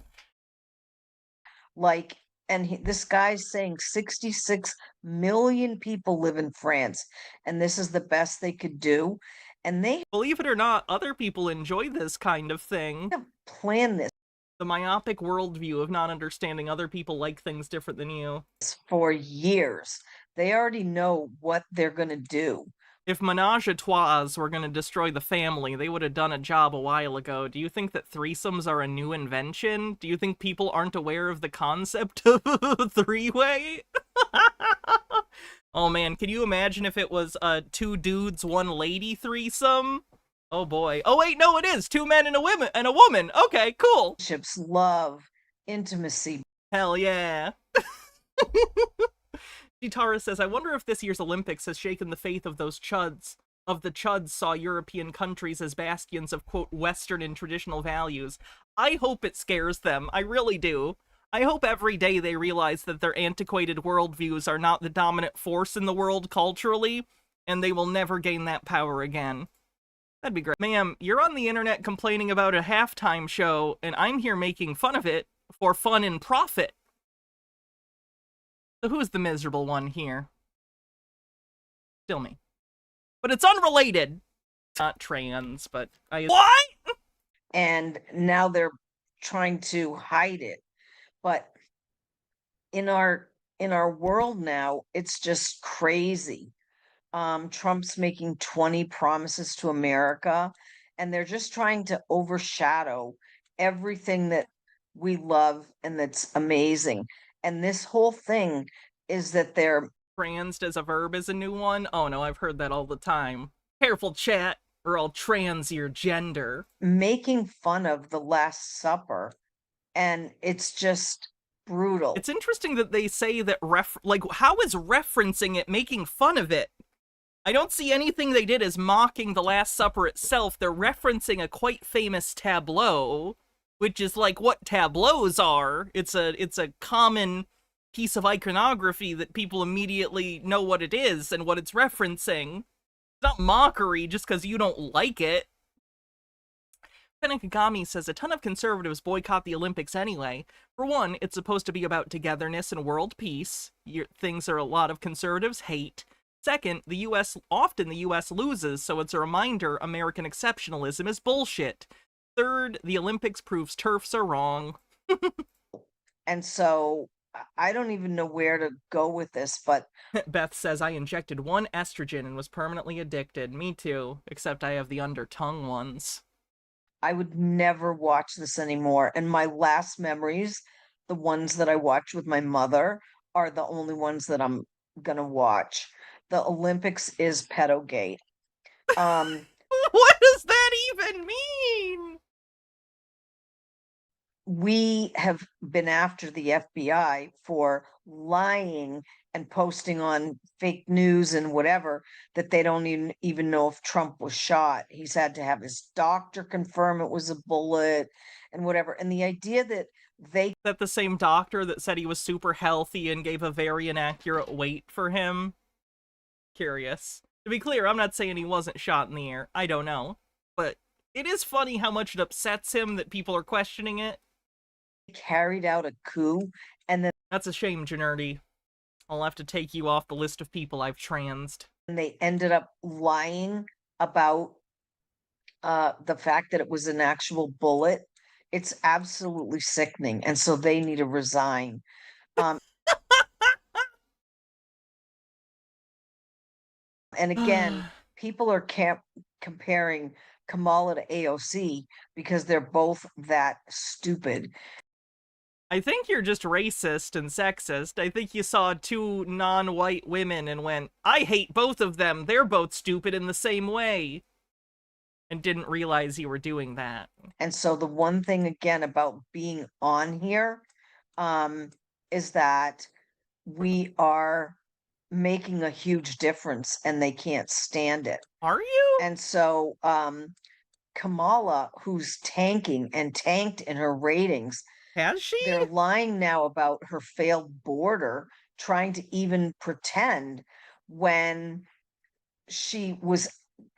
Like, and this guy's saying 66 million people live in France, and this is the best they could do. And they Believe it or not, other people enjoy this kind of thing. have planned this The myopic worldview of not understanding other people like things different than you. for years. They already know what they're going to do. If menage a trois were going to destroy the family, they would have done a job a while ago. Do you think that threesomes are a new invention? Do you think people aren't aware of the concept of a three-way? Oh man, can you imagine if it was a 2 dudes, 1 lady threesome? Oh boy. Oh wait, no, it is 2 men and a woman. Okay, cool. Ships love intimacy. Hell yeah. Tartaria says, I wonder if this year's Olympics has shaken the faith of those chuds. Of the chuds saw European countries as bastions of, quote, Western and traditional values. I hope it scares them. I really do. I hope every day they realize that their antiquated worldviews are not the dominant force in the world culturally, and they will never gain that power again. That'd be great. Ma'am, you're on the internet complaining about a halftime show, and I'm here making fun of it for fun and profit. So who's the miserable one here? Still me. But it's unrelated. Not trans, but I... What? And now they're trying to hide it. But in our world now, it's just crazy. Trump's making 20 promises to America, and they're just trying to overshadow everything that we love and that's amazing. And this whole thing is that they're Transed as a verb is a new one? Oh no, I've heard that all the time. Careful, chat, or I'll trans your gender. making fun of the Last Supper, and it's just brutal. It's interesting that they say that how is referencing it making fun of it? I don't see anything they did as mocking the Last Supper itself. They're referencing a quite famous tableau, which is like what tableaus are. It's a common piece of iconography that people immediately know what it is and what it's referencing. It's not mockery just because you don't like it. Penakagami says a ton of conservatives boycott the Olympics anyway. For one, it's supposed to be about togetherness and world peace. Things are a lot of conservatives hate. Second, often the US loses, so it's a reminder American exceptionalism is bullshit. Third, the Olympics proves TERFs are wrong. And so I don't even know where to go with this, but Beth says, I injected one estrogen and was permanently addicted. Me too, except I have the under tongue ones. I would never watch this anymore. And my last memories, the ones that I watched with my mother, are the only ones that I'm gonna watch. The Olympics is pedogate. What does that even mean? We have been after the FBI for lying and posting on fake news and whatever that they don't even know if Trump was shot. He's had to have his doctor confirm it was a bullet and whatever. And the idea that that the same doctor that said he was super healthy and gave a very inaccurate weight for him? Curious. To be clear, I'm not saying he wasn't shot in the air. I don't know. But it is funny how much it upsets him that people are questioning it. carried out a coup, and then That's a shame, Janerdy. I'll have to take you off the list of people I've transed. they ended up lying about the fact that it was an actual bullet. It's absolutely sickening, and so they need to resign. And again, people are comparing Kamala to AOC because they're both that stupid. I think you're just racist and sexist. I think you saw two non-white women and went, I hate both of them. They're both stupid in the same way. And didn't realize you were doing that. And so the one thing again about being on here is that we are making a huge difference and they can't stand it. Are you? And so Kamala, who's tanking and tanked in her ratings, Has she? they're lying now about her failed border, trying to even pretend when she was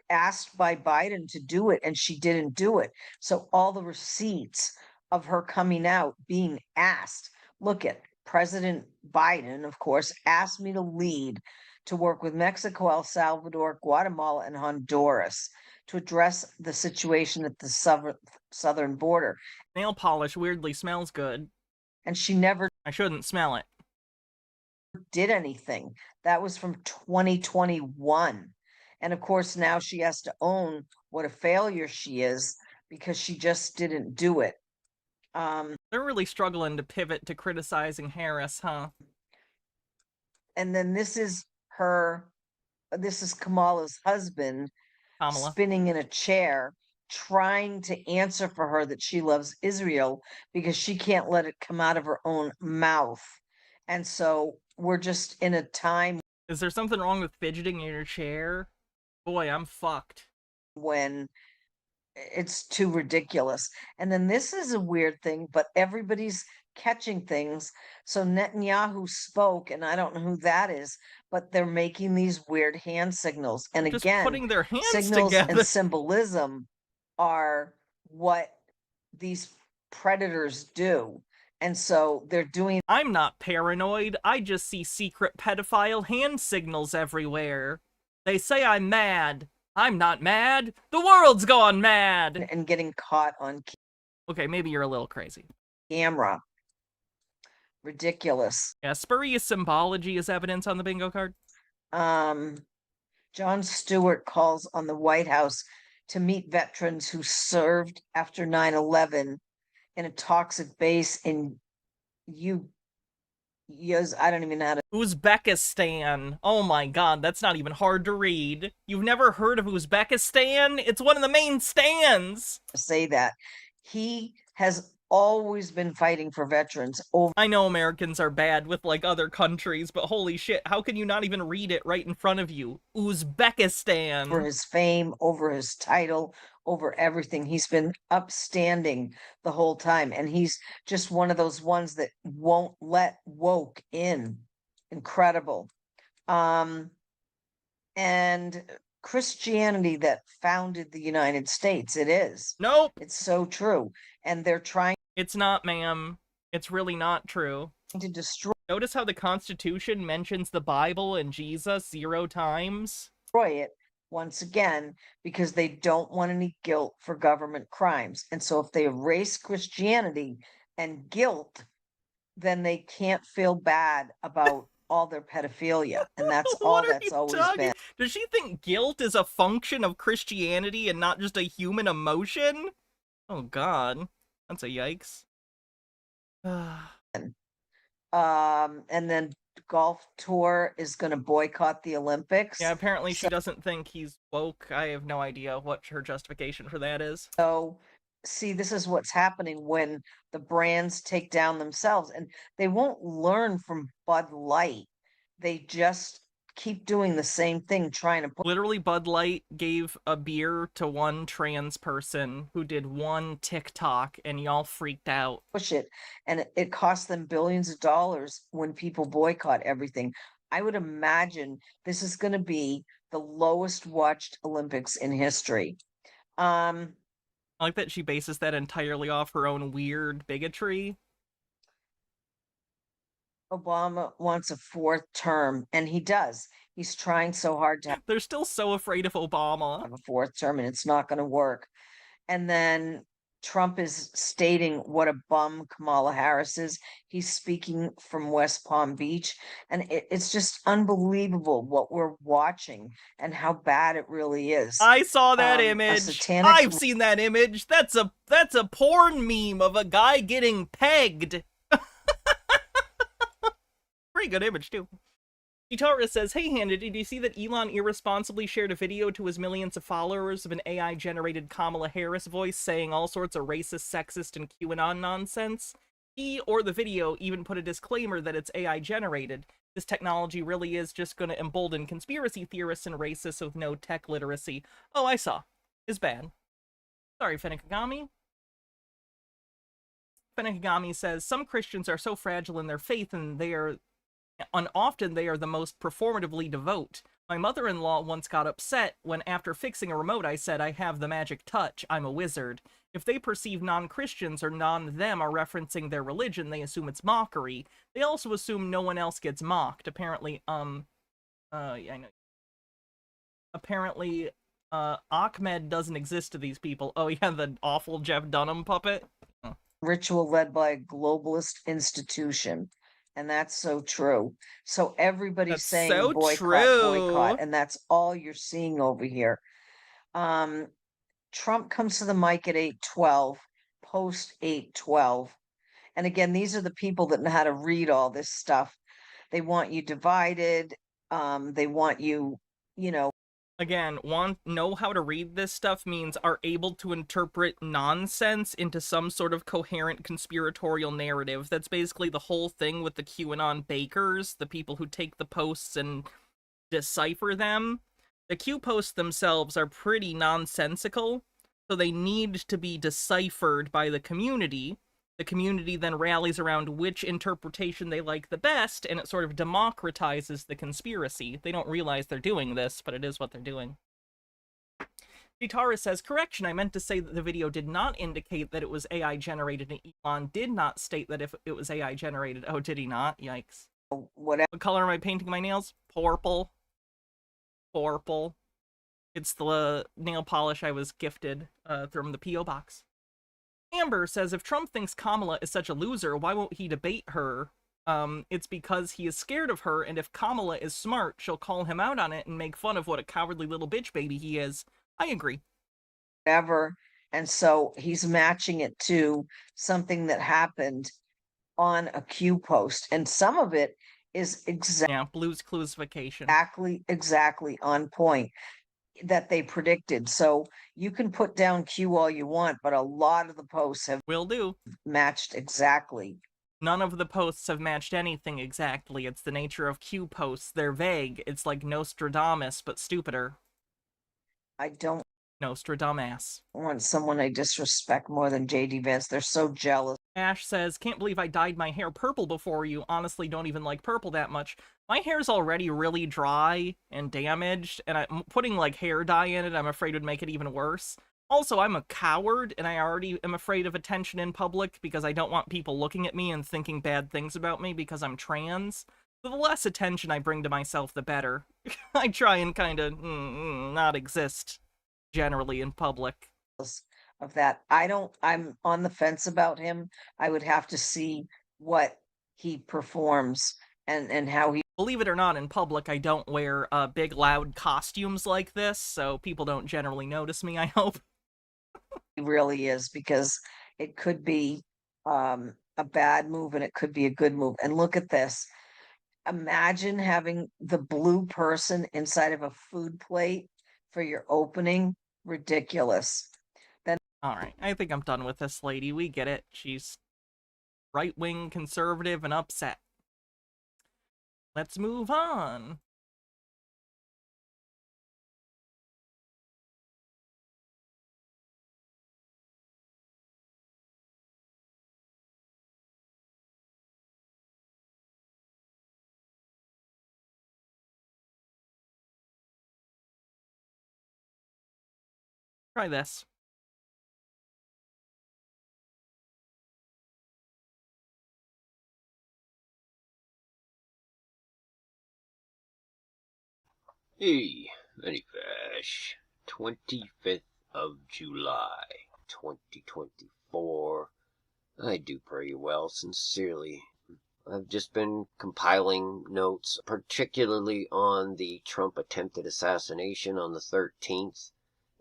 asked by Biden to do it and she didn't do it. So all the receipts of her coming out being asked, look at President Biden, of course, asked me to lead to work with Mexico, El Salvador, Guatemala, and Honduras to address the situation at the southern border. Nail polish weirdly smells good. And she never I shouldn't smell it. did anything. That was from 2021. And of course, now she has to own what a failure she is because she just didn't do it. They're really struggling to pivot to criticizing Harris, huh? And then this is Kamala's husband Kamala. spinning in a chair, trying to answer for her that she loves Israel because she can't let it come out of her own mouth. And so we're just in a time. Is there something wrong with fidgeting in your chair? Boy, I'm fucked. When it's too ridiculous. And then this is a weird thing, but everybody's catching things. So Netanyahu spoke, and I don't know who that is, but they're making these weird hand signals. And Just again, putting their hands signals together. and symbolism are what these predators do. And so they're doing. I'm not paranoid. I just see secret pedophile hand signals everywhere. They say I'm mad. I'm not mad. The world's gone mad. And getting caught on Okay, maybe you're a little crazy. camera. Ridiculous. Yeah, spurious symbology is evidence on the bingo card. Jon Stewart calls on the White House to meet veterans who served after 9/11 in a toxic base in I don't even know how to Uzbekistan. Oh my god, that's not even hard to read. You've never heard of Uzbekistan? It's one of the main stands. say that. He has always been fighting for veterans over. I know Americans are bad with like other countries, but holy shit, how can you not even read it right in front of you? Uzbekistan. For his fame, over his title, over everything. He's been upstanding the whole time. And he's just one of those ones that won't let woke in. Incredible. And Christianity that founded the United States. It is. Nope. It's so true. And they're trying It's not, ma'am. It's really not true. to destroy Notice how the Constitution mentions the Bible and Jesus 0 times? it once again because they don't want any guilt for government crimes. And so if they erase Christianity and guilt, then they can't feel bad about all their pedophilia. And that's all What are that's you always talking? been. Does she think guilt is a function of Christianity and not just a human emotion? Oh God, that's a yikes. And then golf tour is going to boycott the Olympics. Yeah, apparently she doesn't think he's woke. I have no idea what her justification for that is. So, see, this is what's happening when the brands take down themselves, and they won't learn from Bud Light. They just keep doing the same thing, trying to Literally, Bud Light gave a beer to one trans person who did one TikTok, and y'all freaked out. push it, and it costs them billions of dollars when people boycott everything. I would imagine this is going to be the lowest watched Olympics in history. I like that she bases that entirely off her own weird bigotry. Obama wants a fourth term, and he does. He's trying so hard to They're still so afraid of Obama. have a fourth term, and it's not going to work. And then Trump is stating what a bum Kamala Harris is. He's speaking from West Palm Beach, and it's just unbelievable what we're watching and how bad it really is. I saw that A image. satanic- I've seen that image. That's a porn meme of a guy getting pegged. Pretty good image too. Tartaria says, "Hey Hannah, did you see that Elon irresponsibly shared a video to his millions of followers of an AI-generated Kamala Harris voice saying all sorts of racist, sexist, and QAnon nonsense? He or the video even put a disclaimer that it's AI-generated. This technology really is just going to embolden conspiracy theorists and racists with no tech literacy." Oh, I saw. It's bad. Sorry, Fennikagami. Fennikagami says, "Some Christians are so fragile in their faith and often they are the most performatively devout. My mother-in-law once got upset when after fixing a remote I said, 'I have the magic touch, I'm a wizard.' If they perceive non-Christians or non-them are referencing their religion, they assume it's mockery. They also assume no one else gets mocked. Apparently, yeah, I know. Apparently, Ahmed doesn't exist to these people." Oh yeah, the awful Jeff Dunham puppet. Ritual led by a globalist institution. And that's so true. So everybody's That's saying so boycott, true. boycott, and that's all you're seeing over here. Trump comes to the mic at 8:12, post 8:12. And again, these are the people that know how to read all this stuff. They want you divided. They want you, Again, know how to read this stuff means are able to interpret nonsense into some sort of coherent conspiratorial narrative. That's basically the whole thing with the QAnon bakers, the people who take the posts and decipher them. The Q posts themselves are pretty nonsensical, so they need to be deciphered by the community. The community then rallies around which interpretation they like the best, and it sort of democratizes the conspiracy. They don't realize they're doing this, but it is what they're doing. Tartaria says, "Correction, I meant to say that the video did not indicate that it was AI-generated, and Elon did not state that if it was AI-generated." Oh, did he not? Yikes. whatever. What color am I painting my nails? Purple. Purple. It's the nail polish I was gifted from the P.O. box. Amber says, "If Trump thinks Kamala is such a loser, why won't he debate her? It's because he is scared of her, and if Kamala is smart, she'll call him out on it and make fun of what a cowardly little bitch baby he is." I agree. Whatever. And so he's matching it to something that happened on a Q post. And some of it is Yeah, Blue's Clues vacation. exactly on point that they predicted. So you can put down Q all you want, but a lot of the posts have Will do. matched exactly. None of the posts have matched anything exactly. It's the nature of Q posts. They're vague. It's like Nostradamus, but stupider. I don't Nostradamus. want someone I disrespect more than JD Vance. They're so jealous. Ash says, "Can't believe I dyed my hair purple before you. Honestly, don't even like purple that much. My hair's already really dry and damaged, and I'm putting, like, hair dye in it, I'm afraid would make it even worse. Also, I'm a coward, and I already am afraid of attention in public because I don't want people looking at me and thinking bad things about me because I'm trans. So the less attention I bring to myself, the better. I try and kind of not exist generally in public." Of that. I'm on the fence about him. I would have to see what he performs and how he Believe it or not, in public, I don't wear big, loud costumes like this, so people don't generally notice me, I hope. really is, because it could be a bad move and it could be a good move. And look at this. Imagine having the blue person inside of a food plate for your opening. Ridiculous. Alright, I think I'm done with this lady. We get it. She's right-wing, conservative, and upset. Let's move on. Try this. Hey, Manifesh. 25th of July, 2024. I do pray you well, sincerely. I've just been compiling notes, particularly on the Trump attempted assassination on the 13th,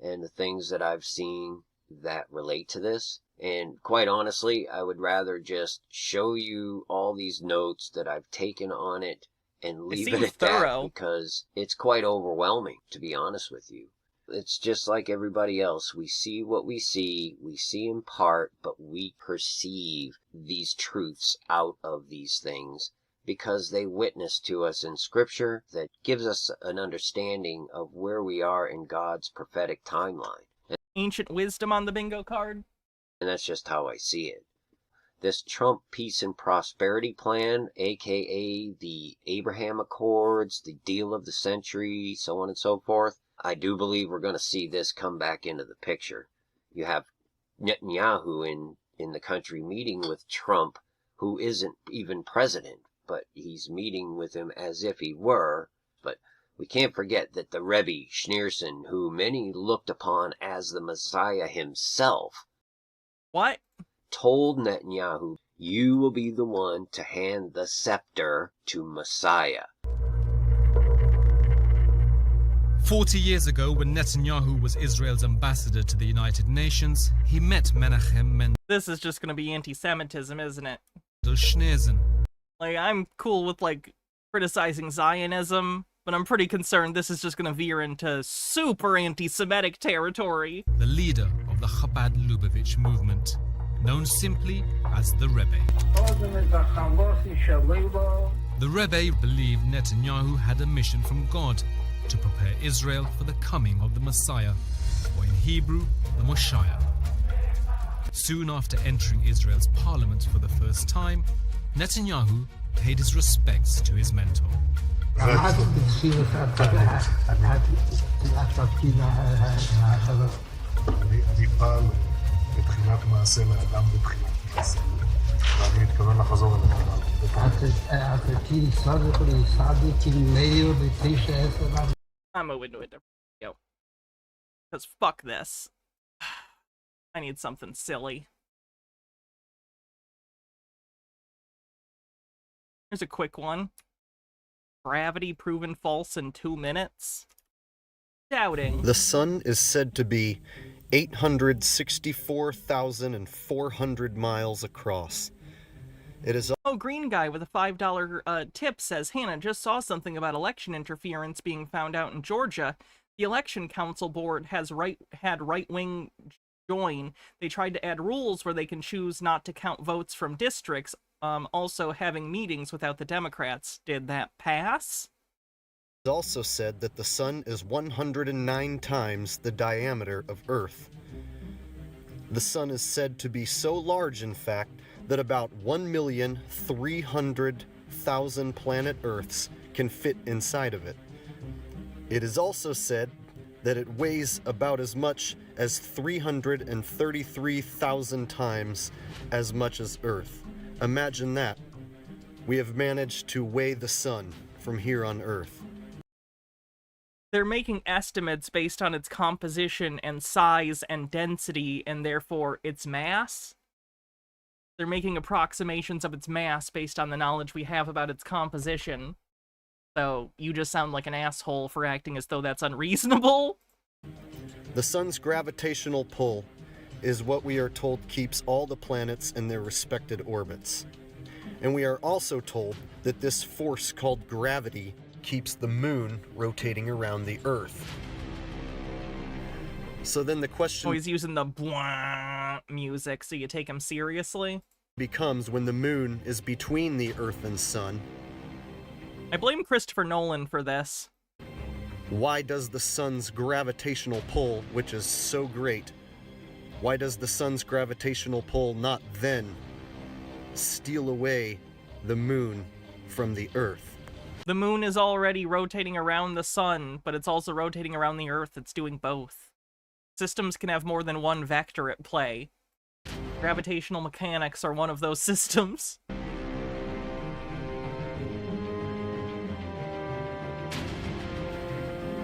and the things that I've seen that relate to this. And quite honestly, I would rather just show you all these notes that I've taken on it and leave it seems at that, thorough. because it's quite overwhelming, to be honest with you. It's just like everybody else. We see what we see in part, but we perceive these truths out of these things because they witness to us in Scripture that gives us an understanding of where we are in God's prophetic timeline. Ancient wisdom on the bingo card. And that's just how I see it. This Trump peace and prosperity plan, aka the Abraham Accords, the deal of the century, so on and so forth, I do believe we're going to see this come back into the picture. You have Netanyahu in the country meeting with Trump, who isn't even president, but he's meeting with him as if he were. But we can't forget that the Rebbe Schneerson, who many looked upon as the Messiah himself, What? told Netanyahu, "You will be the one to hand the scepter to Messiah." 40 years ago, when Netanyahu was Israel's ambassador to the United Nations, he met Menachem Mendel This is just gonna be anti-Semitism, isn't it? Schneerson, Like, I'm cool with, like, criticizing Zionism, but I'm pretty concerned this is just gonna veer into super anti-Semitic territory. the leader of the Chabad Lubavitch movement, known simply as the Rebbe. The Rebbe believed Netanyahu had a mission from God to prepare Israel for the coming of the Messiah, or in Hebrew, the Moshiach. Soon after entering Israel's parliament for the first time, Netanyahu paid his respects to his mentor. אני פעל מבחינת מעשה לאדם מבחינת מעשה, ואני מתכוון לחזור על הדבר. I'm moving to a different video. Because fuck this. I need something silly. Here's a quick one. Gravity proven false in 2 minutes. Doubting. The sun is said to be 864,400 miles across. It is Oh, green guy with a $5 tip says, Hannah, just saw something about election interference being found out in Georgia. The election council board has had right-wing join. They tried to add rules where they can choose not to count votes from districts, also having meetings without the Democrats. Did that pass? also said that the sun is 109 times the diameter of Earth. The sun is said to be so large, in fact, that about 1,300,000 planet Earths can fit inside of it. It is also said that it weighs about as much as 333,000 times as much as Earth. Imagine that. We have managed to weigh the sun from here on Earth. They're making estimates based on its composition and size and density, and therefore its mass. They're making approximations of its mass based on the knowledge we have about its composition. So you just sound like an asshole for acting as though that's unreasonable. The sun's gravitational pull is what we are told keeps all the planets in their respected orbits. And we are also told that this force called gravity keeps the moon rotating around the Earth. So then the question He's using the blah music, so you take him seriously. becomes, when the moon is between the Earth and sun, I blame Christopher Nolan for this. why does the sun's gravitational pull, which is so great, why does the sun's gravitational pull not then steal away the moon from the Earth? The moon is already rotating around the sun, but it's also rotating around the Earth. It's doing both. Systems can have more than one vector at play. Gravitational mechanics are one of those systems.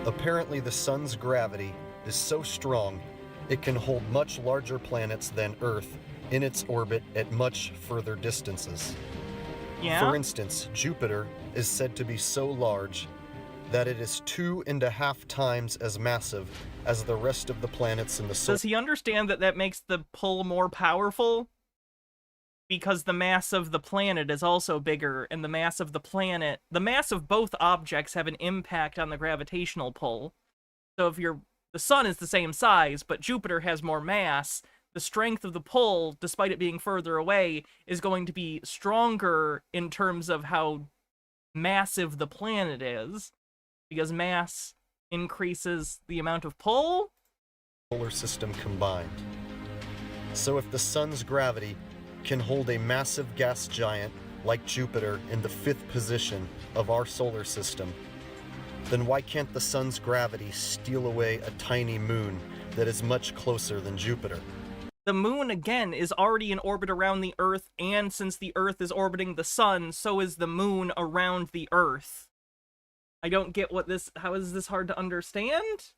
Apparently the sun's gravity is so strong it can hold much larger planets than Earth in its orbit at much further distances. Yeah? For instance, Jupiter is said to be so large that it is 2.5 times as massive as the rest of the planets in the solar Does he understand that that makes the pull more powerful? Because the mass of the planet is also bigger, and the mass of both objects have an impact on the gravitational pull. So if the sun is the same size, but Jupiter has more mass, the strength of the pull, despite it being further away, is going to be stronger in terms of how massive the planet is, because mass increases the amount of pull? solar system combined. So if the sun's gravity can hold a massive gas giant like Jupiter in the 5th position of our solar system, then why can't the sun's gravity steal away a tiny moon that is much closer than Jupiter? The moon, again, is already in orbit around the Earth, and since the Earth is orbiting the sun, so is the moon around the Earth. I don't get how is this hard to understand?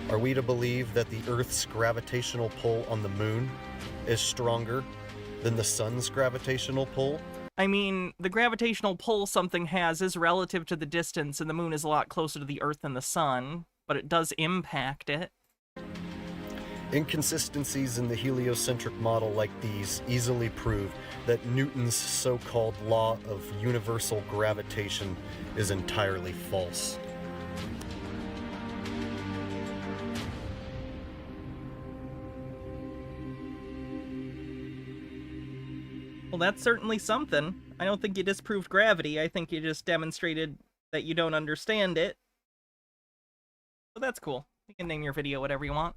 Are we to believe that the Earth's gravitational pull on the moon is stronger than the sun's gravitational pull? I mean, the gravitational pull something has is relative to the distance, and the moon is a lot closer to the Earth than the sun, but it does impact it. Inconsistencies in the heliocentric model like these easily prove that Newton's so-called law of universal gravitation is entirely false. Well, that's certainly something. I don't think you disproved gravity, I think you just demonstrated that you don't understand it. So that's cool. You can name your video whatever you want.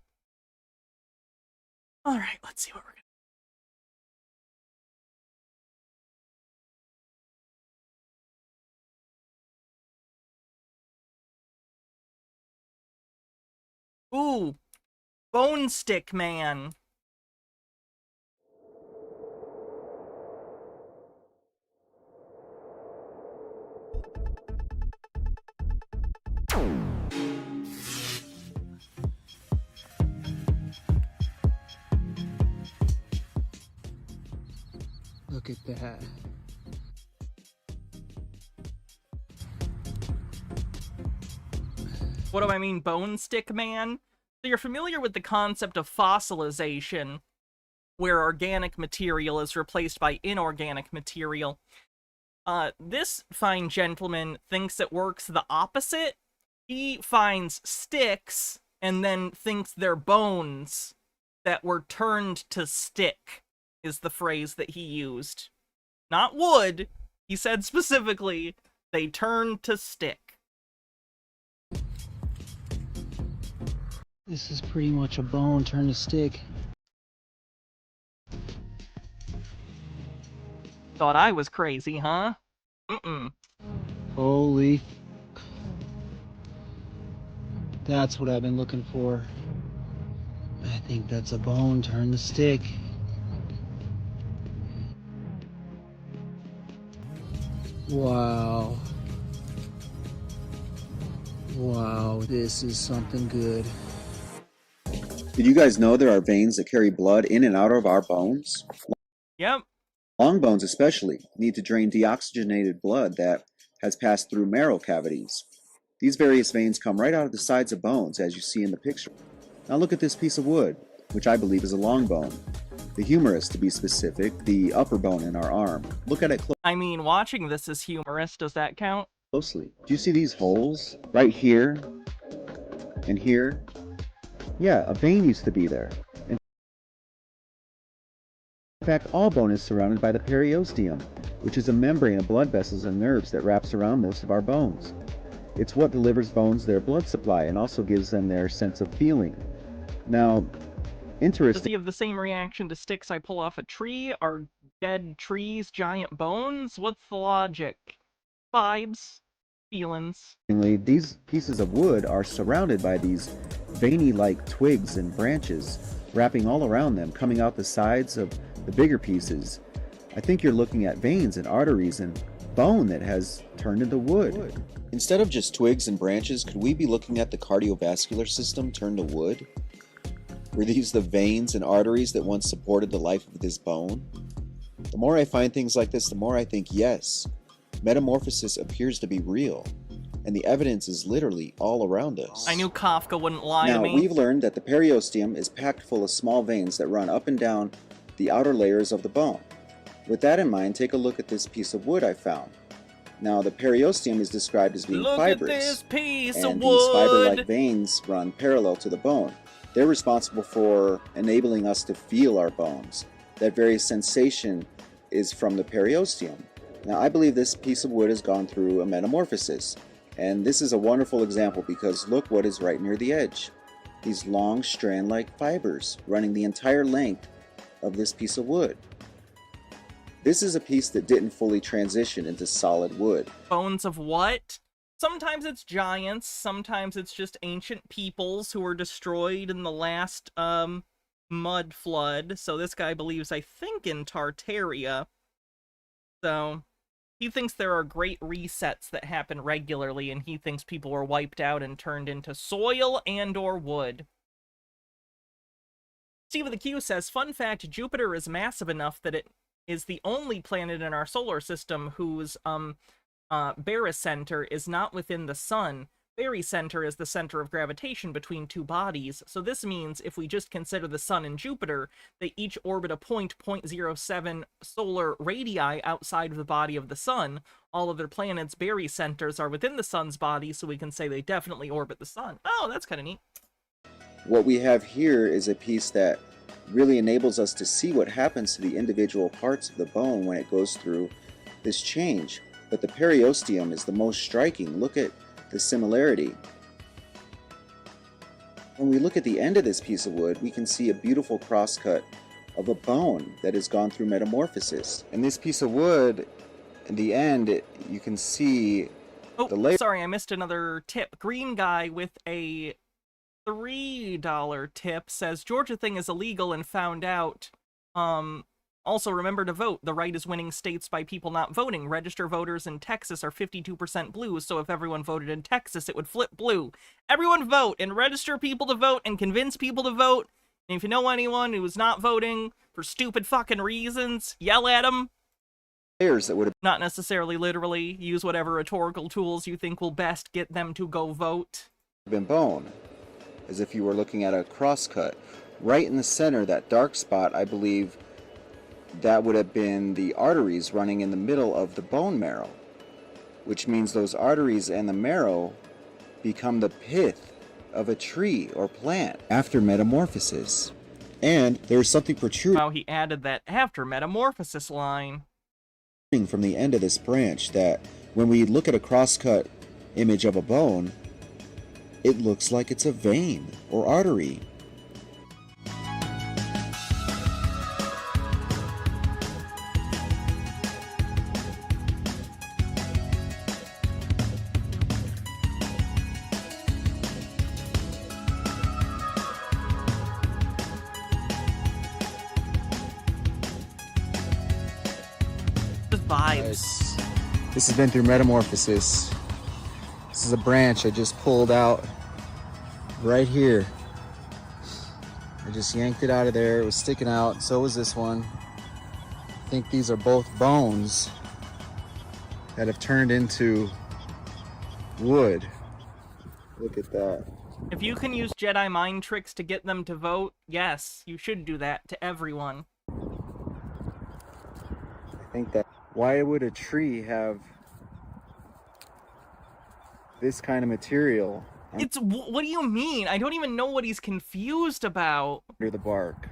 Alright, let's see what we're gonna... Ooh! Bone Stick Man! Look at that. What do I mean, Bone Stick Man? So you're familiar with the concept of fossilization, where organic material is replaced by inorganic material. This fine gentleman thinks it works the opposite. He finds sticks and then thinks they're bones that were turned to stick, is the phrase that he used. Not wood. He said specifically, they turned to stick. This is pretty much a bone turned to stick. Thought I was crazy, huh? Mm-mm. Holy... That's what I've been looking for. I think that's a bone turned to stick. Wow. Wow, this is something good. Did you guys know there are veins that carry blood in and out of our bones? Yep. Long bones especially need to drain deoxygenated blood that has passed through marrow cavities. These various veins come right out of the sides of bones, as you see in the picture. Now look at this piece of wood, which I believe is a long bone. The humerus, to be specific, the upper bone in our arm. Look at it I mean, watching this is humorous. Does that count? closely. Do you see these holes right here and here? Yeah, a vein used to be there. In fact, all bone is surrounded by the periosteum, which is a membrane of blood vessels and nerves that wraps around most of our bones. It's what delivers bones their blood supply and also gives them their sense of feeling. Now, Does he have the same reaction to sticks I pull off a tree? Are dead trees giant bones? What's the logic? Vibes. Feelings. These pieces of wood are surrounded by these veiny-like twigs and branches wrapping all around them, coming out the sides of the bigger pieces. I think you're looking at veins and arteries and bone that has turned into wood. Instead of just twigs and branches, could we be looking at the cardiovascular system turned to wood? Were these the veins and arteries that once supported the life of this bone? The more I find things like this, the more I think, yes, metamorphosis appears to be real, and the evidence is literally all around us. I knew Kafka wouldn't lie to me. Now, we've learned that the periosteum is packed full of small veins that run up and down the outer layers of the bone. With that in mind, take a look at this piece of wood I found. Now, the periosteum is described as being fibrous, at this piece and of these wood. fiber-like veins run parallel to the bone. They're responsible for enabling us to feel our bones. That very sensation is from the periosteum. Now, I believe this piece of wood has gone through a metamorphosis, and this is a wonderful example because look what is right near the edge. These long strand-like fibers running the entire length of this piece of wood. This is a piece that didn't fully transition into solid wood. Bones of what? Sometimes it's giants, sometimes it's just ancient peoples who were destroyed in the last, mud flood. So this guy believes, I think, in Tartaria. So, he thinks there are great resets that happen regularly, and he thinks people were wiped out and turned into soil and or wood. Steve of the Q says, fun fact, Jupiter is massive enough that it is the only planet in our solar system whose, barycenter is not within the sun. Barycenter is the center of gravitation between two bodies, so this means if we just consider the sun and Jupiter, they each orbit a 0.07 solar radii outside of the body of the sun. All of their planets' barycenters are within the sun's body, so we can say they definitely orbit the sun. Oh, that's kind of neat. What we have here is a piece that really enables us to see what happens to the individual parts of the bone when it goes through this change. But the periosteum is the most striking. Look at the similarity. When we look at the end of this piece of wood, we can see a beautiful crosscut of a bone that has gone through metamorphosis. And this piece of wood, in the end, you can see the layer. Sorry, I missed another tip. Green guy with a $3 tip says, Georgia thing is illegal and found out. Also, remember to vote. The right is winning states by people not voting. Register voters in Texas are 52% blue, so if everyone voted in Texas, it would flip blue. Everyone vote and register people to vote and convince people to vote. And if you know anyone who is not voting for stupid fucking reasons, yell at them. Layers that would have not necessarily literally. Use whatever rhetorical tools you think will best get them to go vote. Been bone, as if you were looking at a crosscut. Right in the center, that dark spot, I believe, that would have been the arteries running in the middle of the bone marrow, which means those arteries and the marrow become the pith of a tree or plant after metamorphosis. And there's something protruding. Wow, he added that after metamorphosis line from the end of this branch that when we look at a crosscut image of a bone, it looks like it's a vein or artery. Vibes. This has been through metamorphosis. This is a branch I just pulled out right here. I just yanked it out of there. It was sticking out. So was this one. I think these are both bones that have turned into wood. Look at that. If you can use Jedi mind tricks to get them to vote, yes, you should do that to everyone. I think that. Why would a tree have this kind of material? It's, what do you mean? I don't even know what he's confused about. Under the bark.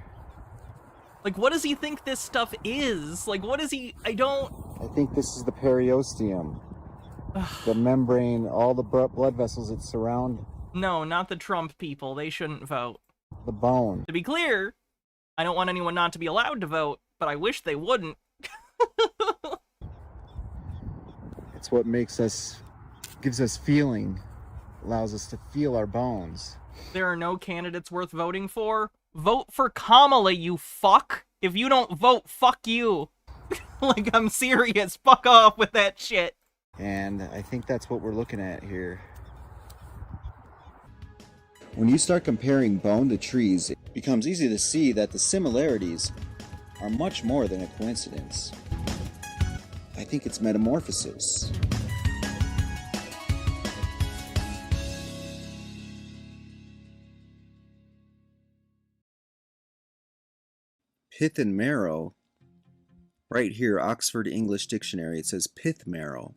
Like, what does he think this stuff is? Like, what is he, I think this is the periosteum. The membrane, all the blood vessels that surround. No, not the Trump people. They shouldn't vote. The bone. To be clear, I don't want anyone not to be allowed to vote, but I wish they wouldn't. It's what makes us, gives us feeling, allows us to feel our bones. There are no candidates worth voting for. Vote for Kamala, you fuck. If you don't vote, fuck you. Like, I'm serious. Fuck off with that shit. And I think that's what we're looking at here. When you start comparing bone to trees, it becomes easy to see that the similarities are much more than a coincidence. I think it's metamorphosis. Pith and marrow. Right here, Oxford English Dictionary, it says pith marrow.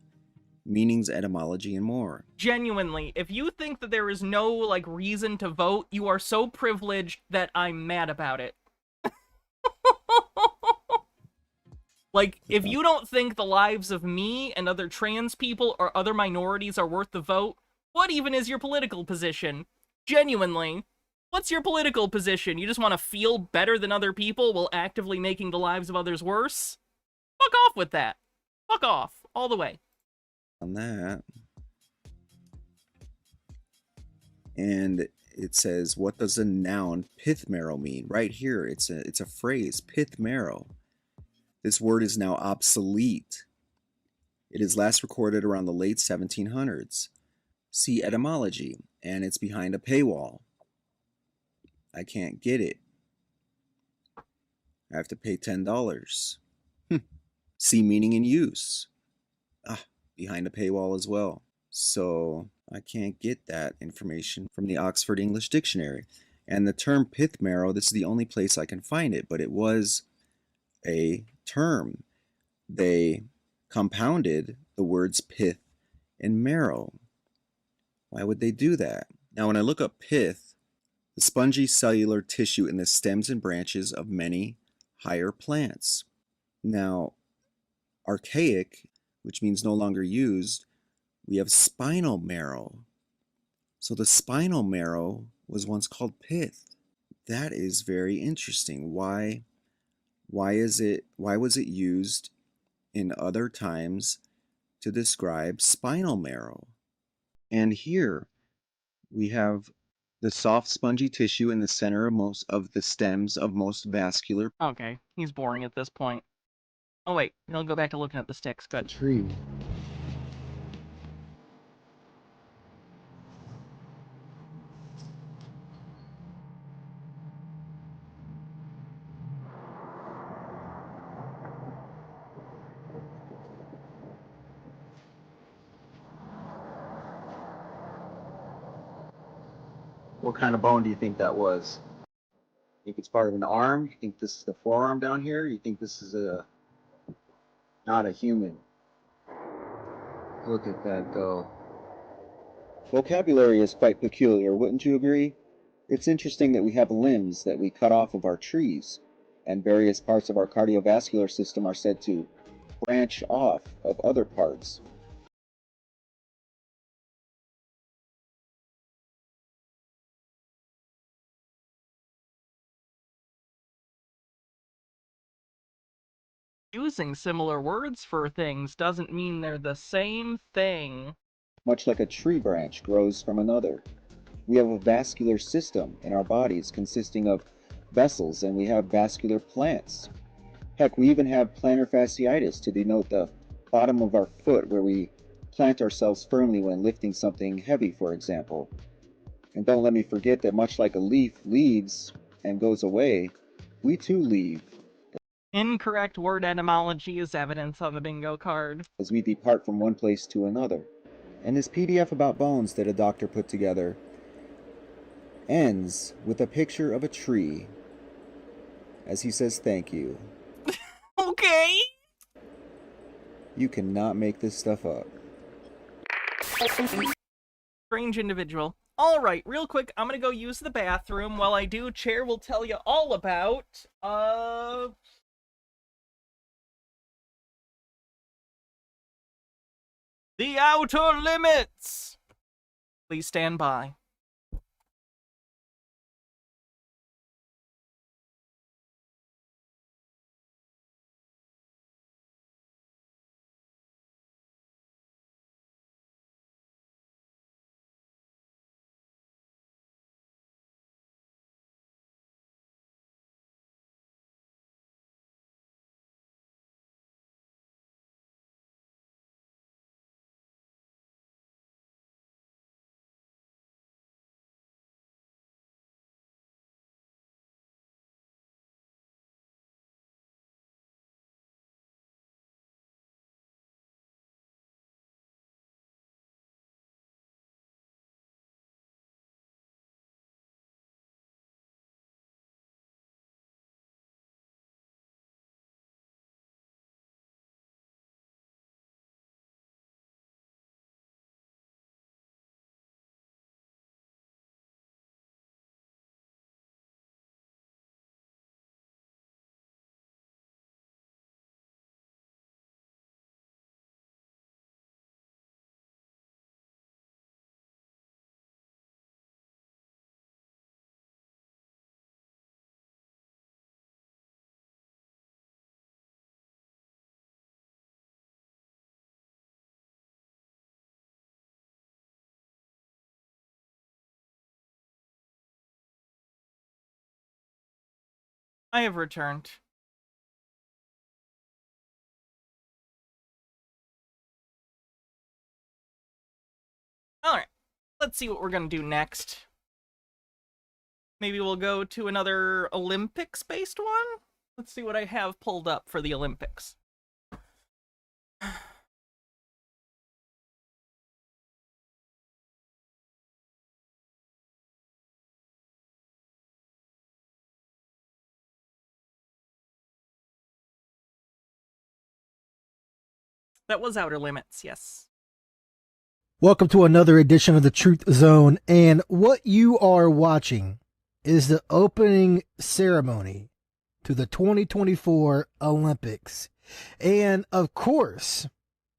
Meanings, etymology, and more. Genuinely, if you think that there is no, like, reason to vote, you are so privileged that I'm mad about it. Like, if you don't think the lives of me and other trans people or other minorities are worth the vote, what even is your political position? Genuinely. What's your political position? You just want to feel better than other people while actively making the lives of others worse? Fuck off with that. Fuck off. All the way. On that. And it says, what does the noun pith marrow mean? Right here, it's a phrase, pith marrow. This word is now obsolete. It is last recorded around the late 1700s. See etymology, and it's behind a paywall. I can't get it. I have to pay $10. See meaning and use. Behind a paywall as well. So I can't get that information from the Oxford English Dictionary. And the term pith marrow, this is the only place I can find it, but it was a term. They compounded the words pith and marrow. Why would they do that? Now when I look up pith, the spongy cellular tissue in the stems and branches of many higher plants. Now, archaic, which means no longer used, we have spinal marrow. So the spinal marrow was once called pith. That is very interesting. Why was it used in other times to describe spinal marrow? And here we have the soft spongy tissue in the center of most of the stems of most vascular. Okay, he's boring at this point. Oh wait, he'll go back to looking at the sticks. Good. Tree. What kind of bone do you think that was? Think it's part of an arm? You think this is the forearm down here? You think this is not a human? Look at that though. Vocabulary is quite peculiar, wouldn't you agree? It's interesting that we have limbs that we cut off of our trees, and various parts of our cardiovascular system are said to branch off of other parts. Using similar words for things doesn't mean they're the same thing. Much like a tree branch grows from another. We have a vascular system in our bodies consisting of vessels, and we have vascular plants. Heck, we even have plantar fasciitis to denote the bottom of our foot where we plant ourselves firmly when lifting something heavy, for example. And don't let me forget that much like a leaf leaves and goes away, we too leave. Incorrect word etymology is evidence on the bingo card. As we depart from one place to another. And this PDF about bones that a doctor put together ends with a picture of a tree as he says thank you. Okay. You cannot make this stuff up. Strange individual. Alright, real quick, I'm gonna go use the bathroom. While I do, Chair will tell you all about, the Outer Limits! Please stand by. I have returned. Alright, let's see what we're gonna do next. Maybe we'll go to another Olympics-based one? Let's see what I have pulled up for the Olympics. That was Outer Limits, yes. Welcome to another edition of the Truth Zone, and what you are watching is the opening ceremony to the 2024 Olympics. And of course,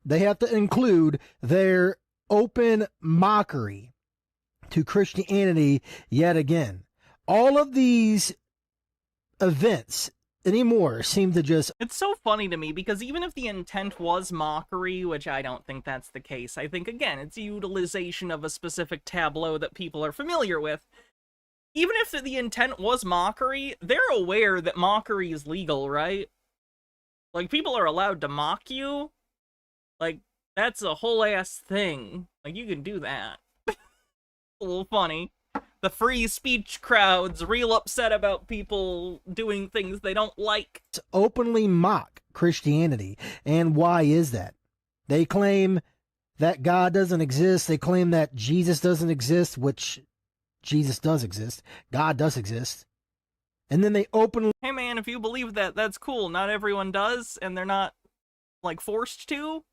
they have to include their open mockery to Christianity yet again. All of these events anymore seem to just... It's so funny to me because even if the intent was mockery, which I don't think that's the case, I think, again, it's utilization of a specific tableau that people are familiar with. Even if the intent was mockery, they're aware that mockery is legal, right? Like, people are allowed to mock you. Like, that's a whole ass thing. Like, you can do that. A little funny. The free speech crowd's real upset about people doing things they don't like. Openly mock Christianity. And why is that? They claim that God doesn't exist. They claim that Jesus doesn't exist, which Jesus does exist. God does exist. And then they openly... Hey man, if you believe that, that's cool. Not everyone does, and they're not, like, forced to.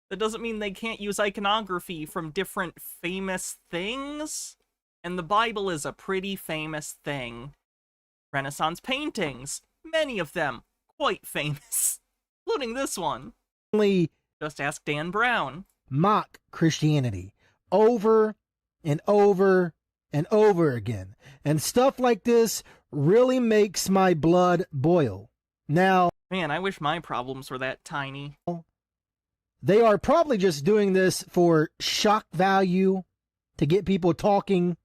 That doesn't mean they can't use iconography from different famous things. And the Bible is a pretty famous thing. Renaissance paintings, many of them quite famous, including this one. Just ask Dan Brown. Mock Christianity over and over and over again. And stuff like this really makes my blood boil. Now, man, I wish my problems were that tiny. They are probably just doing this for shock value, to get people talking.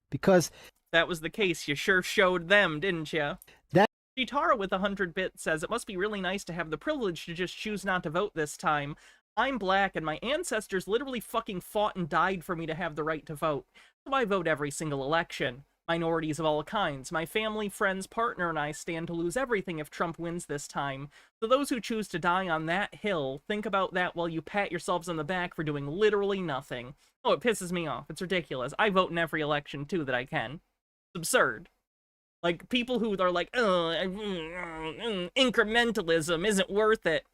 Because that was the case, you sure showed them, didn't you? That Tartaria with 100 bits says, it must be really nice to have the privilege to just choose not to vote this time. I'm black, and my ancestors literally fucking fought and died for me to have the right to vote. So I vote every single election. minorities of all kinds. My family, friends, partner, and I stand to lose everything if Trump wins this time. So those who choose to die on that hill, think about that while you pat yourselves on the back for doing literally nothing. Oh, it pisses me off. It's ridiculous. I vote in every election, too, that I can. It's absurd. Like, people who are like, incrementalism isn't worth it.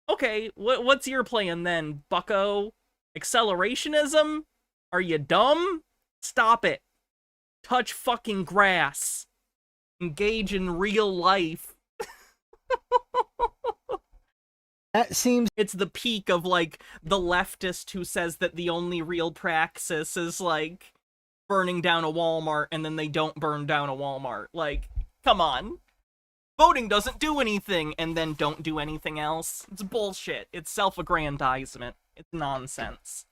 Okay, what's your plan then, bucko? Accelerationism? Are you dumb? Stop it. Touch fucking grass. Engage in real life. That seems... It's the peak of, like, the leftist who says that the only real praxis is, like, burning down a Walmart, and then they don't burn down a Walmart. Like, come on. Voting doesn't do anything, and then don't do anything else. It's bullshit. It's self-aggrandizement. It's nonsense.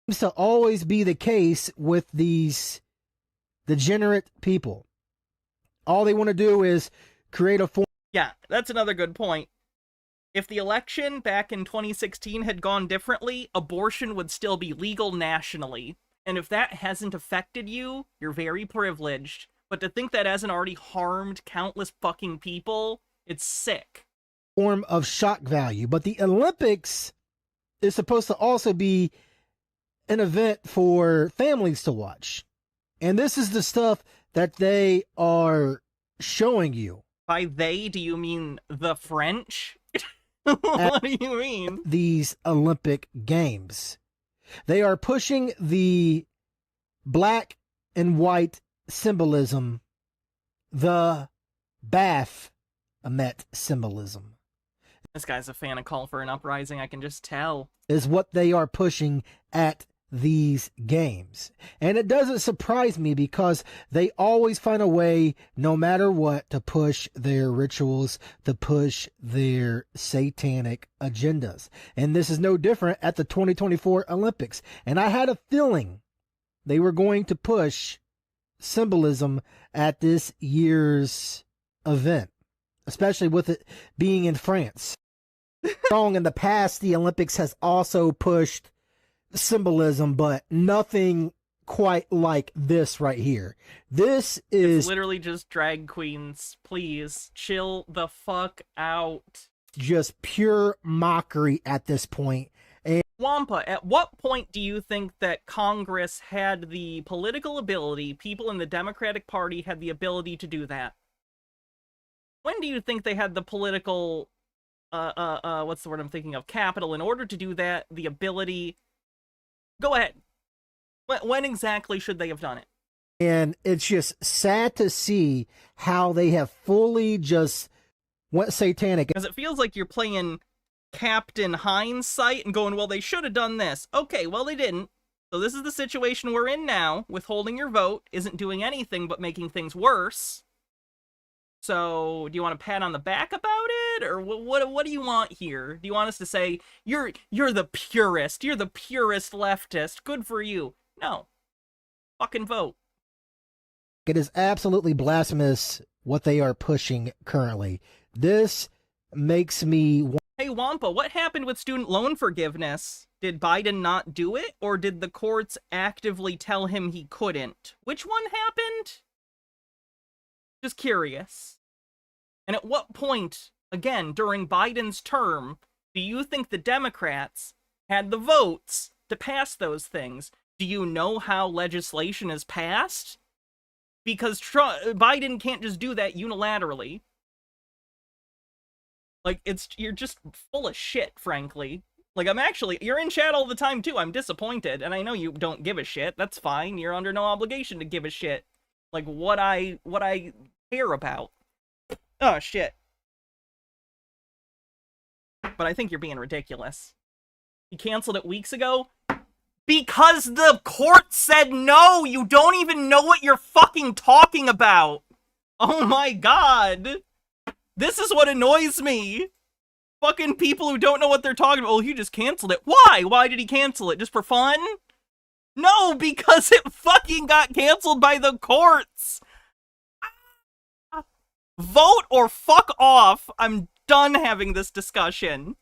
Seems to always be the case with these degenerate people. All they want to do is create a form. Yeah, that's another good point. If the election back in 2016 had gone differently, abortion would still be legal nationally. And if that hasn't affected you, you're very privileged. But to think that hasn't already harmed countless fucking people, it's sick. Form of shock value. But the Olympics is supposed to also be an event for families to watch. And this is the stuff that they are showing you. By they, do you mean the French? What do you mean? These Olympic Games. They are pushing the black and white symbolism, the Baphomet symbolism. This guy's a fan of Call for an Uprising, I can just tell. Is what they are pushing at these games. And it doesn't surprise me because they always find a way, no matter what, to push their rituals, to push their satanic agendas. And this is no different at the 2024 Olympics. And I had a feeling they were going to push symbolism at this year's event, especially with it being in France. Wrong, in the past, the Olympics has also pushed symbolism, but nothing quite like this right here. This is it's literally just drag queens. Please chill the fuck out. Just pure mockery at this point. And Wampa, at what point do you think that Congress had the political ability, people in the Democratic Party had the ability to do that? When do you think they had the political what's the word I'm thinking of? Capital in order to do that, the ability. Go ahead. When exactly should they have done it? And it's just sad to see how they have fully just went satanic. Because it feels like you're playing Captain Hindsight and going, well, they should have done this. Okay, well, they didn't. So this is the situation we're in now. Withholding your vote isn't doing anything but making things worse. So, do you want a pat on the back about it? Or what do you want here? Do you want us to say, you're the purist, you're the purist leftist, good for you? No. Fucking vote. It is absolutely blasphemous what they are pushing currently. This makes me... Hey, Wampa, what happened with student loan forgiveness? Did Biden not do it? Or did the courts actively tell him he couldn't? Which one happened? Just curious. And at what point, again, during Biden's term, do you think the Democrats had the votes to pass those things? Do you know how legislation is passed? Because Biden can't just do that unilaterally. Like, you're just full of shit, frankly. Like, you're in chat all the time, too. I'm disappointed, and I know you don't give a shit. That's fine. You're under no obligation to give a shit. Like, what I care about. Oh, shit. But I think you're being ridiculous. You canceled it weeks ago? Because the court said no! You don't even know what you're fucking talking about! Oh my god! This is what annoys me! Fucking people who don't know what they're talking about. Oh, he just canceled it. Why? Why did he cancel it? Just for fun? No, because it fucking got canceled by the courts! Vote or fuck off! I'm done having this discussion.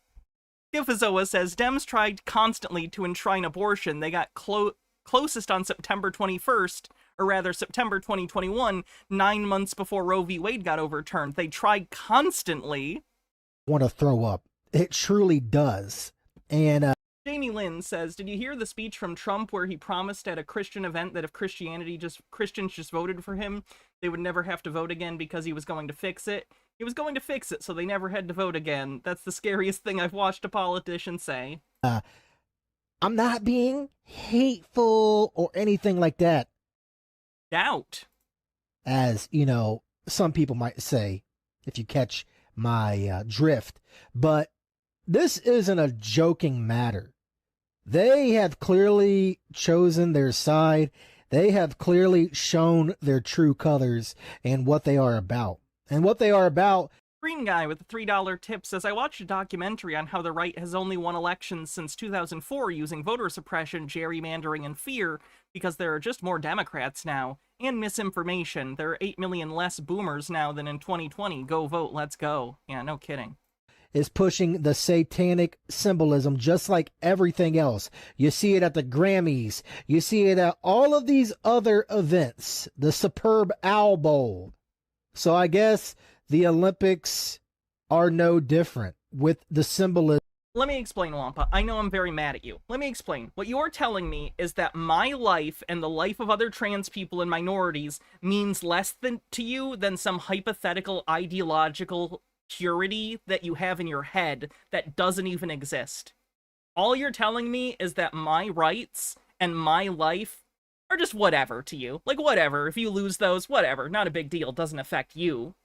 Gifazoa says, Dems tried constantly to enshrine abortion. They got closest on September 21st, or rather September 2021, 9 months before Roe v. Wade got overturned. They tried constantly. Want to throw up. It truly does. And Jamie Lynn says, did you hear the speech from Trump where he promised at a Christian event that if Christians just voted for him, they would never have to vote again because he was going to fix it? He was going to fix it so they never had to vote again. That's the scariest thing I've watched a politician say. I'm not being hateful or anything like that. Doubt. As, you know, some people might say, if you catch my drift. But this isn't a joking matter. They have clearly chosen their side. They have clearly shown their true colors and what they are about. And what they are about. Green Guy with the $3 tip says, I watched a documentary on how the right has only won elections since 2004 using voter suppression, gerrymandering, and fear because there are just more Democrats now. And misinformation. There are 8 million less boomers now than in 2020. Go vote, let's go. Yeah, no kidding. Is pushing the satanic symbolism just like everything else. You see it at the Grammys. You see it at all of these other events. The Superb Owl Bowl. So I guess the Olympics are no different with the symbolism. Let me explain, Wampa. I know I'm very mad at you. Let me explain. What you're telling me is that my life and the life of other trans people and minorities means less to you than some hypothetical ideological purity that you have in your head that doesn't even exist. All you're telling me is that my rights and my life are just whatever to you. Like, whatever. If you lose those, whatever. Not a big deal. Doesn't affect you.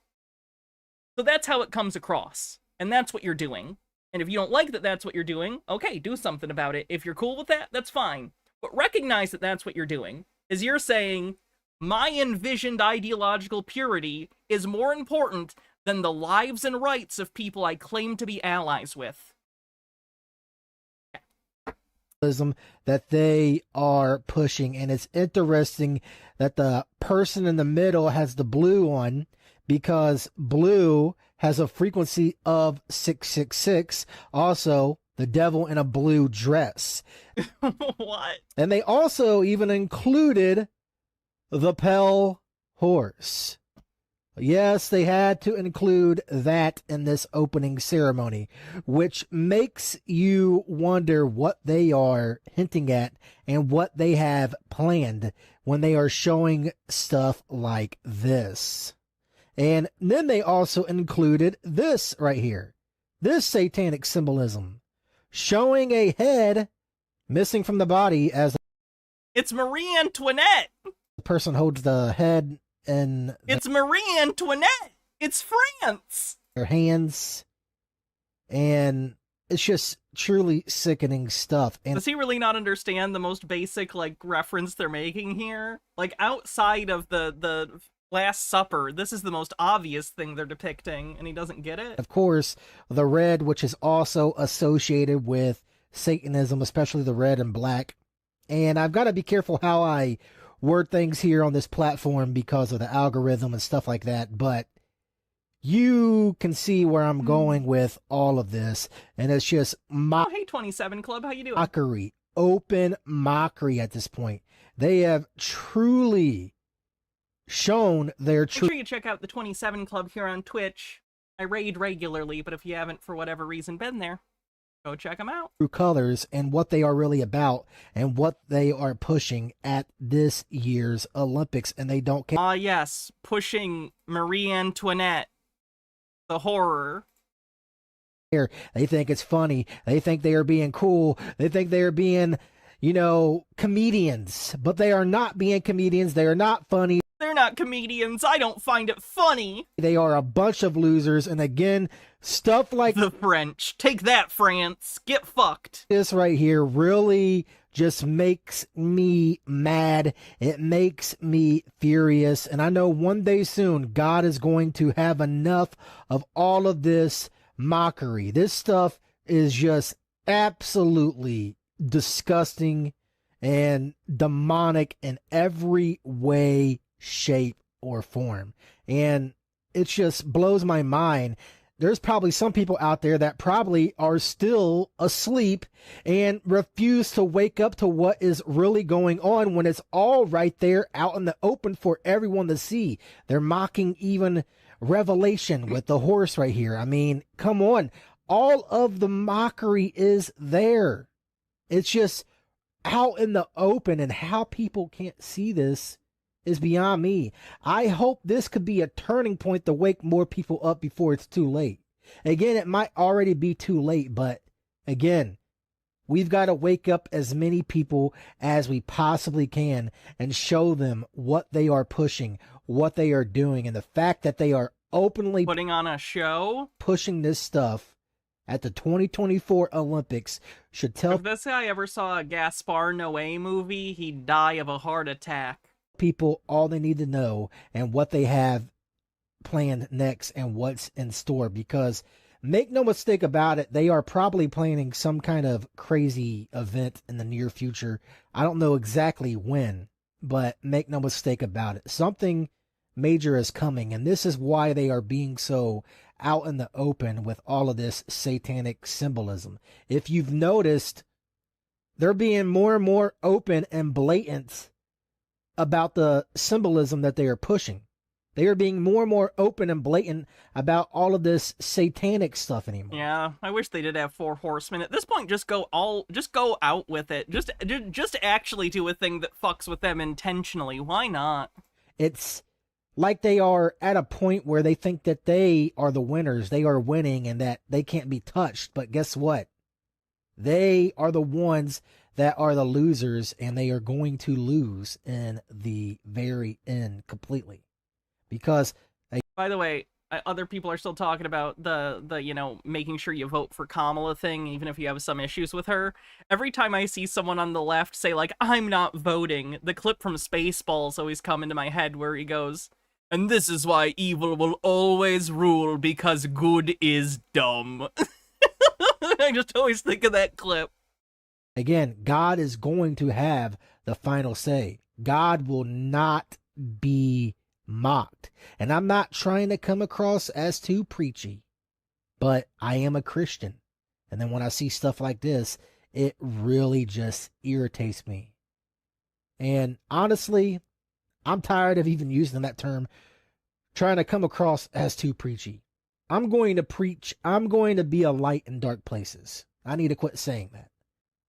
So that's how it comes across. And that's what you're doing. And if you don't like that that's what you're doing, okay, do something about it. If you're cool with that, that's fine. But recognize that that's what you're doing. Is you're saying, my envisioned ideological purity is more important than the lives and rights of people I claim to be allies with. That they are pushing. And it's interesting that the person in the middle has the blue on, because blue has a frequency of 666. Also, the devil in a blue dress. What? And they also even included the pale horse. Yes, they had to include that in this opening ceremony, which makes you wonder what they are hinting at and what they have planned when they are showing stuff like this. And then they also included this right here, this satanic symbolism, showing a head missing from the body as it's Marie Antoinette. The person holds the head in it's Marie Antoinette. It's France. Their hands. And it's just truly sickening stuff. And does he really not understand the most basic, like, reference they're making here? Like, outside of the Last Supper, this is the most obvious thing they're depicting, and he doesn't get it? Of course, the red, which is also associated with Satanism, especially the red and black. And I've got to be careful how I word things here on this platform because of the algorithm and stuff like that, but you can see where I'm going with all of this, and it's just oh, hey 27 Club, how you doing? Mockery, open mockery at this point. They have truly shown their Make sure you check out the 27 Club here on Twitch. I raid regularly, but if you haven't for whatever reason been there, go check them out. True colors and what they are really about and what they are pushing at this year's Olympics, and they don't care. Ah, yes, pushing Marie Antoinette, the horror. They think it's funny. They think they are being cool. They think they are being, you know, comedians, but they are not being comedians. They are not funny. They're not comedians. I don't find it funny. They are a bunch of losers. And again, stuff like the French. Take that, France. Get fucked. This right here really just makes me mad. It makes me furious. And I know one day soon, God is going to have enough of all of this mockery. This stuff is just absolutely disgusting and demonic in every way, shape, or form. And it just blows my mind there's probably some people out there that probably are still asleep and refuse to wake up to what is really going on when it's all right there out in the open for everyone to see. They're mocking even Revelation with the horse right here. I mean, come on. All of the mockery is there. It's just out in the open, and how people can't see this is beyond me. I hope this could be a turning point to wake more people up before it's too late. Again, it might already be too late, but again, we've got to wake up as many people as we possibly can and show them what they are pushing, what they are doing, and the fact that they are openly putting on a show, pushing this stuff at the 2024 Olympics should tell. If this guy ever saw a Gaspar Noé movie, he'd die of a heart attack. People all they need to know and what they have planned next and what's in store, because make no mistake about it, they are probably planning some kind of crazy event in the near future. I don't know exactly when, but make no mistake about it, something major is coming, and this is why they are being so out in the open with all of this satanic symbolism. If you've noticed, they're being more and more open and blatant about the symbolism that they are pushing. They are being more and more open and blatant about all of this satanic stuff anymore. Yeah, I wish they did have 4 horsemen. At this point, just go out with it. Just actually do a thing that fucks with them intentionally. Why not? It's like they are at a point where they think that they are the winners. They are winning and that they can't be touched. But guess what? They are the ones that are the losers, and they are going to lose in the very end completely. Because by the way, other people are still talking about the making sure you vote for Kamala thing, even if you have some issues with her. Every time I see someone on the left say, like, I'm not voting, the clip from Spaceballs always come into my head where he goes, and this is why evil will always rule, because good is dumb. I just always think of that clip. Again, God is going to have the final say. God will not be mocked. And I'm not trying to come across as too preachy, but I am a Christian. And then when I see stuff like this, it really just irritates me. And honestly, I'm tired of even using that term, trying to come across as too preachy. I'm going to preach. I'm going to be a light in dark places. I need to quit saying that.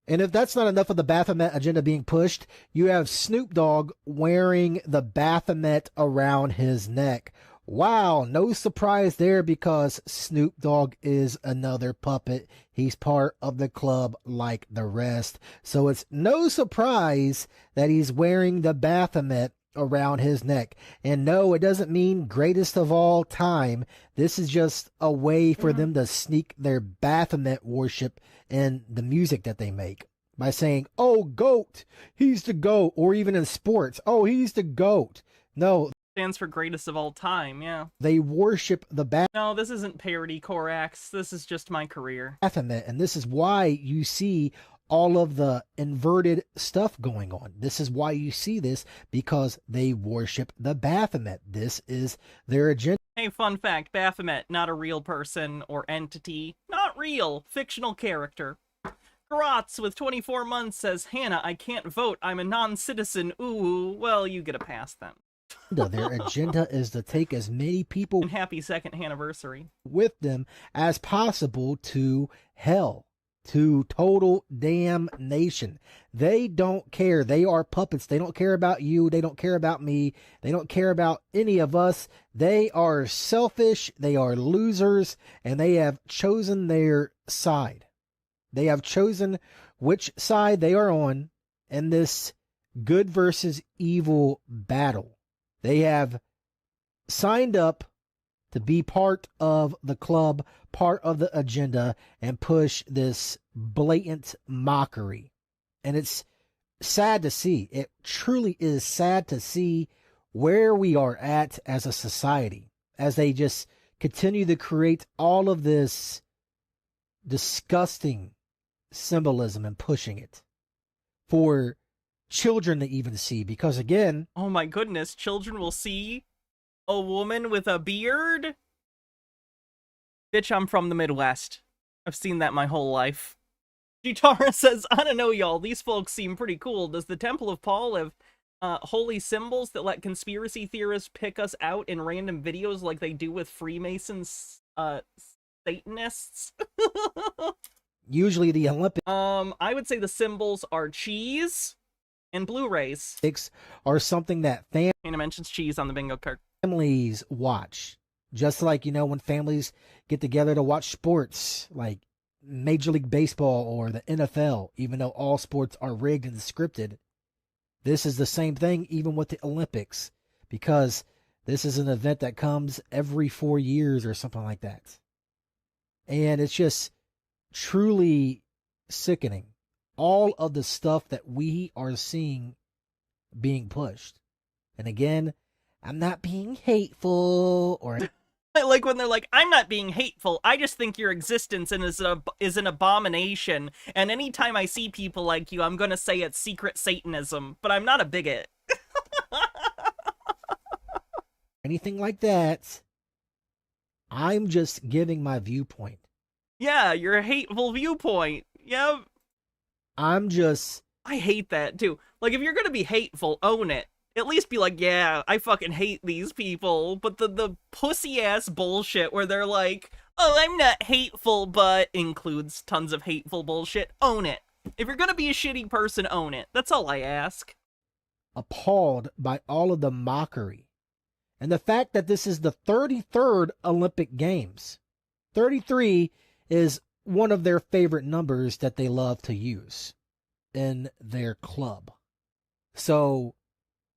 And if that's not enough of the Baphomet agenda being pushed, you have Snoop Dogg wearing the Baphomet around his neck. Wow, no surprise there, because Snoop Dogg is another puppet. He's part of the club like the rest. So it's no surprise that he's wearing the Baphomet around his neck. And no, it doesn't mean greatest of all time. This is just a way for them to sneak their Baphomet worship in the music that they make by saying, oh, GOAT, he's the GOAT. Or even in sports, oh, he's the GOAT. No. Stands for greatest of all time, yeah. They worship the No, this isn't parody Korax. This is just my career. Baphomet, and this is why you see all of the inverted stuff going on. This is why you see this, because they worship the Baphomet. This is their agenda. Hey, fun fact, Baphomet, not a real person or entity. Not real, fictional character. Grotz with 24 months says, Hannah, I can't vote. I'm a non-citizen. Ooh, well, you get a pass then. Their agenda is to take as many people, and happy second anniversary, with them as possible to hell, to total damnation. They don't care. They are puppets. They don't care about you. They don't care about me. They don't care about any of us. They are selfish. They are losers, and they have chosen their side. They have chosen which side they are on in this good versus evil battle. They have signed up to be part of the club, part of the agenda, and push this blatant mockery. And it's sad to see. It truly is sad to see where we are at as a society, as they just continue to create all of this disgusting symbolism and pushing it for children to even see. Because again, oh my goodness, children will see a woman with a beard? Bitch, I'm from the Midwest. I've seen that my whole life. Gitara says, I don't know, y'all. These folks seem pretty cool. Does the Temple of Paul have holy symbols that let conspiracy theorists pick us out in random videos like they do with Freemasons, Satanists? Usually the Olympics I would say the symbols are cheese and Blu-rays. are something that Hannah mentions cheese on the bingo card. families watch. Just like, when families get together to watch sports, like Major League Baseball or the NFL, even though all sports are rigged and scripted, this is the same thing even with the Olympics, because this is an event that comes every 4 years or something like that. And it's just truly sickening. All of the stuff that we are seeing being pushed. And again, I'm not being hateful or... I like when they're like, I'm not being hateful, I just think your existence is an abomination, and anytime I see people like you, I'm gonna say it's secret Satanism, but I'm not a bigot. anything like that. I'm just giving my viewpoint. Yeah, your hateful viewpoint. Yep. I hate that, too. Like, if you're gonna be hateful, own it. At least be like, yeah, I fucking hate these people. But the pussy-ass bullshit where they're like, oh, I'm not hateful, but includes tons of hateful bullshit, own it. If you're gonna be a shitty person, own it. That's all I ask. Appalled by all of the mockery. And the fact that this is the 33rd Olympic Games. 33 is one of their favorite numbers that they love to use in their club. So,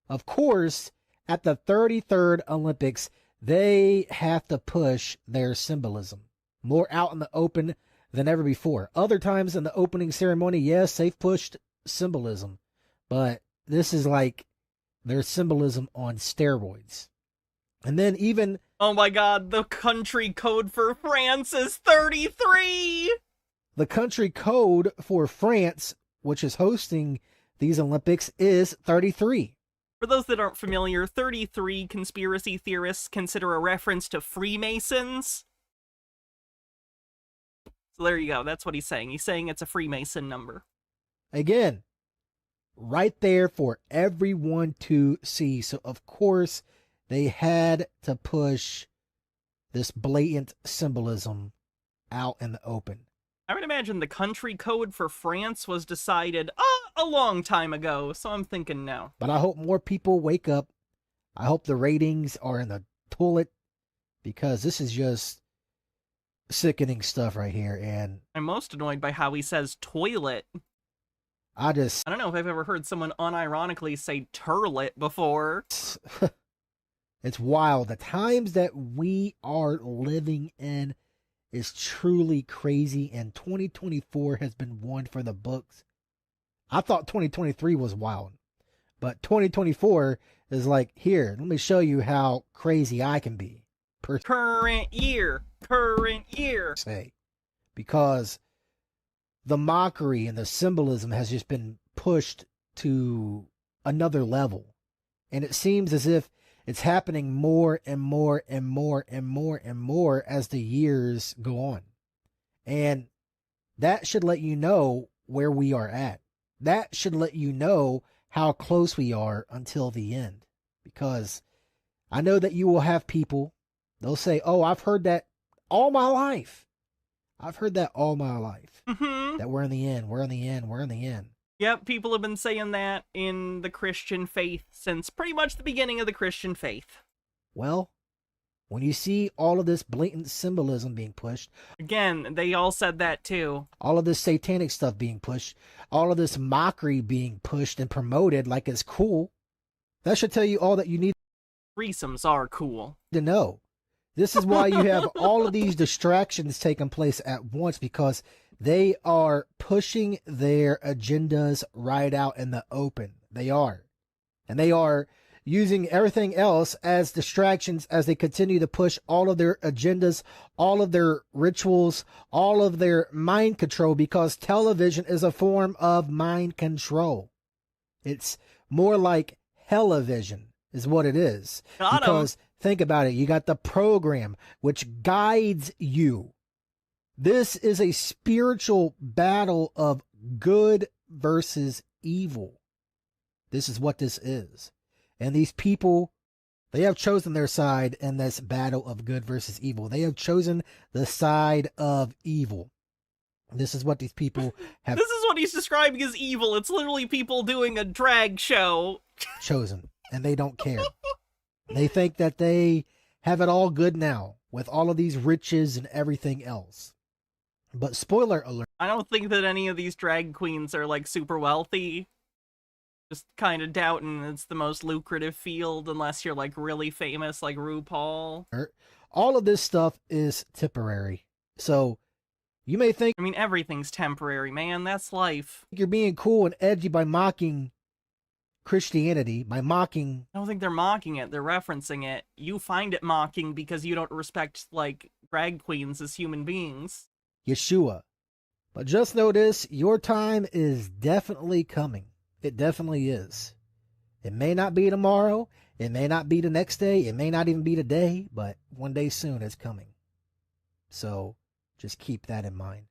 of course, at the 33rd Olympics, they have to push their symbolism more out in the open than ever before. Other times in the opening ceremony, yes, they've pushed symbolism, but this is like their symbolism on steroids. And then even... Oh my god, the country code for France is 33! The country code for France, which is hosting these Olympics, is 33. For those that aren't familiar, 33 conspiracy theorists consider a reference to Freemasons. So there you go, that's what he's saying. He's saying it's a Freemason number. Again, right there for everyone to see. So, of course, they had to push this blatant symbolism out in the open. I would imagine the country code for France was decided a long time ago, so I'm thinking no. But I hope more people wake up. I hope the ratings are in the toilet, because this is just sickening stuff right here. And I'm most annoyed by how he says toilet. I don't know if I've ever heard someone unironically say turlet before. It's wild. The times that we are living in is truly crazy, and 2024 has been one for the books. I thought 2023 was wild, but 2024 is like, here, let me show you how crazy I can be. Current year. Say, because the mockery and the symbolism has just been pushed to another level, and it seems as if it's happening more and more and more and more and more as the years go on. And that should let you know where we are at. That should let you know how close we are until the end. Because I know that you will have people, they'll say, oh, I've heard that all my life. I've heard that all my life. Mm-hmm. That we're in the end, we're in the end, we're in the end. Yep, people have been saying that in the Christian faith since pretty much the beginning of the Christian faith. Well, when you see all of this blatant symbolism being pushed... Again, they all said that too. All of this satanic stuff being pushed, all of this mockery being pushed and promoted like it's cool, that should tell you all that you need. Threesomes are cool. To know. This is why you have all of these distractions taking place at once, because they are pushing their agendas right out in the open. They are. And they are using everything else as distractions as they continue to push all of their agendas, all of their rituals, all of their mind control, because television is a form of mind control. It's more like television is what it is. Got 'em. Because Think about it. You got the program, which guides you. This is a spiritual battle of good versus evil. This is what this is. And these people, they have chosen their side in this battle of good versus evil. They have chosen the side of evil. This is what these people have This is what he's describing as evil. It's literally people doing a drag show. chosen, and they don't care. They think that they have it all good now with all of these riches and everything else. But spoiler alert. I don't think that any of these drag queens are like super wealthy. Just kind of doubting it's the most lucrative field unless you're like really famous like RuPaul. All of this stuff is temporary. So you may think, I mean, everything's temporary, man. That's life. you're being cool and edgy by mocking Christianity, by mocking. I don't think they're mocking it. They're referencing it. You find it mocking because you don't respect like drag queens as human beings. Yeshua. But just know this, your time is definitely coming. It definitely is. It may not be tomorrow. It may not be the next day. It may not even be today, but one day soon it's coming. So just keep that in mind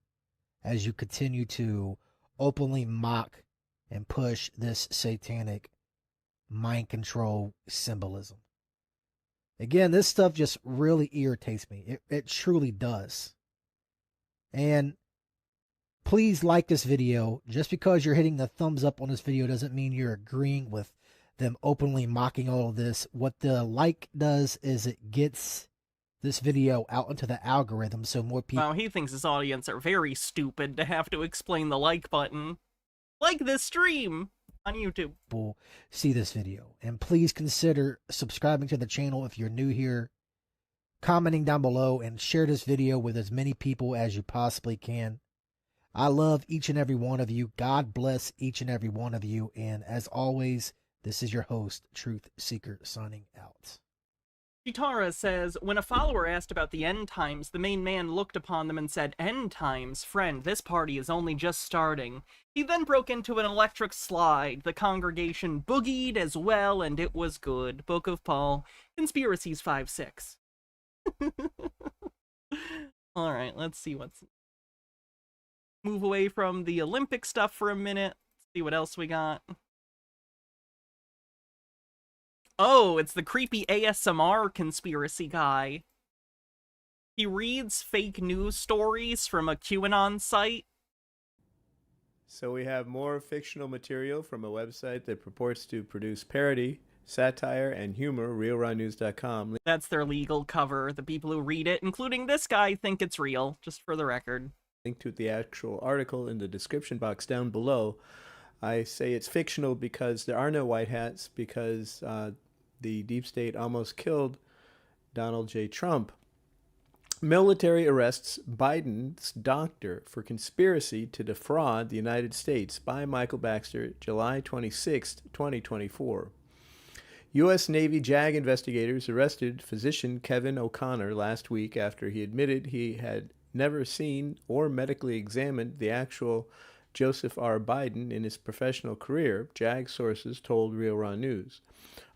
as you continue to openly mock and push this satanic mind control symbolism. Again, this stuff just really irritates me. It truly does. And please like this video. Just because you're hitting the thumbs up on this video doesn't mean you're agreeing with them openly mocking all of this. What the like does is it gets this video out into the algorithm so more people... Wow, he thinks his audience are very stupid to have to explain the like button. Like this stream on YouTube. See this video. And please consider subscribing to the channel if you're new here, commenting down below, and share this video with as many people as you possibly can. I love each and every one of you. God bless each and every one of you. And as always, this is your host, Truth Seeker, signing out. Chitara says, when a follower asked about the end times, the main man looked upon them and said, "End times, friend, this party is only just starting." He then broke into an electric slide. The congregation boogied as well, and it was good. Book of Paul, Conspiracies 5-6. Alright, let's see what's... Move away from the Olympic stuff for a minute. See what else we got. Oh, it's the creepy ASMR conspiracy guy. He reads fake news stories from a QAnon site. So we have more fictional material from a website that purports to produce parody, satire, and humor, realrawnews.com. That's their legal cover. The people who read it, including this guy, think it's real, just for the record. Link to the actual article in the description box down below. I say it's fictional because there are no white hats, because the deep state almost killed Donald J. Trump. Military arrests Biden's doctor for conspiracy to defraud the United States by Michael Baxter, July 26, 2024. U.S. Navy JAG investigators arrested physician Kevin O'Connor last week after he admitted he had never seen or medically examined the actual Joseph R. Biden in his professional career, JAG sources told Real Raw News.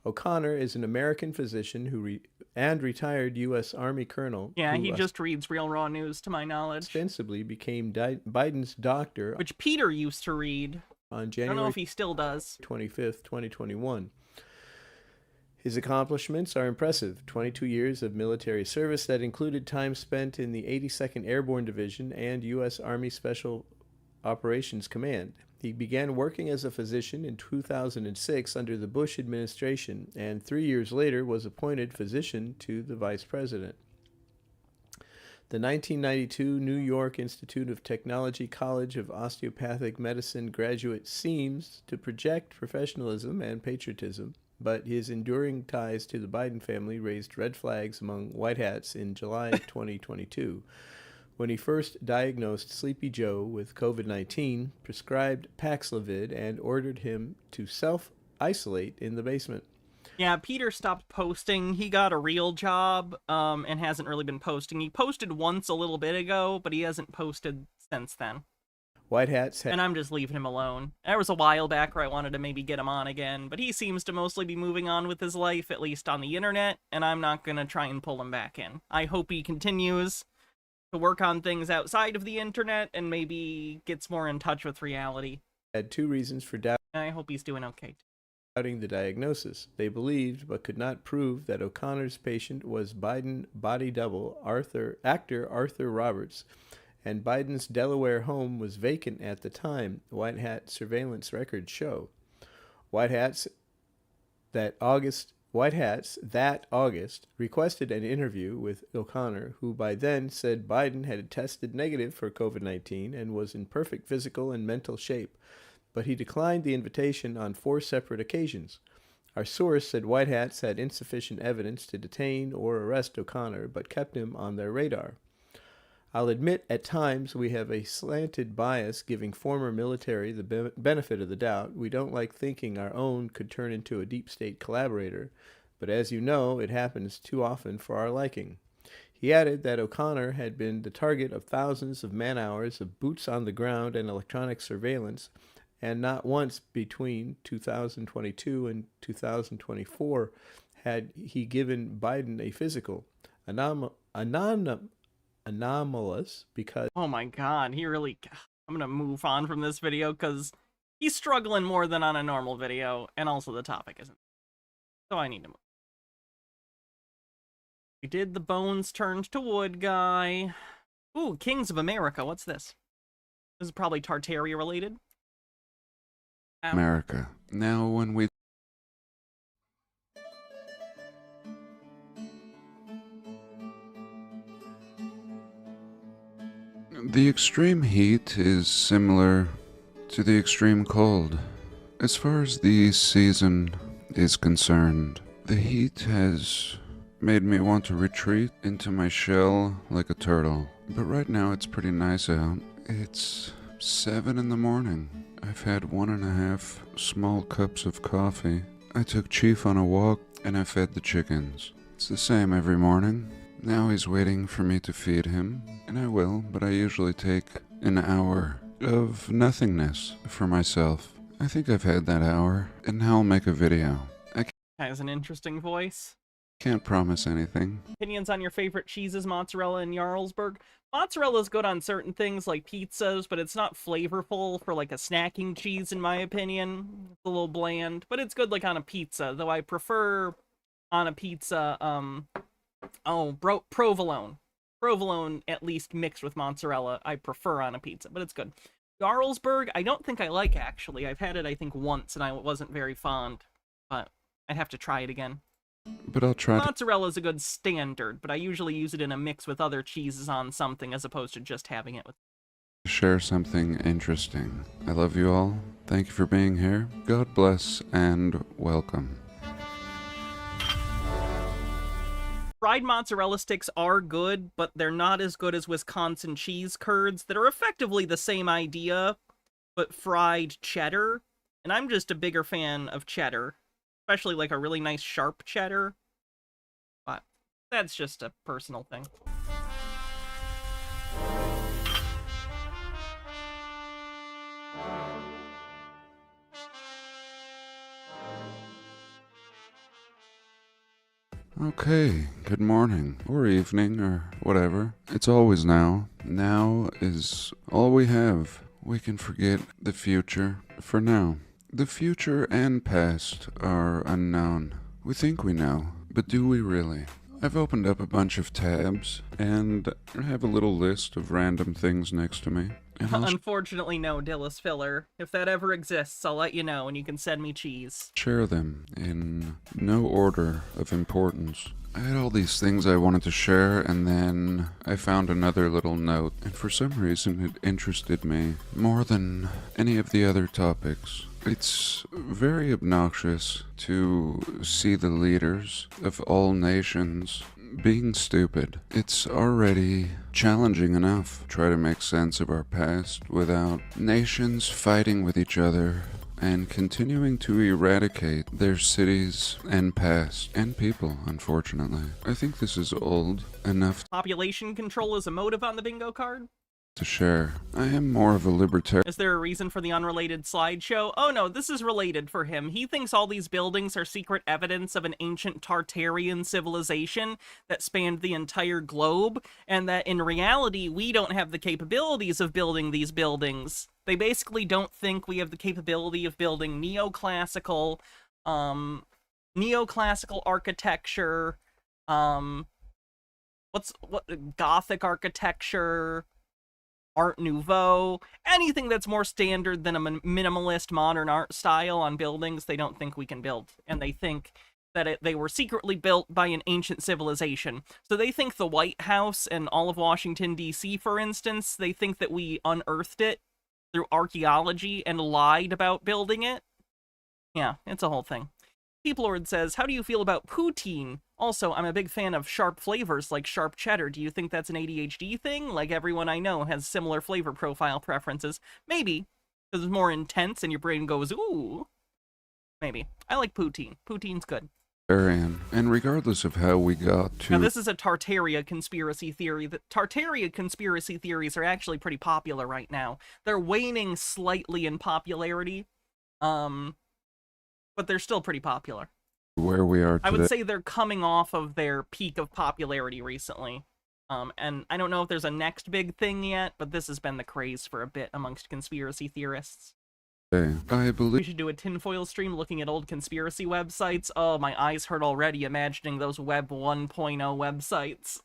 O'Connor is an American physician who retired U.S. Army colonel. Yeah, he just reads Real Raw News, to my knowledge. Ostensibly became Biden's doctor. Which Peter used to read. On January I don't know if he still does. 25th, 2021. His accomplishments are impressive. 22 years of military service that included time spent in the 82nd Airborne Division and U.S. Army Special Operations Command. He began working as a physician in 2006 under the Bush administration, and 3 years later was appointed physician to the vice president. The 1992 New York Institute of Technology College of Osteopathic Medicine graduate seems to project professionalism and patriotism, but his enduring ties to the Biden family raised red flags among white hats in July 2022. When he first diagnosed Sleepy Joe with COVID-19, prescribed Paxlovid, and ordered him to self-isolate in the basement. Yeah, Peter stopped posting. He got a real job, and hasn't really been posting. He posted once a little bit ago, but he hasn't posted since then. White hats had And I'm just leaving him alone. There was a while back where I wanted to maybe get him on again, but he seems to mostly be moving on with his life, at least on the internet, and I'm not gonna try and pull him back in. I hope he continues to work on things outside of the internet and maybe gets more in touch with reality. had two reasons for I hope he's doing okay. doubting the diagnosis. They believed but could not prove that O'Connor's patient was Biden body double actor Arthur Roberts, and Biden's Delaware home was vacant at the time, White Hat surveillance records show. White Hats that August requested an interview with O'Connor, who by then said Biden had tested negative for COVID-19 and was in perfect physical and mental shape, but he declined the invitation on 4 separate occasions. Our source said White Hats had insufficient evidence to detain or arrest O'Connor, but kept him on their radar. I'll admit at times we have a slanted bias giving former military the benefit of the doubt. We don't like thinking our own could turn into a deep state collaborator, but as you know, it happens too often for our liking. He added that O'Connor had been the target of thousands of man-hours of boots on the ground and electronic surveillance, and not once between 2022 and 2024 had he given Biden a physical. Anomalous because... Oh my god, he really... I'm gonna move on from this video because he's struggling more than on a normal video, and also the topic isn't. So I need to move. We did the bones turned to wood guy. Ooh, Kings of America, what's this? This is probably Tartaria related. America. Now when we... The extreme heat is similar to the extreme cold. As far as the season is concerned, the heat has made me want to retreat into my shell like a turtle. But right now it's pretty nice out. It's 7 in the morning. I've had 1.5 small cups of coffee. I took Chief on a walk and I fed the chickens. It's the same every morning. Now he's waiting for me to feed him, and I will, but I usually take an hour of nothingness for myself. I think I've had that hour, and now I'll make a video. Has an interesting voice. Can't promise anything. Opinions on your favorite cheeses, mozzarella and Jarlsberg? Mozzarella's good on certain things like pizzas, but it's not flavorful for like a snacking cheese in my opinion. It's a little bland, but it's good like on a pizza, though I prefer on a pizza, provolone. Provolone, at least mixed with mozzarella, I prefer on a pizza, but it's good. Jarlsberg, I don't think I like, actually. I've had it, I think, once, and I wasn't very fond, but I'd have to try it again. But I'll try to... Mozzarella's a good standard, but I usually use it in a mix with other cheeses on something as opposed to just having it with... Share something interesting. I love you all. Thank you for being here. God bless and welcome. Fried mozzarella sticks are good, but they're not as good as Wisconsin cheese curds that are effectively the same idea, but fried cheddar. And I'm just a bigger fan of cheddar, especially like a really nice sharp cheddar. But that's just a personal thing. Okay, good morning, or evening, or whatever. It's always now. Now is all we have. We can forget the future for now. The future and past are unknown. We think we know, but do we really? I've opened up a bunch of tabs, and I have a little list of random things next to me. Unfortunately, no, Dillis filler. If that ever exists, I'll let you know, and you can send me cheese. Share them in no order of importance. I had all these things I wanted to share, and then I found another little note, and for some reason it interested me more than any of the other topics. It's very obnoxious to see the leaders of all nations being stupid. It's already challenging enough to try to make sense of our past without nations fighting with each other and continuing to eradicate their cities and past and people, unfortunately. I think this is old enough. Population control is a motive on the bingo card? to share. I am more of a libertarian. Is there a reason for the unrelated slideshow? Oh no, this is related for him. He thinks all these buildings are secret evidence of an ancient Tartarian civilization that spanned the entire globe, and that in reality, we don't have the capabilities of building these buildings. They basically don't think we have the capability of building neoclassical architecture, Gothic architecture, Art Nouveau, anything that's more standard than a minimalist modern art style on buildings, they don't think we can build. And they think that they were secretly built by an ancient civilization. So they think the White House and all of Washington, D.C., for instance, they think that we unearthed it through archaeology and lied about building it. Yeah, it's a whole thing. Peoplord says, how do you feel about poutine? Also, I'm a big fan of sharp flavors like sharp cheddar. Do you think that's an ADHD thing? Like everyone I know has similar flavor profile preferences. Maybe, because it's more intense and your brain goes, ooh. Maybe. I like poutine. Poutine's good. And regardless of how we got to... Now, this is a Tartaria conspiracy theory. The Tartaria conspiracy theories are actually pretty popular right now. They're waning slightly in popularity, but they're still pretty popular. Where we are today. I would say they're coming off of their peak of popularity recently. And I don't know if there's a next big thing yet, but this has been the craze for a bit amongst conspiracy theorists. I believe we should do a tinfoil stream looking at old conspiracy websites. Oh, my eyes hurt already imagining those Web 1.0 websites.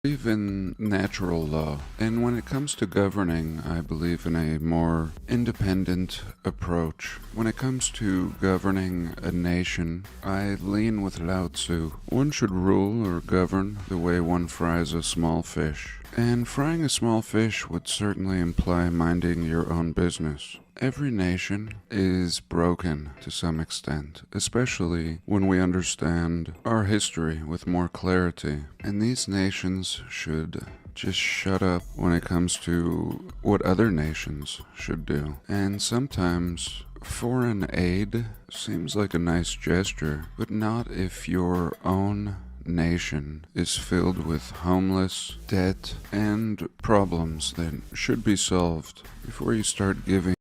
believe in natural law, and when it comes to governing, I believe in a more independent approach. When it comes to governing a nation, I lean with Lao Tzu. One should rule or govern the way one fries a small fish. And frying a small fish would certainly imply minding your own business. Every nation is broken to some extent, especially when we understand our history with more clarity. And these nations should just shut up when it comes to what other nations should do. And sometimes foreign aid seems like a nice gesture, but not if your own nation is filled with homeless, debt, and problems that should be solved before you start giving.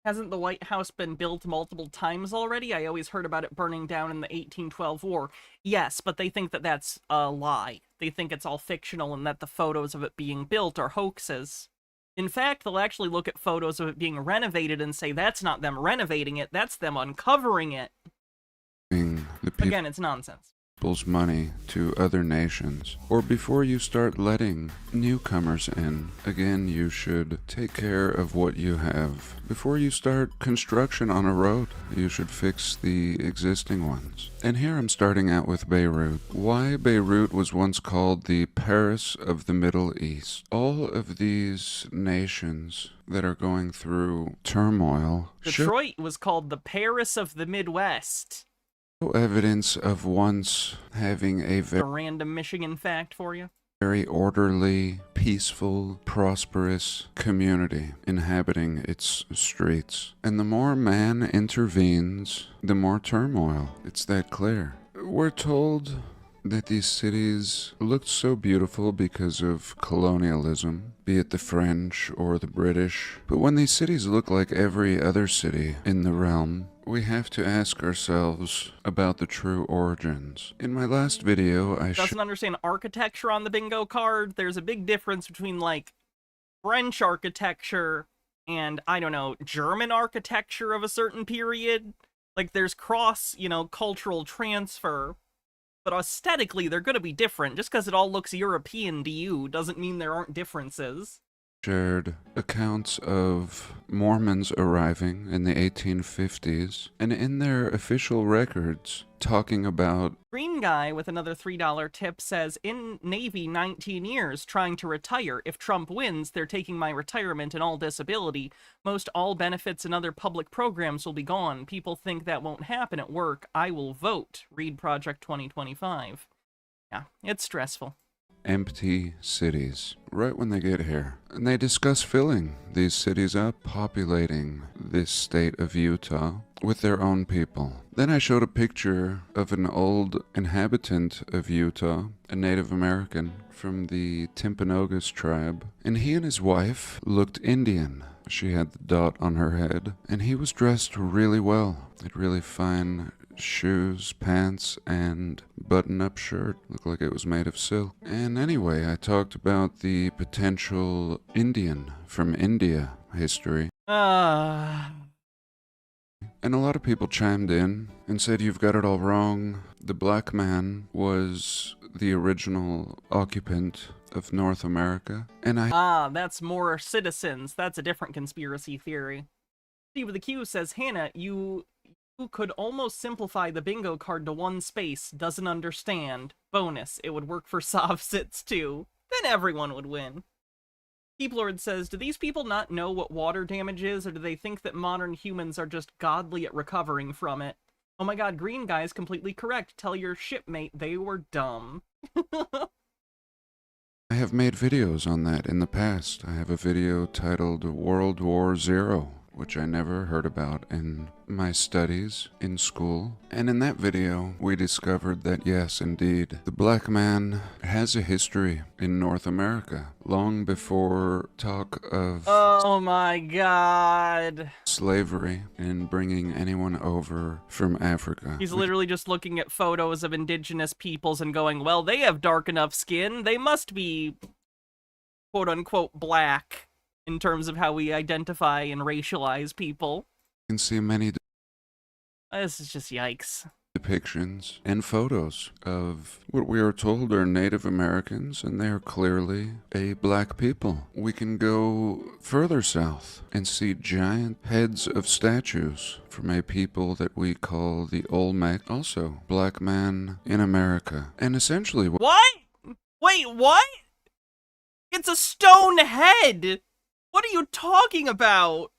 Hasn't the White House been built multiple times already? I always heard about it burning down in the 1812 war. Yes, but they think that that's a lie. They think it's all fictional and that the photos of it being built are hoaxes. In fact, they'll actually look at photos of it being renovated and say that's not them renovating it, that's them uncovering it. Again, it's nonsense. People's money to other nations, or before you start letting newcomers in, again, you should take care of what you have. Before you start construction on a road, you should fix the existing ones. And here I'm starting out with Beirut. Why Beirut was once called the Paris of the Middle East. All of these nations that are going through turmoil. Detroit was called the Paris of the Midwest. Evidence of once having a random Michigan fact for you. Very orderly, peaceful, prosperous community inhabiting its streets. And the more man intervenes, the more turmoil. It's that clear. We're told that these cities looked so beautiful because of colonialism, be it the French or the British. But when these cities look like every other city in the realm, we have to ask ourselves about the true origins. In my last video, I doesn't understand architecture on the bingo card. There's a big difference between, like, French architecture and, I don't know, German architecture of a certain period. Like, there's cultural transfer. But aesthetically, they're going to be different. Just because it all looks European to you doesn't mean there aren't differences. Shared accounts of Mormons arriving in the 1850s, and in their official records, talking about... Green Guy with another $3 tip says, in Navy 19 years, trying to retire. If Trump wins, they're taking my retirement and all disability. Most all benefits and other public programs will be gone. People think that won't happen at work. I will vote. Read Project 2025. Yeah, it's stressful. Empty cities right when they get here, and they discuss filling these cities up, populating this state of Utah with their own people. Then I showed a picture of an old inhabitant of Utah, a Native American from the Timpanogos tribe, and he and his wife looked Indian. She had the dot on her head, and he was dressed really well. Had really fine shoes, pants, and button-up shirt. Looked like it was made of silk. And anyway, I talked about the potential Indian from India history. And a lot of people chimed in and said, you've got it all wrong. The black man was the original occupant of North America. And that's more citizens. That's a different conspiracy theory. Steve with the Q says, Hannah, you could almost simplify the bingo card to one space. Doesn't understand. Bonus. It would work for Sovsits too. Then everyone would win. Keep Lord says, do these people not know what water damage is, or do they think that modern humans are just godly at recovering from it? Oh my god, Green Guy's completely correct. Tell your shipmate they were dumb. I have made videos on that in the past. I have a video titled World War Zero, which I never heard about in my studies in school. And in that video, we discovered that yes, indeed, the black man has a history in North America, long before talk of oh my god, slavery and bringing anyone over from Africa. He's literally just looking at photos of indigenous peoples and going, well, they have dark enough skin, they must be quote-unquote black. In terms of how we identify and racialize people. You can see many this is just yikes. Depictions and photos of what we are told are Native Americans, and they are clearly a black people. We can go further south and see giant heads of statues from a people that we call the Olmec, also black man in America. And essentially what? Wait, what? It's a stone head! What are you talking about?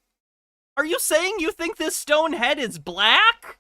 Are you saying you think this stone head is black?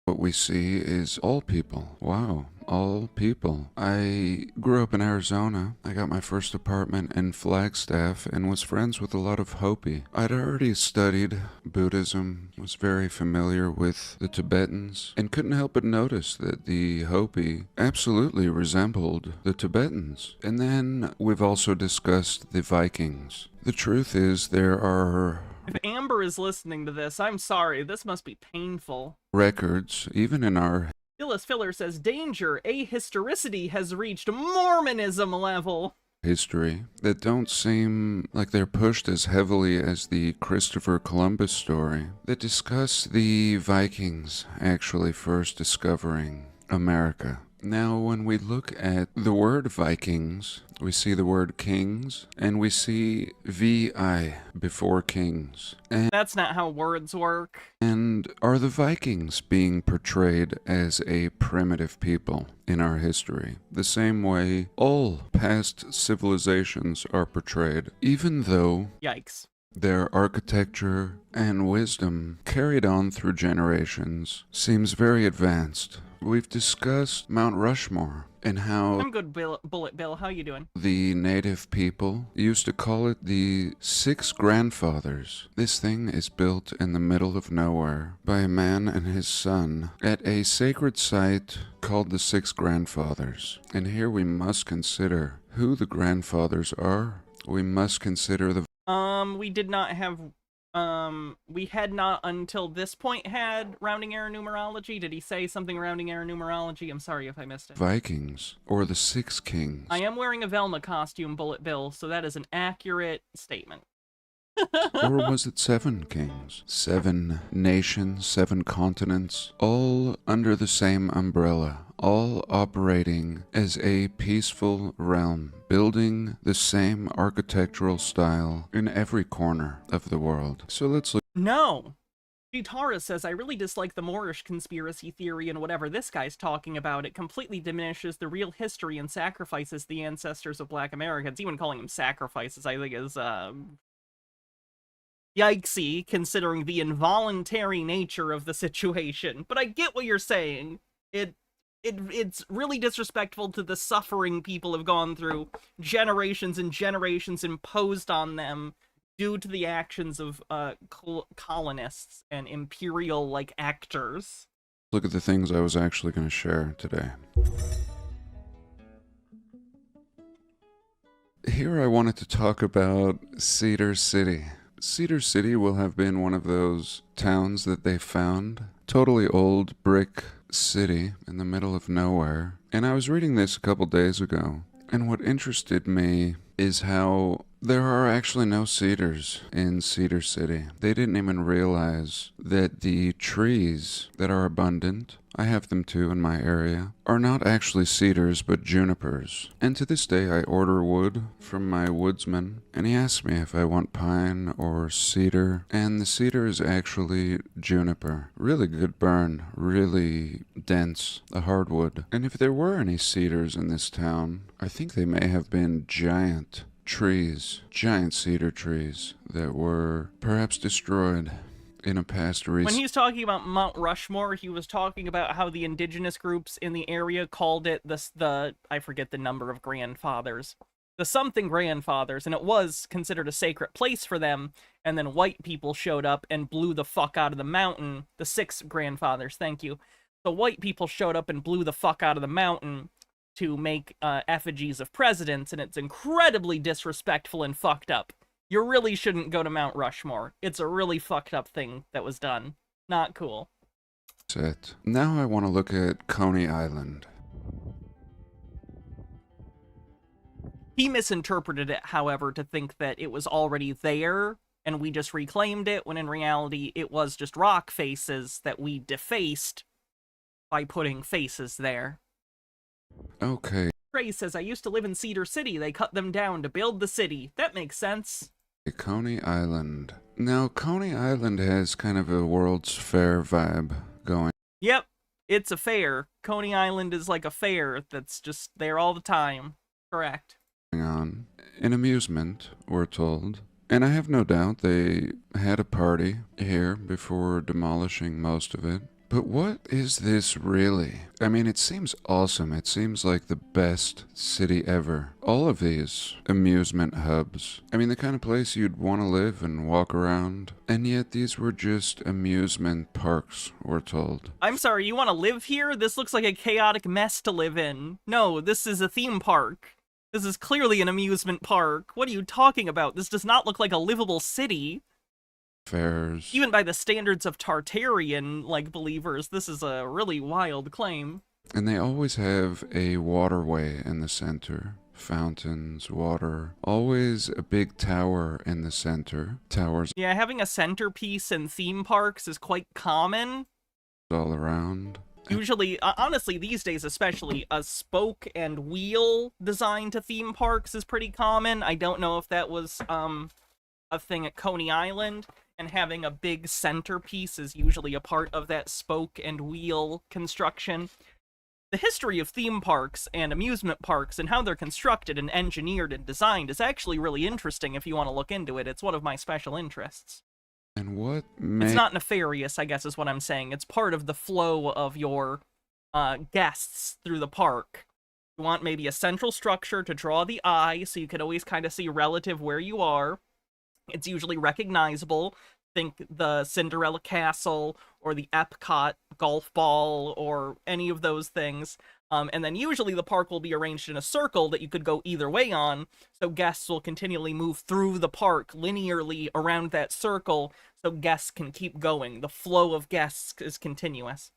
What we see is all people. Wow, all people. I grew up in Arizona. I got my first apartment in Flagstaff and was friends with a lot of Hopi. I'd already studied Buddhism, was very familiar with the Tibetans, and couldn't help but notice that the Hopi absolutely resembled the Tibetans. And then we've also discussed the Vikings. The truth is there are... If Amber is listening to this, I'm sorry, this must be painful. Records, even in our... Phyllis Filler says, danger, ahistoricity has reached Mormonism level. History that don't seem like they're pushed as heavily as the Christopher Columbus story that discuss the Vikings actually first discovering America. Now, when we look at the word Vikings, we see the word kings, and we see VI before kings. And that's not how words work. And are the Vikings being portrayed as a primitive people in our history? The same way all past civilizations are portrayed, even though... Yikes. Their architecture and wisdom carried on through generations seems very advanced. We've discussed Mount Rushmore and how... I'm good, Bullet Bill. How you doing? The native people used to call it the Six Grandfathers. This thing is built in the middle of nowhere by a man and his son at a sacred site called the Six Grandfathers. And here we must consider who the grandfathers are. We must consider the... We did not have... we had not until this point had rounding error numerology. Did he say something rounding error numerology? I'm sorry if I missed it. Vikings, or the Six Kings. I am wearing a Velma costume, Bullet Bill, so that is an accurate statement. Or was it 7 kings? 7 nations, 7 continents, all under the same umbrella, all operating as a peaceful realm, building the same architectural style in every corner of the world. So let's look. No! Tartaria says, I really dislike the Moorish conspiracy theory and whatever this guy's talking about. It completely diminishes the real history and sacrifices the ancestors of Black Americans. Even calling them sacrifices, I think, is, yikesy, considering the involuntary nature of the situation. But I get what you're saying. It's really disrespectful to the suffering people have gone through, generations and generations imposed on them due to the actions of colonists and imperial like actors. Look at the things I was actually going to share today. Here I wanted to talk about Cedar City. Cedar City will have been one of those towns that they found. Totally old brick city in the middle of nowhere. And I was reading this a couple days ago, and what interested me is how there are actually no cedars in Cedar City. They didn't even realize that the trees that are abundant, I have them too in my area, are not actually cedars but junipers. And to this day I order wood from my woodsman, and he asks me if I want pine or cedar, and the cedar is actually juniper. Really good burn, really dense, a hardwood. And if there were any cedars in this town, I think they may have been giant trees, giant cedar trees that were perhaps destroyed in a past recent. When he was talking about Mount Rushmore, he was talking about how the indigenous groups in the area called it the I forget the number of grandfathers, the something grandfathers, and it was considered a sacred place for them, and then white people showed up and blew the fuck out of the mountain, the 6 grandfathers, thank you. So white people showed up and blew the fuck out of the mountain to make effigies of presidents, and it's incredibly disrespectful and fucked up. You really shouldn't go to Mount Rushmore. It's a really fucked up thing that was done. Not cool. That's it. Now I want to look at Coney Island. He misinterpreted it, however, to think that it was already there, and we just reclaimed it, when in reality it was just rock faces that we defaced by putting faces there. Okay. Trey says, I used to live in Cedar City. They cut them down to build the city. That makes sense. Coney Island. Now, Coney Island has kind of a World's Fair vibe going. Yep, it's a fair. Coney Island is like a fair that's just there all the time. Correct. On. An amusement, we're told. And I have no doubt they had a party here before demolishing most of it. But what is this really? I mean, it seems awesome. It seems like the best city ever. All of these amusement hubs. I mean, the kind of place you'd want to live and walk around. And yet these were just amusement parks, we're told. I'm sorry, you want to live here? This looks like a chaotic mess to live in. No, this is a theme park. This is clearly an amusement park. What are you talking about? This does not look like a livable city. Fairs. Even by the standards of Tartarian, like, believers, this is a really wild claim. And they always have a waterway in the center. Fountains, water. Always a big tower in the center. Towers. Yeah, having a centerpiece in theme parks is quite common. All around. Usually, honestly, these days especially, a spoke and wheel design to theme parks is pretty common. I don't know if that was a thing at Coney Island, and having a big centerpiece is usually a part of that spoke and wheel construction. The history of theme parks and amusement parks and how they're constructed and engineered and designed is actually really interesting if you want to look into it. It's one of my special interests. And what It's not nefarious, I guess is what I'm saying. It's part of the flow of your guests through the park. You want maybe a central structure to draw the eye, so you can always kind of see relative where you are. It's usually recognizable. Think the Cinderella Castle or the Epcot golf ball or any of those things. And then usually the park will be arranged in a circle that you could go either way on, so guests will continually move through the park linearly around that circle, so guests can keep going. The flow of guests is continuous.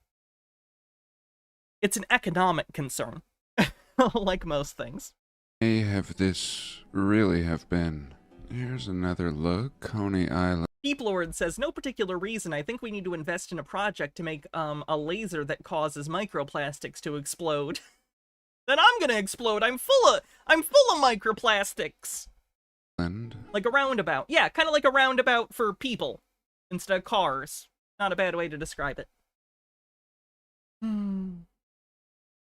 It's an economic concern, like most things. May have this really have been. Here's another look. Coney Island. Deep Lord says, no particular reason. I think we need to invest in a project to make a laser that causes microplastics to explode. Then I'm gonna explode. I'm full of microplastics. Like a roundabout. Yeah, kind of like a roundabout for people instead of cars. Not a bad way to describe it.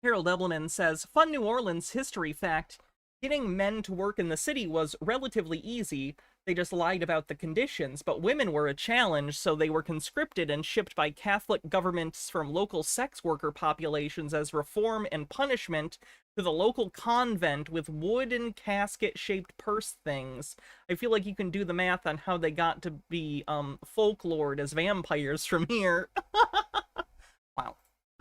Harold Ebelman says, fun New Orleans history fact. Getting men to work in the city was relatively easy. They just lied about the conditions, but women were a challenge, so they were conscripted and shipped by Catholic governments from local sex worker populations as reform and punishment to the local convent with wooden casket-shaped purse things. I feel like you can do the math on how they got to be folklored as vampires from here. Wow.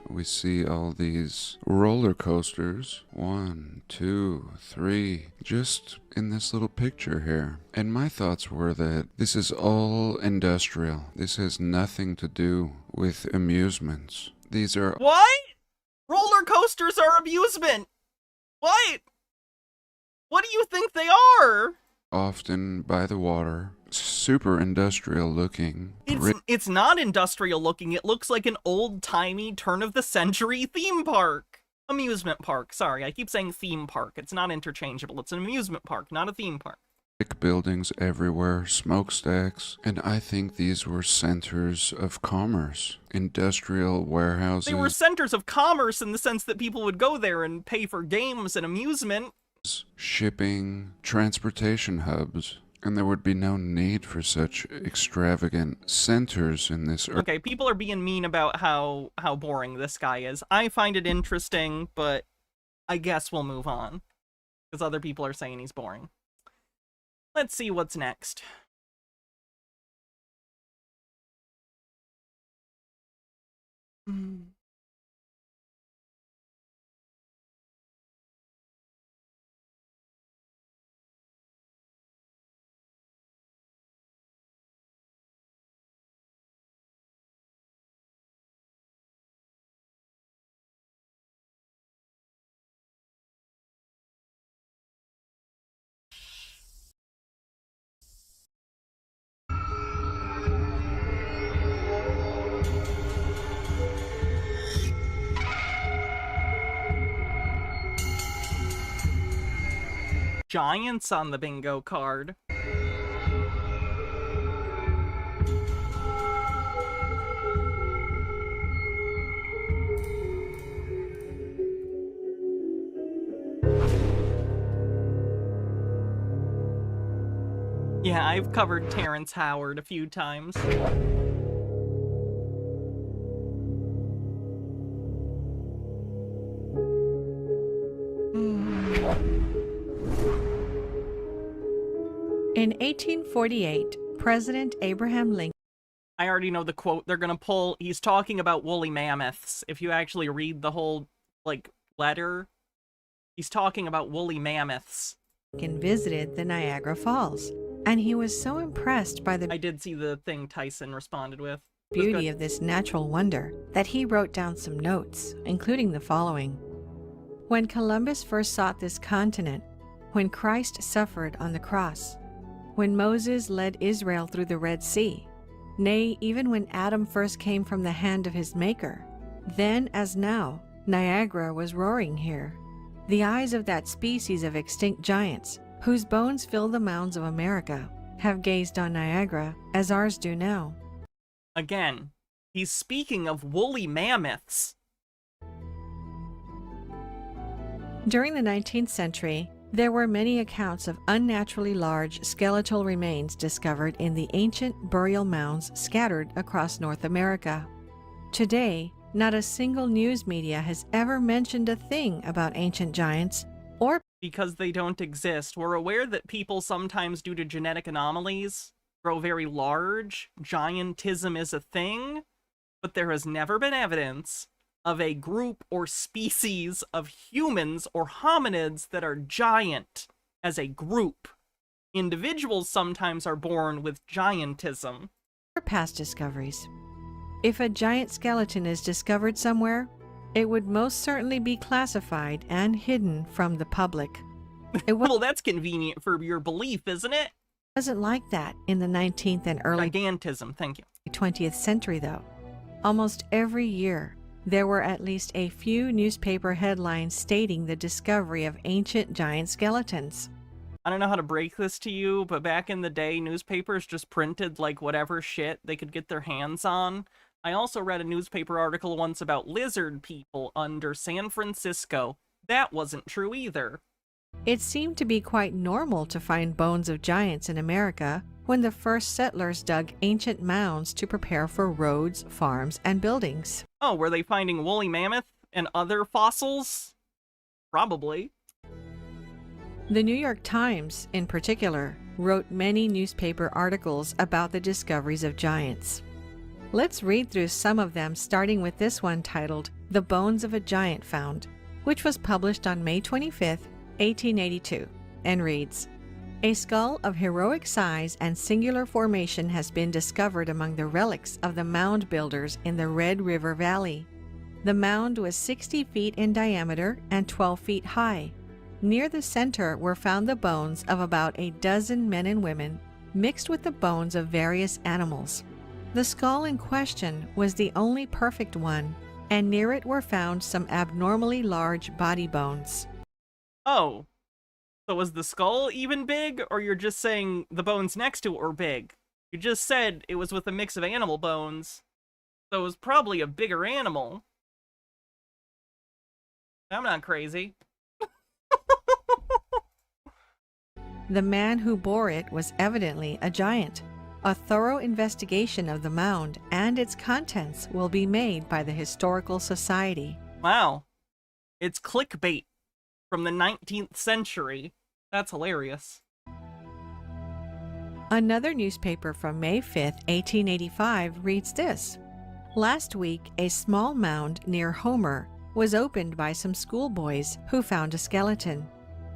We see all these roller coasters, 1, 2, 3, just in this little picture here. And my thoughts were that this is all industrial. This has nothing to do with amusements. These are... What? Roller coasters are amusement! What? What do you think they are? often by the water, super industrial looking. It's not industrial looking. It looks like an old-timey turn-of-the-century theme park. Amusement park. Sorry, I keep saying theme park. It's not interchangeable. It's an amusement park, not a theme park. Thick buildings everywhere, smokestacks, and I think these were centers of commerce, industrial warehouses. They were centers of commerce in the sense that people would go there and pay for games and amusement. Shipping, transportation hubs, and there would be no need for such extravagant centers in this earth. Okay, people are being mean about how boring this guy is. I find it interesting, but I guess we'll move on, because other people are saying he's boring. Let's see what's next. Giants on the bingo card. Yeah, I've covered Terrence Howard a few times. In 1848, President Abraham Lincoln... I already know the quote they're gonna pull. He's talking about woolly mammoths. If you actually read the whole, letter, he's talking about woolly mammoths. Lincoln visited the Niagara Falls, and he was so impressed by the... I did see the thing Tyson responded with. ...beauty of this natural wonder that he wrote down some notes, including the following. When Columbus first sought this continent, when Christ suffered on the cross, when Moses led Israel through the Red Sea, nay, even when Adam first came from the hand of his Maker, then as now, Niagara was roaring here. The eyes of that species of extinct giants, whose bones fill the mounds of America, have gazed on Niagara as ours do now. Again, he's speaking of woolly mammoths. During the 19th century, there were many accounts of unnaturally large skeletal remains discovered in the ancient burial mounds scattered across North America. Today, not a single news media has ever mentioned a thing about ancient giants or because they don't exist. We're aware that people sometimes, due to genetic anomalies, grow very large. Giantism is a thing, but there has never been evidence of a group or species of humans or hominids that are giant as a group. Individuals sometimes are born with giantism. Past discoveries. If a giant skeleton is discovered somewhere, it would most certainly be classified and hidden from the public. Well, that's convenient for your belief, isn't it? Wasn't like that in the 19th and early gigantism, thank you. 20th century, though. Almost every year, there were at least a few newspaper headlines stating the discovery of ancient giant skeletons. I don't know how to break this to you, but back in the day, newspapers just printed, whatever shit they could get their hands on. I also read a newspaper article once about lizard people under San Francisco. That wasn't true either. It seemed to be quite normal to find bones of giants in America when the first settlers dug ancient mounds to prepare for roads, farms, and buildings. Oh, were they finding woolly mammoth and other fossils? Probably. The New York Times, in particular, wrote many newspaper articles about the discoveries of giants. Let's read through some of them, starting with this one titled, "The Bones of a Giant Found," which was published on May 25, 1882, and reads, "A skull of heroic size and singular formation has been discovered among the relics of the mound builders in the Red River Valley. The mound was 60 feet in diameter and 12 feet high. Near the center were found the bones of about a dozen men and women, mixed with the bones of various animals. The skull in question was the only perfect one, and near it were found some abnormally large body bones." Oh. So was the skull even big, or you're just saying the bones next to it were big? You just said it was with a mix of animal bones, so it was probably a bigger animal. I'm not crazy. The man who bore it was evidently a giant. A thorough investigation of the mound and its contents will be made by the Historical Society. Wow. It's clickbait from the 19th century. That's hilarious. Another newspaper from May 5, 1885 reads this: "Last week, a small mound near Homer was opened by some schoolboys who found a skeleton.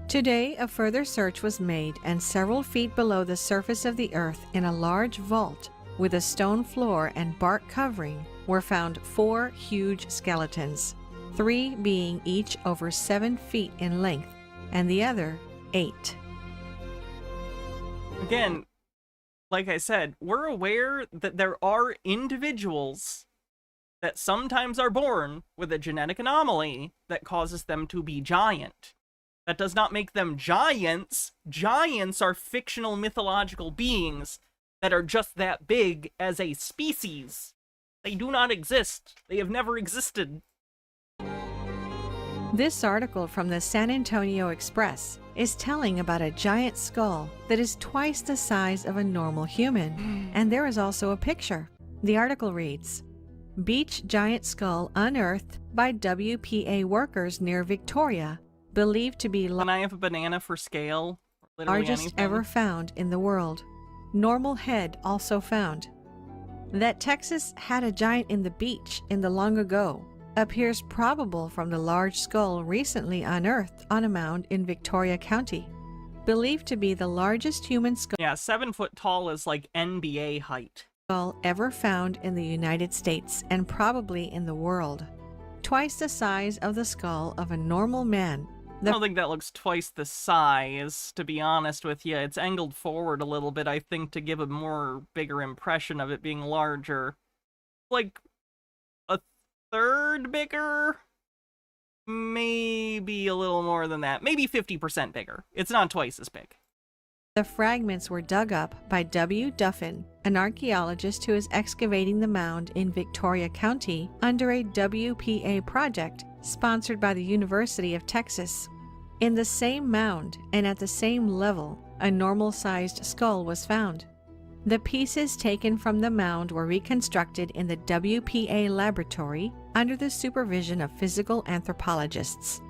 Today, a further search was made, and several feet below the surface of the earth in a large vault with a stone floor and bark covering were found 4 huge skeletons, 3 being each over 7 feet in length, and the other 8. Again, like I said, we're aware that there are individuals that sometimes are born with a genetic anomaly that causes them to be giant. That does not make them giants. Giants are fictional mythological beings that are just that big as a species. They do not exist. They have never existed. This article from the San Antonio Express is telling about a giant skull that is twice the size of a normal human, and there is also a picture. The article reads, "Beach giant skull unearthed by WPA workers near Victoria, believed to be Can I have a banana for scale? Literally largest anything. ever found in the world. Normal head also found. That Texas had a giant in the beach in the long ago appears probable from the large skull recently unearthed on a mound in Victoria County, believed to be the largest human skull." Yeah, 7 foot tall is like NBA height. "Skull ever found in the United States and probably in the world. Twice the size of the skull of a normal man." I don't think that looks twice the size, to be honest with you. It's angled forward a little bit, I think, to give a more bigger impression of it being larger. Like a third bigger? Maybe a little more than that. Maybe 50% bigger. It's not twice as big. The fragments were dug up by W. Duffin, an archaeologist who is excavating the mound in Victoria County under a WPA project sponsored by the University of Texas. In the same mound and at the same level, a normal-sized skull was found. The pieces taken from the mound were reconstructed in the WPA laboratory under the supervision of physical anthropologists.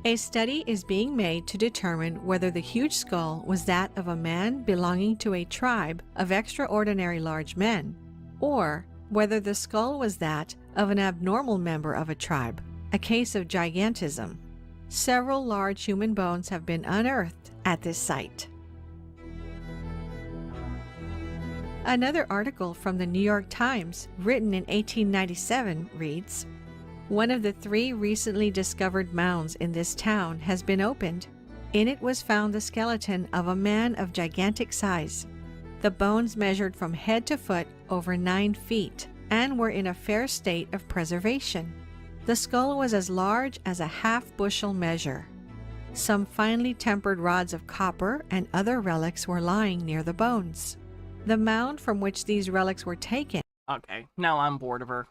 A study is being made to determine whether the huge skull was that of a man belonging to a tribe of extraordinary large men, or whether the skull was that of an abnormal member of a tribe, a case of gigantism. Several large human bones have been unearthed at this site. Another article from the New York Times, written in 1897, reads, "One of the 3 recently discovered mounds in this town has been opened. In it was found the skeleton of a man of gigantic size. The bones measured from head to foot over 9 feet and were in a fair state of preservation. The skull was as large as a half-bushel measure. Some finely tempered rods of copper and other relics were lying near the bones. The mound from which these relics were taken..." Okay, now I'm bored of her.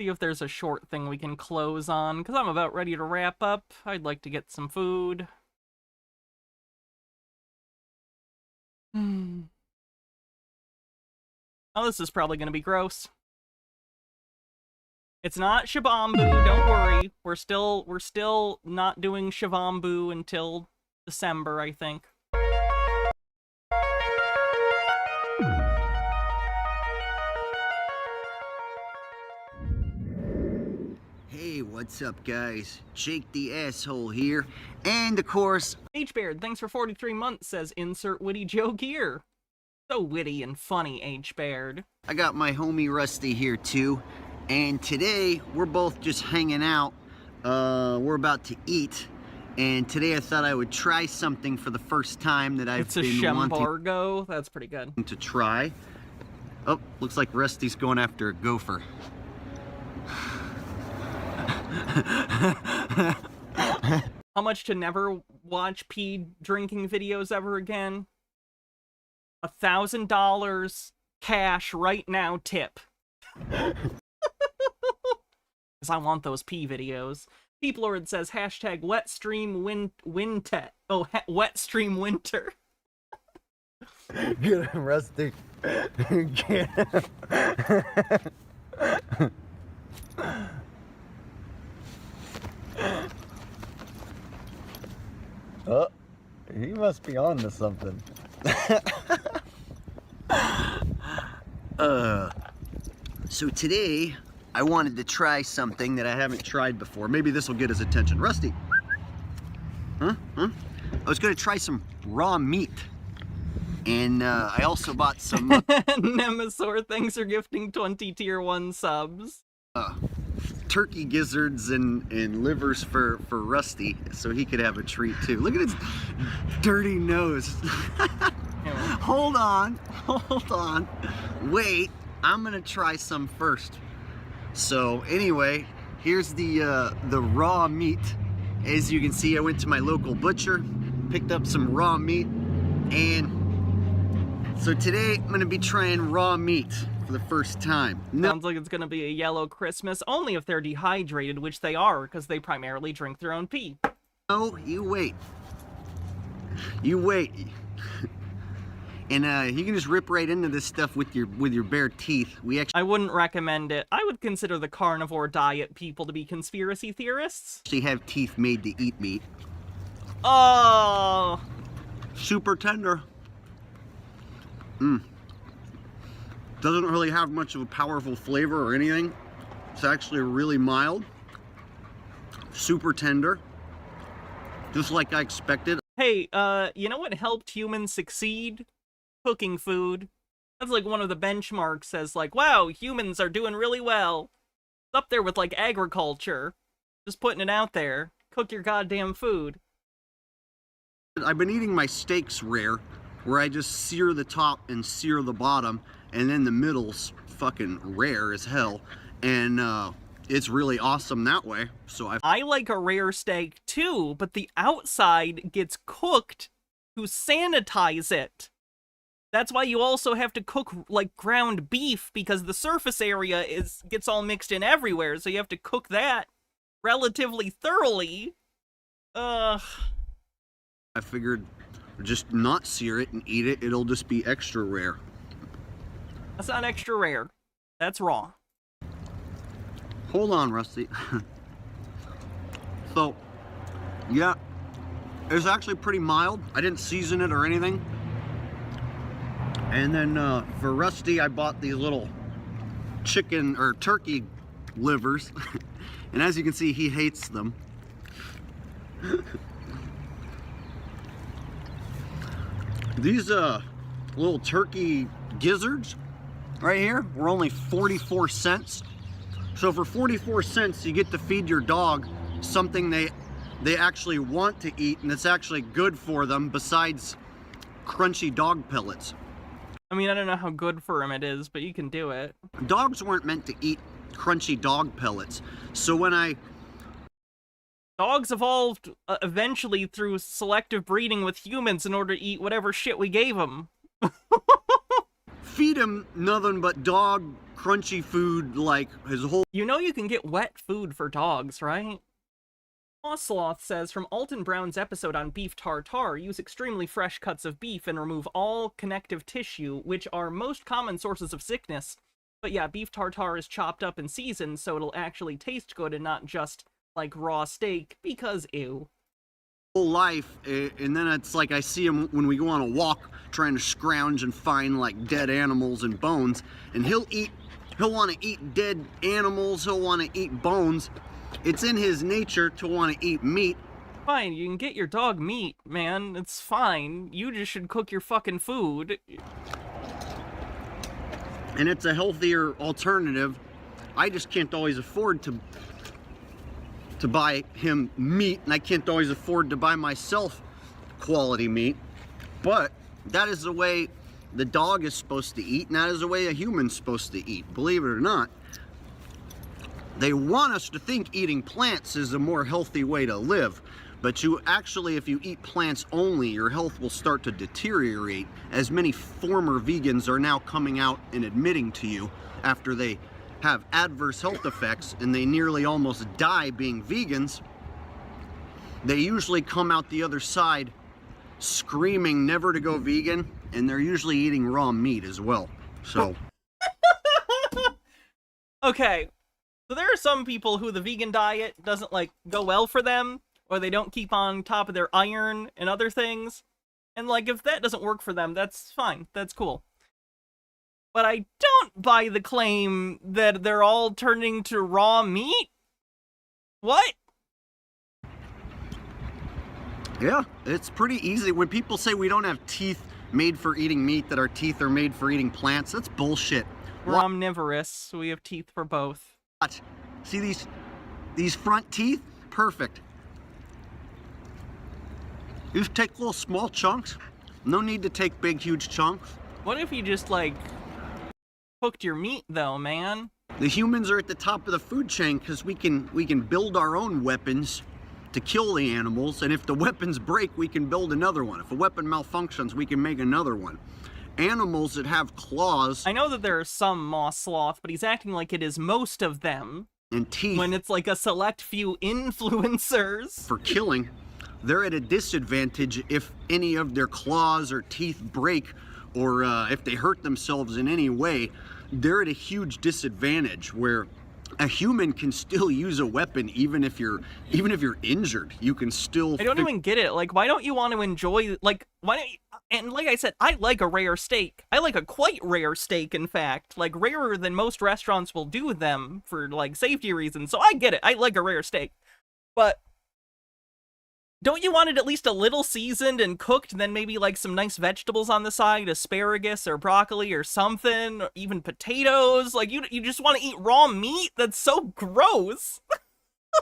See if there's a short thing we can close on, because I'm about ready to wrap up. I'd like to get some food. Oh, this is probably going to be gross. It's not Shabambu, don't worry. We're still not doing Shabambu until December, I think. Hey, what's up, guys? Jake the Asshole here, and of course... H-Baird, thanks for 43 months, says insert witty joke here. So witty and funny, H-Baird. I got my homie Rusty here, too, and today we're both just hanging out. We're about to eat, and today I thought I would try something for the first time that I've been Shembargo. That's pretty good. To try. Oh, looks like Rusty's going after a gopher. How much to never watch pee drinking videos ever again? $1,000 cash right now tip. Because I want those pee videos. Peep Lord says hashtag wetstream winter. Oh, wetstream winter. Get him, Rusty. Get him. Oh, he must be on to something. So today, I wanted to try something that I haven't tried before. Maybe this will get his attention. Rusty. Huh? I was gonna try some raw meat. And I also bought some... Nemesaur, thanks for gifting 20 tier 1 subs. Turkey gizzards and livers for Rusty, so he could have a treat too. Look at his dirty nose. Hold on. Wait, I'm gonna try some first. So anyway, here's the raw meat. As you can see, I went to my local butcher, picked up some raw meat, and so today I'm gonna be trying raw meat for the first time. Sounds like it's gonna be a yellow Christmas, only if they're dehydrated, which they are, because they primarily drink their own pee. Oh, you wait. And you can just rip right into this stuff with your bare teeth. I wouldn't recommend it. I would consider the carnivore diet people to be conspiracy theorists. Actually have teeth made to eat meat. Oh! Super tender. Doesn't really have much of a powerful flavor or anything. It's actually really mild. Super tender. Just like I expected. Hey, you know what helped humans succeed? Cooking food. That's like one of the benchmarks says like, wow, humans are doing really well. It's up there with like agriculture. Just putting it out there. Cook your goddamn food. I've been eating my steaks rare, where I just sear the top and sear the bottom, and then the middle's fucking rare as hell. And it's really awesome that way. So I like a rare steak too, but the outside gets cooked to sanitize it. That's why you also have to cook like ground beef, because the surface area gets all mixed in everywhere, so you have to cook that relatively thoroughly. I figured just not sear it and eat it, it'll just be extra rare. That's not extra rare. That's raw. Hold on, Rusty. So, yeah, it's actually pretty mild. I didn't season it or anything. And then for Rusty, I bought these little chicken or turkey livers. And as you can see, he hates them. These little turkey gizzards right here were only 44 cents. So for 44 cents, you get to feed your dog something they actually want to eat, and it's actually good for them besides crunchy dog pellets. I mean, I don't know how good for him it is, but you can do it. Dogs weren't meant to eat crunchy dog pellets. So when Dogs evolved eventually through selective breeding with humans in order to eat whatever shit we gave them. Feed them nothing but dog crunchy food like his whole... You know you can get wet food for dogs, right? Sloth says, from Alton Brown's episode on beef tartare, use extremely fresh cuts of beef and remove all connective tissue, which are most common sources of sickness. But yeah, beef tartare is chopped up and seasoned, so it'll actually taste good and not just like raw steak, because ew. Whole life, and then it's like I see him when we go on a walk trying to scrounge and find like dead animals and bones, and he'll want to eat dead animals, he'll want to eat bones. It's in his nature to want to eat meat. Fine, you can get your dog meat, man. It's fine. You just should cook your fucking food. And it's a healthier alternative. I just can't always afford to buy him meat, and I can't always afford to buy myself quality meat. But that is the way the dog is supposed to eat, and that is the way a human's supposed to eat, believe it or not. They want us to think eating plants is a more healthy way to live, but you actually, if you eat plants only, your health will start to deteriorate, as many former vegans are now coming out and admitting to you after they have adverse health effects and they nearly almost die being vegans. They usually come out the other side screaming never to go vegan, and they're usually eating raw meat as well. So okay. So there are some people who the vegan diet doesn't, like, go well for them, or they don't keep on top of their iron and other things. And, like, if that doesn't work for them, that's fine. That's cool. But I don't buy the claim that they're all turning to raw meat. What? yeah, it's pretty easy. When people say we don't have teeth made for eating meat, that our teeth are made for eating plants, that's bullshit. We're omnivorous, so we have teeth for both. See these front teeth? Perfect. You just take little small chunks. No need to take big, huge chunks. What if you just, like, cooked your meat, though, man? The humans are at the top of the food chain because we can build our own weapons to kill the animals, and if the weapons break, we can build another one. If a weapon malfunctions, we can make another one. Animals that have claws... I know that there are some moss sloth, but he's acting like it is most of them. And teeth. When it's like a select few influencers. For killing, they're at a disadvantage if any of their claws or teeth break, or if they hurt themselves in any way. They're at a huge disadvantage where a human can still use a weapon even if you're injured. You can still... I don't even get it. Like, why don't you want to enjoy, like, why don't you... And like I said, I like a rare steak. I like a quite rare steak, in fact. Like, rarer than most restaurants will do them for, like, safety reasons. So I get it. I like a rare steak. But don't you want it at least a little seasoned and cooked, and then maybe, like, some nice vegetables on the side, asparagus or broccoli or something, or even potatoes? Like, you just want to eat raw meat? That's so gross.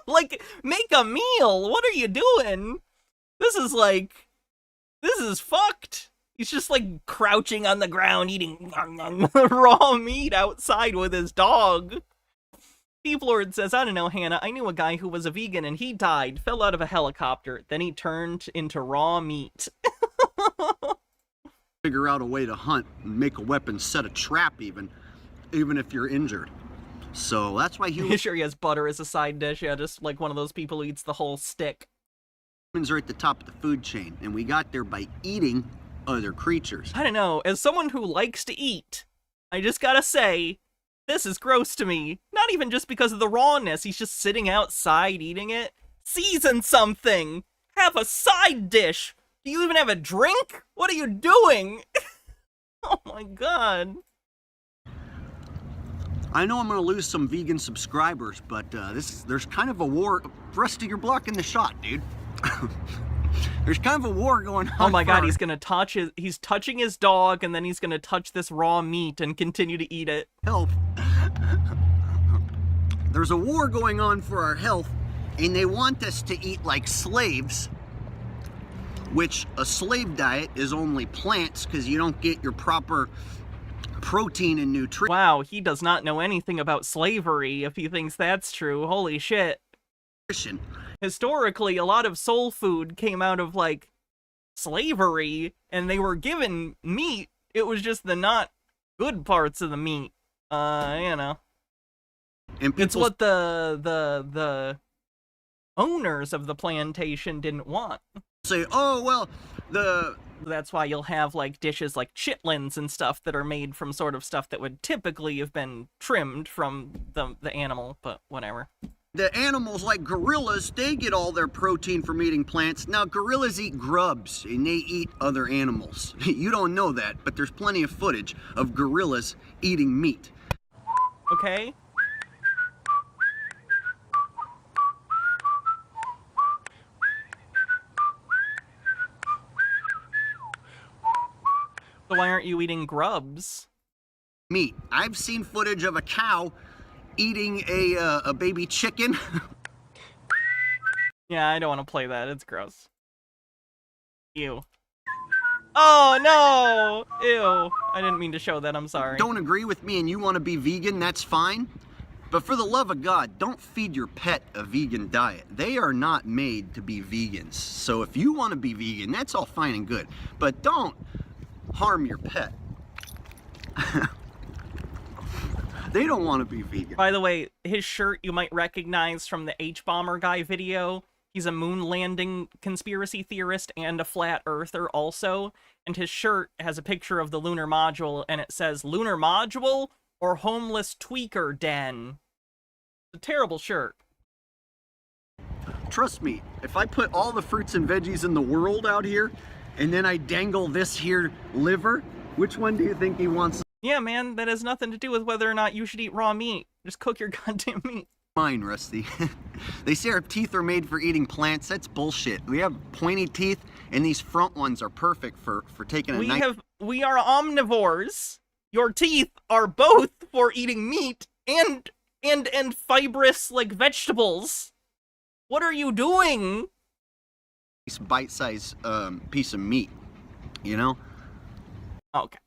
Like, make a meal. What are you doing? This is fucked. He's just, like, crouching on the ground eating raw meat outside with his dog. Steve Lord says, I don't know, Hannah. I knew a guy who was a vegan and he died, fell out of a helicopter. Then he turned into raw meat. Figure out a way to hunt and make a weapon, set a trap even if you're injured. So that's why humans... Sure, he has butter as a side dish. Yeah, just like one of those people who eats the whole stick. Humans are at the top of the food chain, and we got there by eating other creatures. I don't know. As someone who likes to eat, I just gotta say, this is gross to me. Not even just because of the rawness. He's just sitting outside eating it. Season something. Have a side dish. Do you even have a drink? What are you doing? Oh my god. I know I'm going to lose some vegan subscribers, but there's kind of a war. Rusty, you're blocking the shot, dude. There's kind of a war going on. Oh my god, he's touching his dog, and then he's gonna touch this raw meat and continue to eat it. Help. There's a war going on for our health, and they want us to eat like slaves, which a slave diet is only plants because you don't get your proper protein and nutrition. Wow, he does not know anything about slavery if he thinks that's true. Holy shit. Historically, a lot of soul food came out of, like, slavery, and they were given meat. It was just the not good parts of the meat. You know. And it's what the owners of the plantation didn't want. Say, oh, well, that's why you'll have, like, dishes like chitlins and stuff that are made from sort of stuff that would typically have been trimmed from the animal, but whatever. The animals like gorillas, they get all their protein from eating plants. Now, gorillas eat grubs, and they eat other animals. You don't know that, but there's plenty of footage of gorillas eating meat. Okay. So why aren't you eating grubs? Meat. I've seen footage of a cow eating a baby chicken. Yeah, I don't want to play that. It's gross. Ew. Oh, no! Ew. I didn't mean to show that. I'm sorry. Don't agree with me and you want to be vegan, that's fine. But for the love of God, don't feed your pet a vegan diet. They are not made to be vegans. So if you want to be vegan, that's all fine and good. But don't harm your pet. They don't want to be vegan. By the way, his shirt you might recognize from the H-Bomber guy video. He's a moon landing conspiracy theorist and a flat earther also. And his shirt has a picture of the lunar module, and it says, "Lunar module or homeless tweaker den." It's a terrible shirt. Trust me, if I put all the fruits and veggies in the world out here, and then I dangle this here liver, which one do you think he wants? Yeah, man, that has nothing to do with whether or not you should eat raw meat. Just cook your goddamn meat. Mine, Rusty. They say our teeth are made for eating plants. That's bullshit. We have pointy teeth, and these front ones are perfect for taking a knife. We are omnivores. Your teeth are both for eating meat and fibrous, like, vegetables. What are you doing? This bite-sized piece of meat, you know? Okay.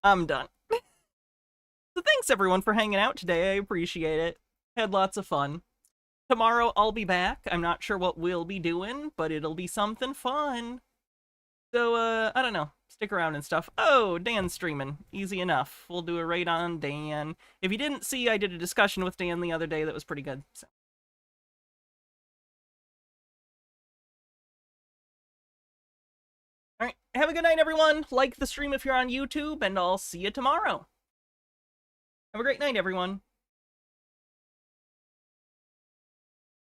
I'm done. So thanks everyone for hanging out today. I appreciate it. Had lots of fun. Tomorrow I'll be back. I'm not sure what we'll be doing, but it'll be something fun. So, I don't know. Stick around and stuff. Oh, Dan's streaming. Easy enough. We'll do a raid on Dan. If you didn't see, I did a discussion with Dan the other day that was pretty good. So. Alright, have a good night, everyone. Like the stream if you're on YouTube, and I'll see you tomorrow. Have a great night, everyone.